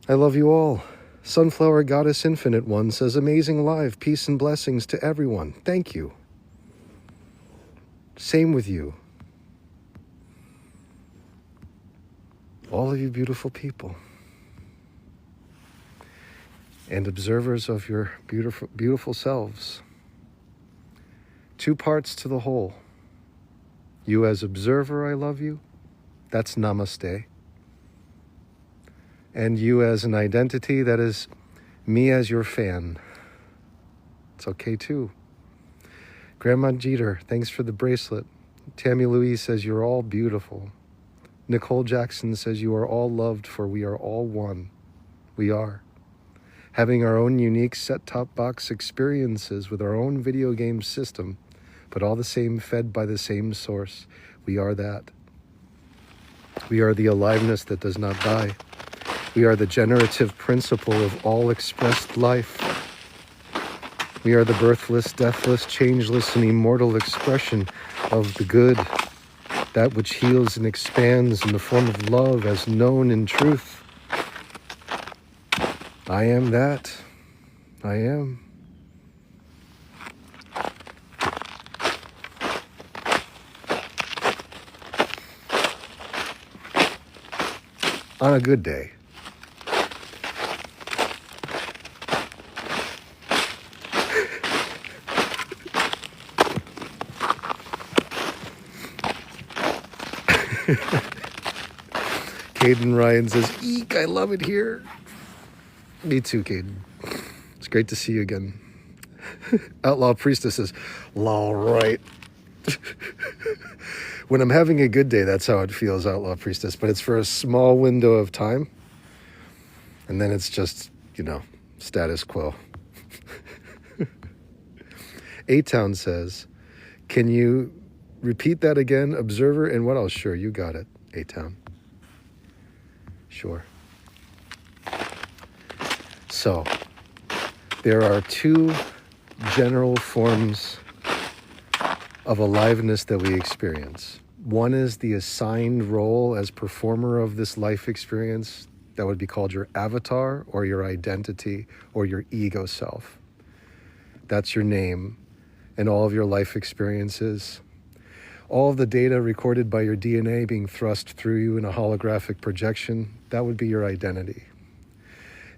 Speaker 1: I love you all. Sunflower Goddess Infinite One says, amazing live, peace and blessings to everyone. Thank you. Same with you. All of you beautiful people. And observers of your beautiful, beautiful selves. Two parts to the whole. You as observer, I love you. That's namaste. And you as an identity, that is me as your fan. It's okay too. Grandma Jeter, thanks for the bracelet. Tammy Louise says, you're all beautiful. Nicole Jackson says, you are all loved, for we are all one. We are. Having our own unique set-top box experiences with our own video game system, but all the same fed by the same source. We are that. We are the aliveness that does not die. We are the generative principle of all expressed life. We are the birthless, deathless, changeless, and immortal expression of the good, that which heals and expands in the form of love as known in truth. I am that. I am. On a good day. Caden Ryan says, eek, I love it here. Me too, Caden. It's great to see you again. Outlaw Priestesses. All right. When I'm having a good day, that's how it feels, Outlaw Priestess. But it's for a small window of time. And then it's just, status quo. A-Town says, can you repeat that again? Observer and what else? Sure, you got it, A-Town. Sure. So, there are two general forms of aliveness that we experience. One is the assigned role as performer of this life experience. That would be called your avatar or your identity or your ego self. That's your name and all of your life experiences. All of the data recorded by your DNA being thrust through you in a holographic projection, that would be your identity.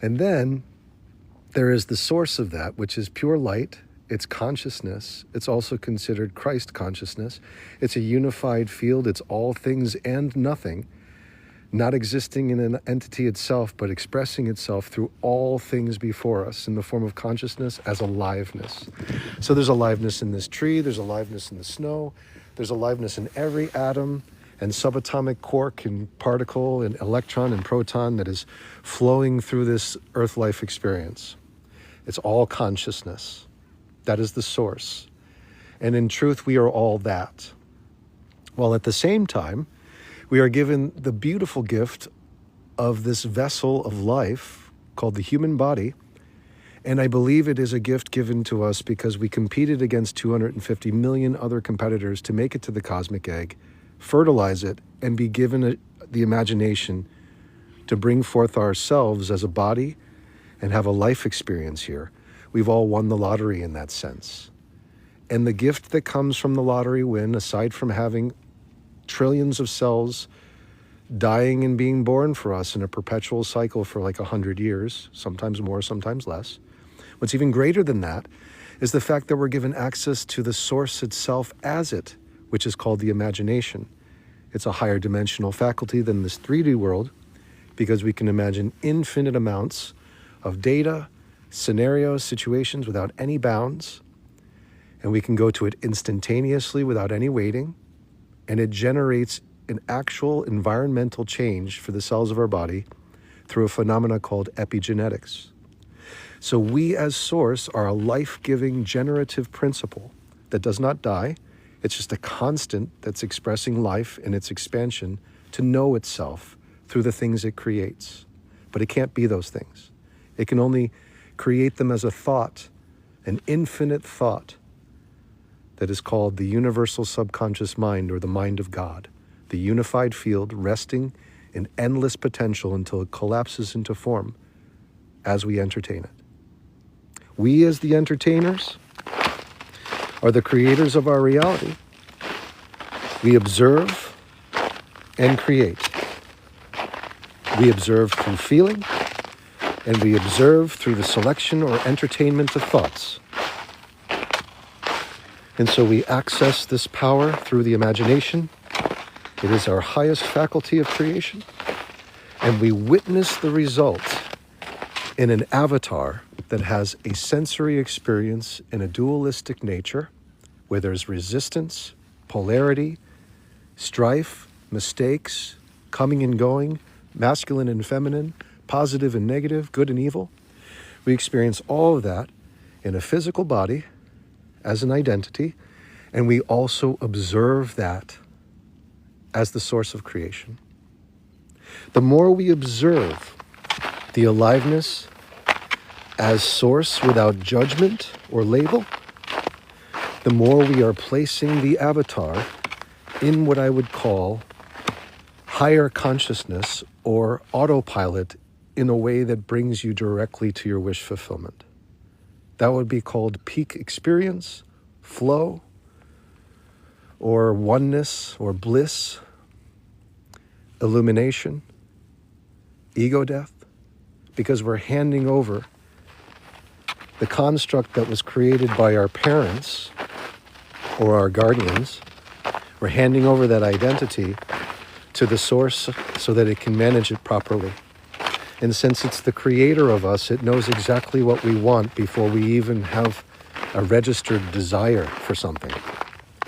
Speaker 1: And then there is the source of that, which is pure light. It's consciousness. It's also considered Christ consciousness. It's a unified field. It's all things and nothing, not existing in an entity itself, but expressing itself through all things before us in the form of consciousness as aliveness. So there's aliveness in this tree. There's aliveness in the snow. There's aliveness in every atom and subatomic quark and particle and electron and proton that is flowing through this earth life experience. It's all consciousness. That is the source. And in truth, we are all that. While at the same time, we are given the beautiful gift of this vessel of life called the human body. And I believe it is a gift given to us because we competed against 250 million other competitors to make it to the cosmic egg, fertilize it, and be given the imagination to bring forth ourselves as a body and have a life experience here. We've all won the lottery in that sense. And the gift that comes from the lottery win, aside from having trillions of cells dying and being born for us in a perpetual cycle for like 100 years, sometimes more, sometimes less. What's even greater than that is the fact that we're given access to the source itself as it, which is called the imagination. It's a higher dimensional faculty than this 3D world because we can imagine infinite amounts of data, scenarios, situations without any bounds, and we can go to it instantaneously without any waiting, and it generates an actual environmental change for the cells of our body through a phenomena called epigenetics. So we as source are a life-giving generative principle that does not die. It's just a constant that's expressing life in its expansion to know itself through the things it creates. But it can't be those things. It can only create them as a thought, an infinite thought that is called the universal subconscious mind or the mind of God, the unified field resting in endless potential until it collapses into form as we entertain it. We as the entertainers are the creators of our reality. We observe and create. We observe through feeling, and we observe through the selection or entertainment of thoughts. And so we access this power through the imagination. It is our highest faculty of creation. And we witness the result in an avatar that has a sensory experience in a dualistic nature, where there's resistance, polarity, strife, mistakes, coming and going, masculine and feminine, positive and negative, good and evil. We experience all of that in a physical body as an identity, and we also observe that as the source of creation. The more we observe the aliveness as source without judgment or label, the more we are placing the avatar in what I would call higher consciousness or autopilot in a way that brings you directly to your wish fulfillment. That would be called peak experience, flow, or oneness, or bliss, illumination, ego death, because we're handing over the construct that was created by our parents or our guardians. We're handing over that identity to the source so that it can manage it properly. And since it's the creator of us, it knows exactly what we want before we even have a registered desire for something,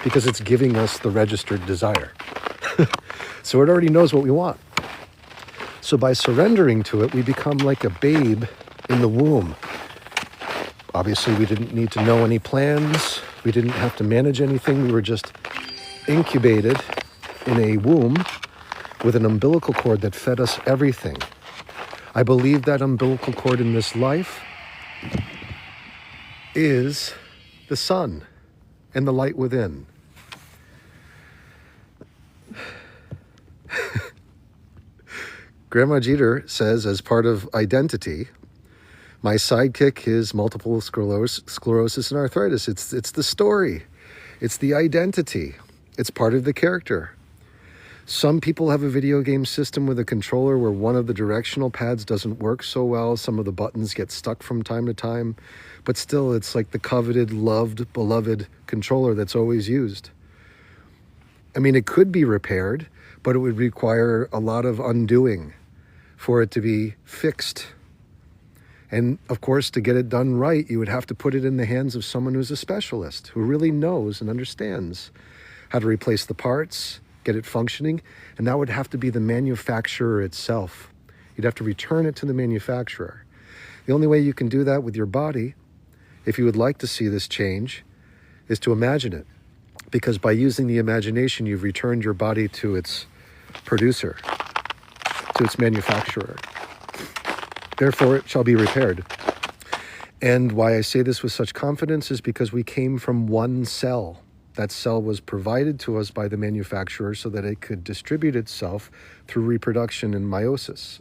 Speaker 1: because it's giving us the registered desire. So it already knows what we want. So by surrendering to it, we become like a babe in the womb. Obviously, we didn't need to know any plans. We didn't have to manage anything. We were just incubated in a womb with an umbilical cord that fed us everything. I believe that umbilical cord in this life is the sun and the light within. Grandma Jeter says, as part of identity, my sidekick is multiple sclerosis and arthritis. It's the story. It's the identity. It's part of the character. Some people have a video game system with a controller where one of the directional pads doesn't work so well. Some of the buttons get stuck from time to time. But still, it's like the coveted, loved, beloved controller that's always used. I mean, it could be repaired, but it would require a lot of undoing for it to be fixed. And of course, to get it done right, you would have to put it in the hands of someone who's a specialist, who really knows and understands how to replace the parts, get it functioning, and that would have to be the manufacturer itself. You'd have to return it to the manufacturer. The only way you can do that with your body, if you would like to see this change, is to imagine it. Because by using the imagination, you've returned your body to its producer, to its manufacturer. Therefore, it shall be repaired. And why I say this with such confidence is because we came from one cell. That cell was provided to us by the manufacturer so that it could distribute itself through reproduction and mitosis.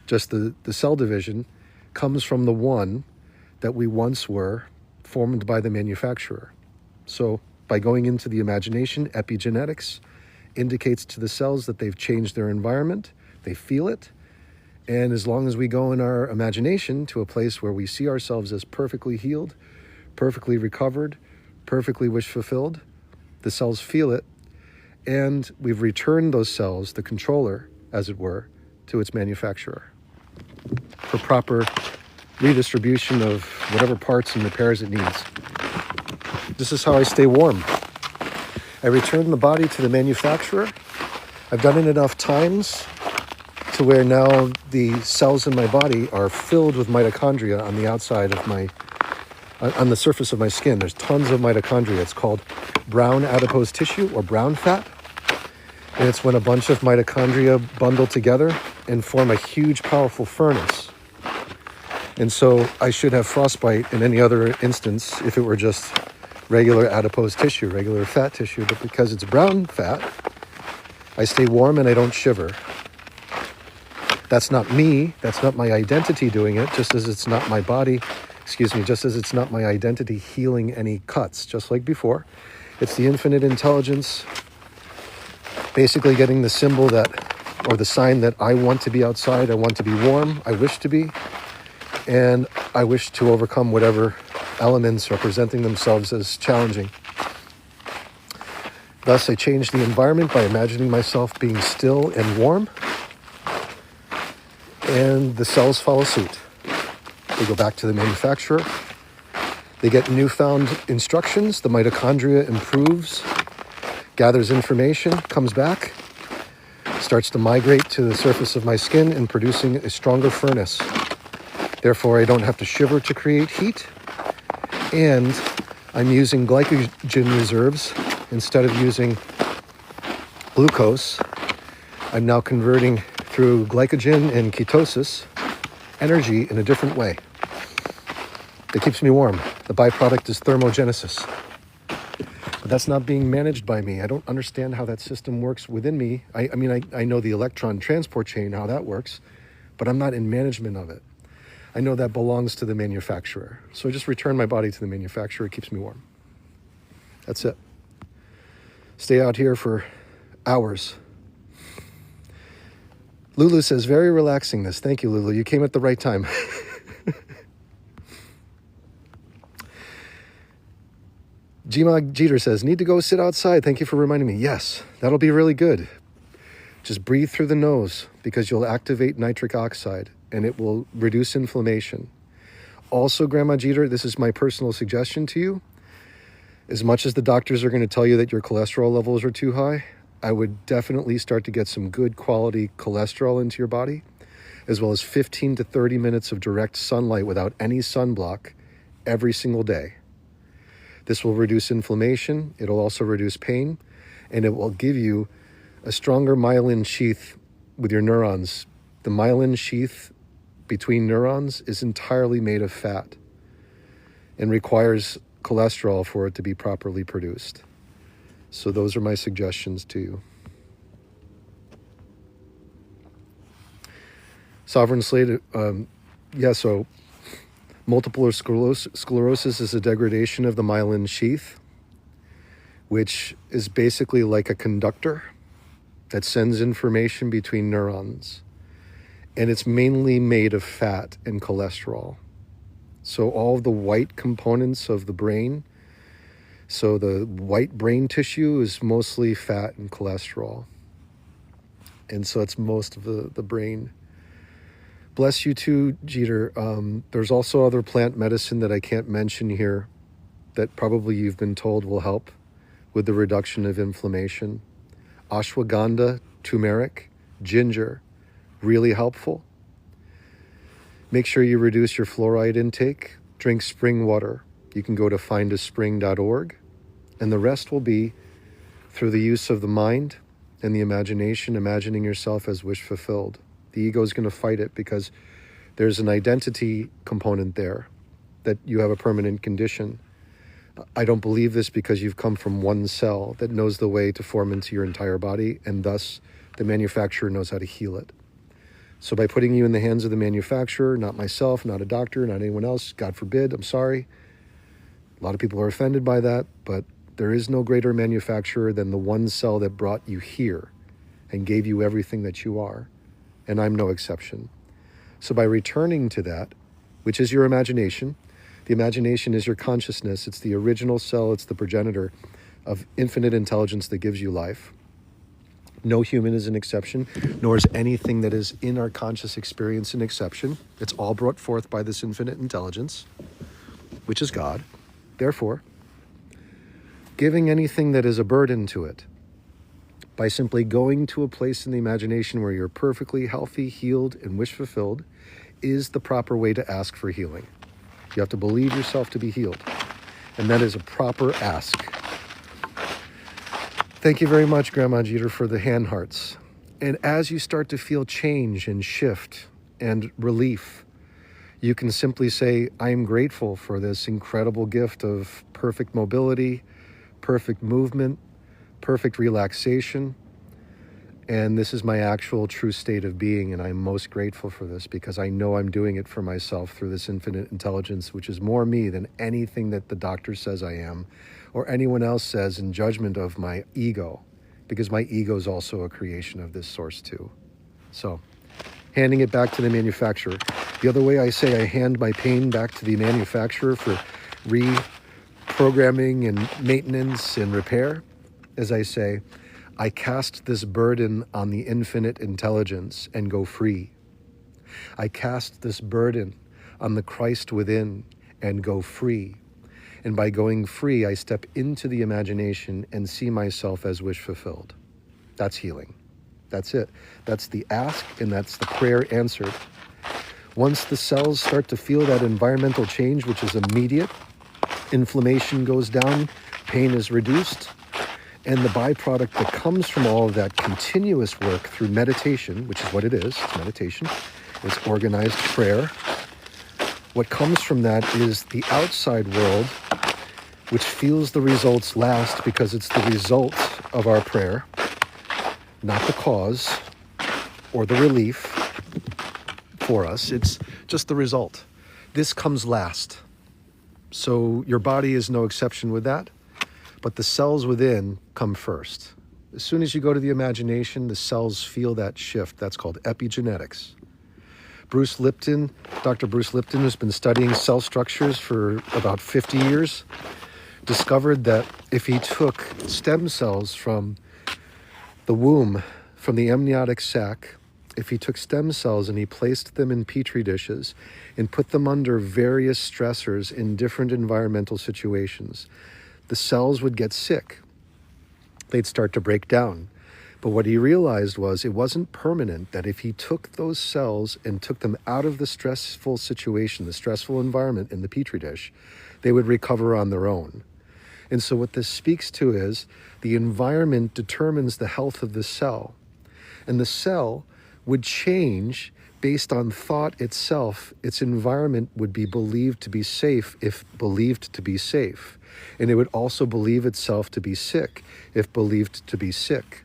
Speaker 1: Just the cell division comes from the one that we once were, formed by the manufacturer. So by going into the imagination, epigenetics indicates to the cells that they've changed their environment, they feel it, and as long as we go in our imagination to a place where we see ourselves as perfectly healed, perfectly recovered, perfectly wish fulfilled, the cells feel it, and we've returned those cells, the controller, as it were, to its manufacturer for proper redistribution of whatever parts and repairs it needs. This is how I stay warm. I return the body to the manufacturer. I've done it enough times to where now the cells in my body are filled with mitochondria on the outside of on the surface of my skin. There's tons of mitochondria. It's called brown adipose tissue or brown fat. And it's when a bunch of mitochondria bundle together and form a huge, powerful furnace. And so I should have frostbite in any other instance if it were just regular adipose tissue, regular fat tissue. But because it's brown fat, I stay warm and I don't shiver. That's not me. That's not my identity doing it, just as it's not my body, just as it's not my identity healing any cuts, just like before. It's the infinite intelligence basically getting the symbol or the sign that I want to be outside, I want to be warm, I wish to be, and I wish to overcome whatever elements are presenting themselves as challenging. Thus, I change the environment by imagining myself being still and warm, and the cells follow suit. They go back to the manufacturer. They get newfound instructions. The mitochondria improves, gathers information, comes back, starts to migrate to the surface of my skin and producing a stronger furnace. Therefore, I don't have to shiver to create heat. And I'm using glycogen reserves instead of using glucose. I'm now converting through glycogen and ketosis energy in a different way. It keeps me warm. The byproduct is thermogenesis. But that's not being managed by me. I don't understand how that system works within me. I know the electron transport chain, how that works, but I'm not in management of it. I know that belongs to the manufacturer. So I just return my body to the manufacturer. It keeps me warm. That's it. Stay out here for hours. Lulu says, very relaxing this. Thank you, Lulu. You came at the right time. Gmog Jeter says, need to go sit outside. Thank you for reminding me. Yes, that'll be really good. Just breathe through the nose because you'll activate nitric oxide and it will reduce inflammation. Also, Grandma Jeter, this is my personal suggestion to you. As much as the doctors are going to tell you that your cholesterol levels are too high, I would definitely start to get some good quality cholesterol into your body, as well as 15 to 30 minutes of direct sunlight without any sunblock every single day. This will reduce inflammation, it'll also reduce pain, and it will give you a stronger myelin sheath with your neurons. The myelin sheath between neurons is entirely made of fat and requires cholesterol for it to be properly produced. So those are my suggestions to you. Sovereign Slate, so multiple sclerosis is a degradation of the myelin sheath, which is basically like a conductor that sends information between neurons. And it's mainly made of fat and cholesterol. So all of the white components of the brain, so the white brain tissue is mostly fat and cholesterol. And so it's most of the brain. Bless you too, Jeter. There's also other plant medicine that I can't mention here that probably you've been told will help with the reduction of inflammation. Ashwagandha, turmeric, ginger, really helpful. Make sure you reduce your fluoride intake. Drink spring water. You can go to findaspring.org. And the rest will be through the use of the mind and the imagination, imagining yourself as wish fulfilled. The ego is going to fight it because there's an identity component there, that you have a permanent condition. I don't believe this because you've come from one cell that knows the way to form into your entire body, and thus the manufacturer knows how to heal it. So by putting you in the hands of the manufacturer, not myself, not a doctor, not anyone else, God forbid, I'm sorry. A lot of people are offended by that, but there is no greater manufacturer than the one cell that brought you here and gave you everything that you are. And I'm no exception. So by returning to that, which is your imagination, the imagination is your consciousness. It's the original cell. It's the progenitor of infinite intelligence that gives you life. No human is an exception, nor is anything that is in our conscious experience an exception. It's all brought forth by this infinite intelligence, which is God. Therefore, giving anything that is a burden to it, by simply going to a place in the imagination where you're perfectly healthy, healed, and wish fulfilled, is the proper way to ask for healing. You have to believe yourself to be healed, and that is a proper ask. Thank you very much, Grandma Jeter, for the hand hearts. And as you start to feel change and shift and relief, you can simply say, I am grateful for this incredible gift of perfect mobility, perfect movement, perfect relaxation. And this is my actual true state of being, and I'm most grateful for this because I know I'm doing it for myself through this infinite intelligence, which is more me than anything that the doctor says I am or anyone else says in judgment of my ego, because my ego is also a creation of this source too. So, handing it back to the manufacturer. The other way I say I hand my pain back to the manufacturer for reprogramming and maintenance and repair, as I say, I cast this burden on the infinite intelligence and go free. I cast this burden on the Christ within and go free. And by going free, I step into the imagination and see myself as wish fulfilled. That's healing. That's it. That's the ask, and that's the prayer answered. Once the cells start to feel that environmental change, which is immediate, inflammation goes down, pain is reduced, and the byproduct that comes from all of that continuous work through meditation, which is what it is, it's meditation, it's organized prayer. What comes from that is the outside world, which feels the results last because it's the result of our prayer, not the cause or the relief for us. It's just the result. This comes last. So your body is no exception with that. But the cells within come first. As soon as you go to the imagination, the cells feel that shift. That's called epigenetics. Dr. Bruce Lipton, who's been studying cell structures for about 50 years, discovered that if he took stem cells from the womb from the amniotic sac, if he took stem cells and he placed them in petri dishes and put them under various stressors in different environmental situations, the cells would get sick. They'd start to break down. But what he realized was it wasn't permanent, that if he took those cells and took them out of the stressful situation, the stressful environment in the petri dish, they would recover on their own. And so what this speaks to is the environment determines the health of the cell. And the cell would change based on thought itself. Its environment would be believed to be safe if believed to be safe. And it would also believe itself to be sick if believed to be sick.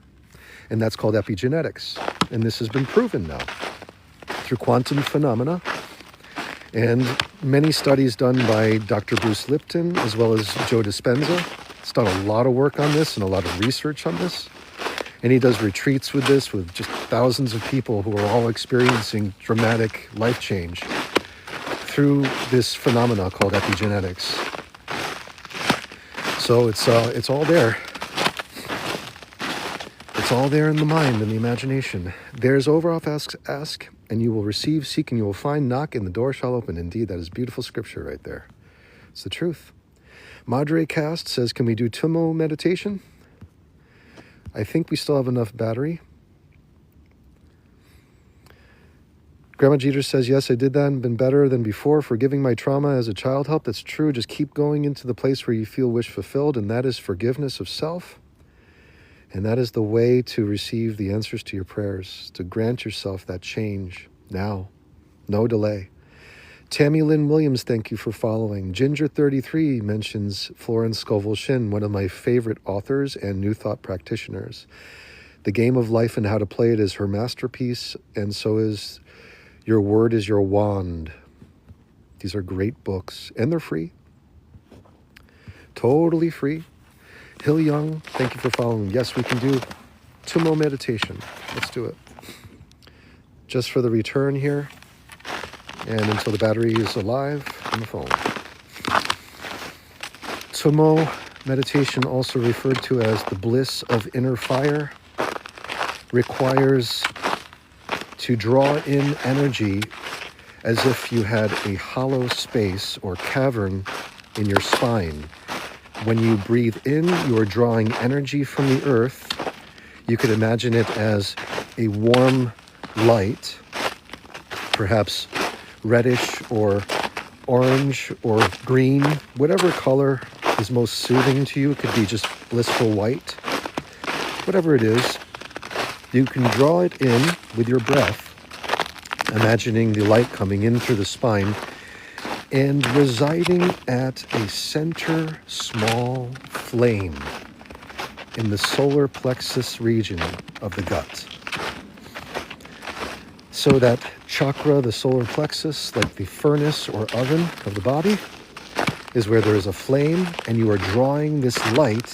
Speaker 1: And that's called epigenetics. And this has been proven now through quantum phenomena and many studies done by Dr. Bruce Lipton as well as Joe Dispenza. He's done a lot of work on this and a lot of research on this. And he does retreats with this with just thousands of people who are all experiencing dramatic life change through this phenomena called epigenetics. So it's all there. It's all there in the mind and the imagination. There's Overoff ask, and you will receive, seek, and you will find, knock, and the door shall open. Indeed, that is beautiful scripture right there. It's the truth. Madre Cast says, can we do Tumo meditation? I think we still have enough battery. Grandma Jeter says, yes, I did that and been better than before. Forgiving my trauma as a child helped. That's true. Just keep going into the place where you feel wish fulfilled, and that is forgiveness of self. And that is the way to receive the answers to your prayers, to grant yourself that change now. No delay. Tammy Lynn Williams, thank you for following. Ginger33 mentions Florence Scovel Shinn, one of my favorite authors and New Thought practitioners. The Game of Life and How to Play It is her masterpiece, and so is Your Word is Your Wand. These are great books, and they're free. Totally free. Hill Young, thank you for following. Yes, we can do Tumo meditation. Let's do it. Just for the return here, and until the battery is alive on the phone. Tumo meditation, also referred to as the bliss of inner fire, requires to draw in energy as if you had a hollow space or cavern in your spine. When you breathe in, you are drawing energy from the earth. You could imagine it as a warm light, perhaps reddish or orange or green, whatever color is most soothing to you. It could be just blissful white. Whatever it is, you can draw it in with your breath, imagining the light coming in through the spine and residing at a center small flame in the solar plexus region of the gut. So that chakra, the solar plexus, like the furnace or oven of the body, is where there is a flame, and you are drawing this light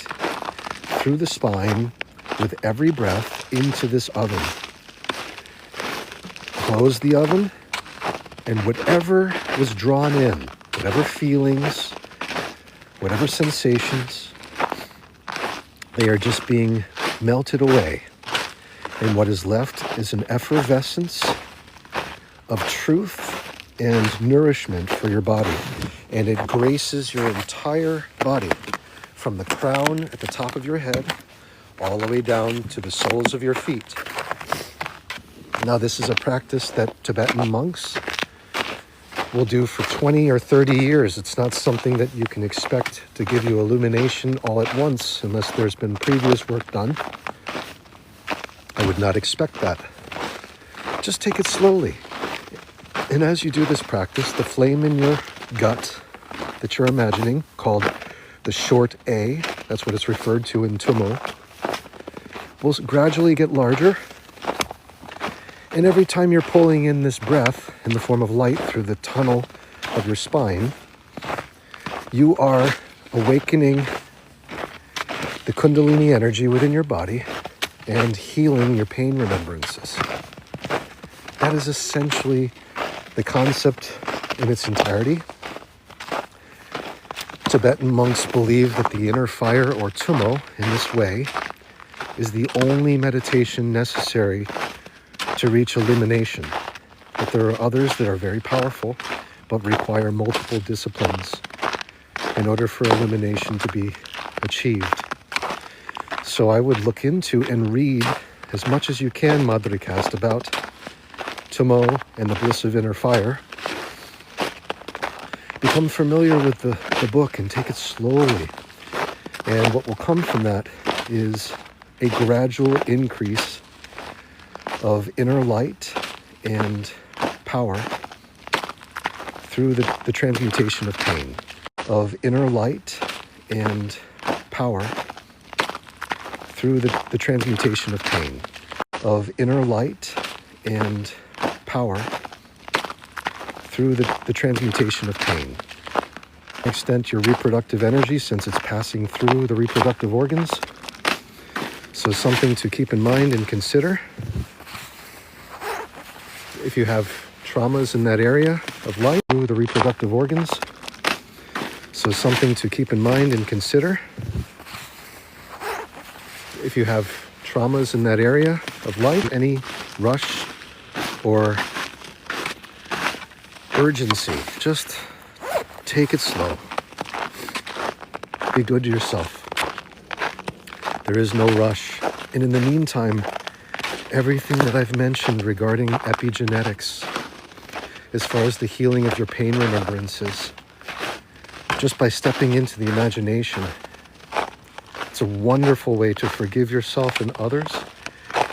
Speaker 1: through the spine with every breath into this oven. Close the oven, and whatever was drawn in, whatever feelings, whatever sensations, they are just being melted away. And what is left is an effervescence of truth and nourishment for your body. And it graces your entire body from the crown at the top of your head all the way down to the soles of your feet. Now, this is a practice that Tibetan monks will do for 20 or 30 years. It's not something that you can expect to give you illumination all at once unless there's been previous work done. I would not expect that. Just take it slowly. And as you do this practice, the flame in your gut that you're imagining, called the short A, that's what it's referred to in Tumo, will gradually get larger. And every time you're pulling in this breath in the form of light through the tunnel of your spine, you are awakening the Kundalini energy within your body and healing your pain remembrances. That is essentially the concept in its entirety. Tibetan monks believe that the inner fire, or Tumo, in this way, is the only meditation necessary to reach illumination. But there are others that are very powerful, but require multiple disciplines in order for illumination to be achieved. So I would look into and read as much as you can, Madhricast, about Tomo and the bliss of inner fire. Become familiar with the book and take it slowly. And what will come from that is a gradual increase of inner light and power through the transmutation of pain. Of inner light and power through the transmutation of pain. Of inner light and power through the transmutation of pain. Extent your reproductive energy, since it's passing through the reproductive organs. So something to keep in mind and consider. If you have traumas in that area of life, through the reproductive organs. So something to keep in mind and consider. If you have traumas in that area of life, any rush or urgency, just take it slow. Be good to yourself. There is no rush. And in the meantime, everything that I've mentioned regarding epigenetics, as far as the healing of your pain remembrances, just by stepping into the imagination, it's a wonderful way to forgive yourself and others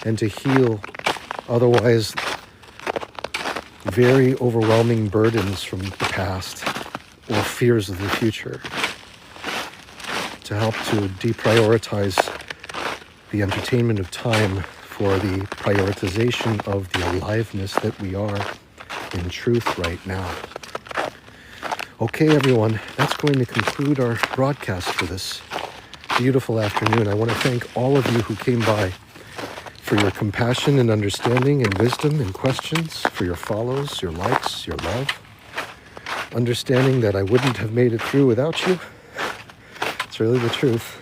Speaker 1: and to heal otherwise very overwhelming burdens from the past or fears of the future, to help to deprioritize the entertainment of time for the prioritization of the aliveness that we are in truth right now. Okay, everyone, that's going to conclude our broadcast for this beautiful afternoon. I want to thank all of you who came by for your compassion and understanding and wisdom and questions, for your follows, your likes, your love. Understanding that I wouldn't have made it through without you. It's really the truth.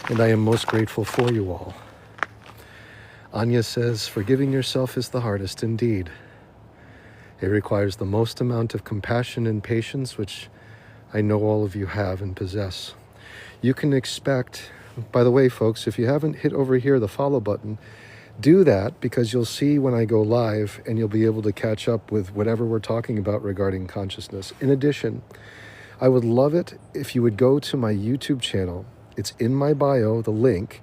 Speaker 1: And I am most grateful for you all. Anya says, forgiving yourself is the hardest indeed. It requires the most amount of compassion and patience, which I know all of you have and possess. You can expect, by the way, folks, if you haven't hit over here the follow button, do that, because you'll see when I go live and you'll be able to catch up with whatever we're talking about regarding consciousness. In addition, I would love it if you would go to my YouTube channel. It's in my bio, the link.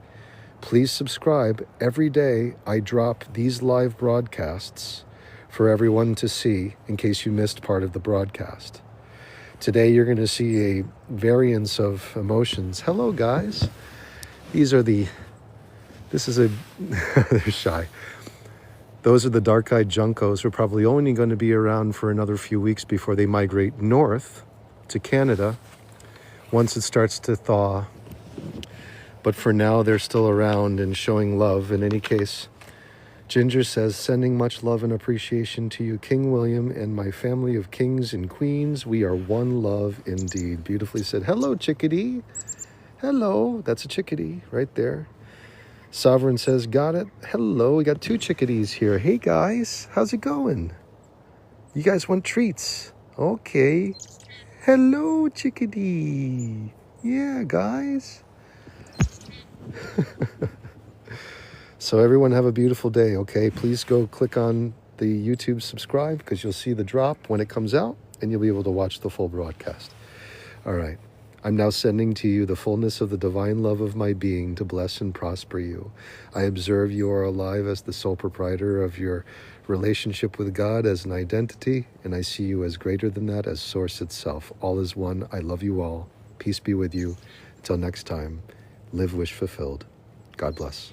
Speaker 1: Please subscribe. Every day I drop these live broadcasts for everyone to see in case you missed part of the broadcast. Today you're going to see a variance of emotions. Hello, guys. They're shy. Those are the dark-eyed juncos who are probably only going to be around for another few weeks before they migrate north to Canada once it starts to thaw. But for now, they're still around and showing love. In any case, Ginger says, sending much love and appreciation to you, King William, and my family of kings and queens. We are one love indeed. Beautifully said. Hello, chickadee. Hello. That's a chickadee right there. Sovereign says, got it. Hello. We got two chickadees here. Hey, guys. How's it going? You guys want treats? Okay. Hello, chickadee. Yeah, guys. So everyone have a beautiful day, okay? Please go click on the YouTube subscribe, because you'll see the drop when it comes out and you'll be able to watch the full broadcast. All right. I'm now sending to you the fullness of the divine love of my being to bless and prosper you. I observe you are alive as the sole proprietor of your relationship with God as an identity, and I see you as greater than that, as source itself. All is one. I love you all. Peace be with you. Until next time, live wish fulfilled. God bless.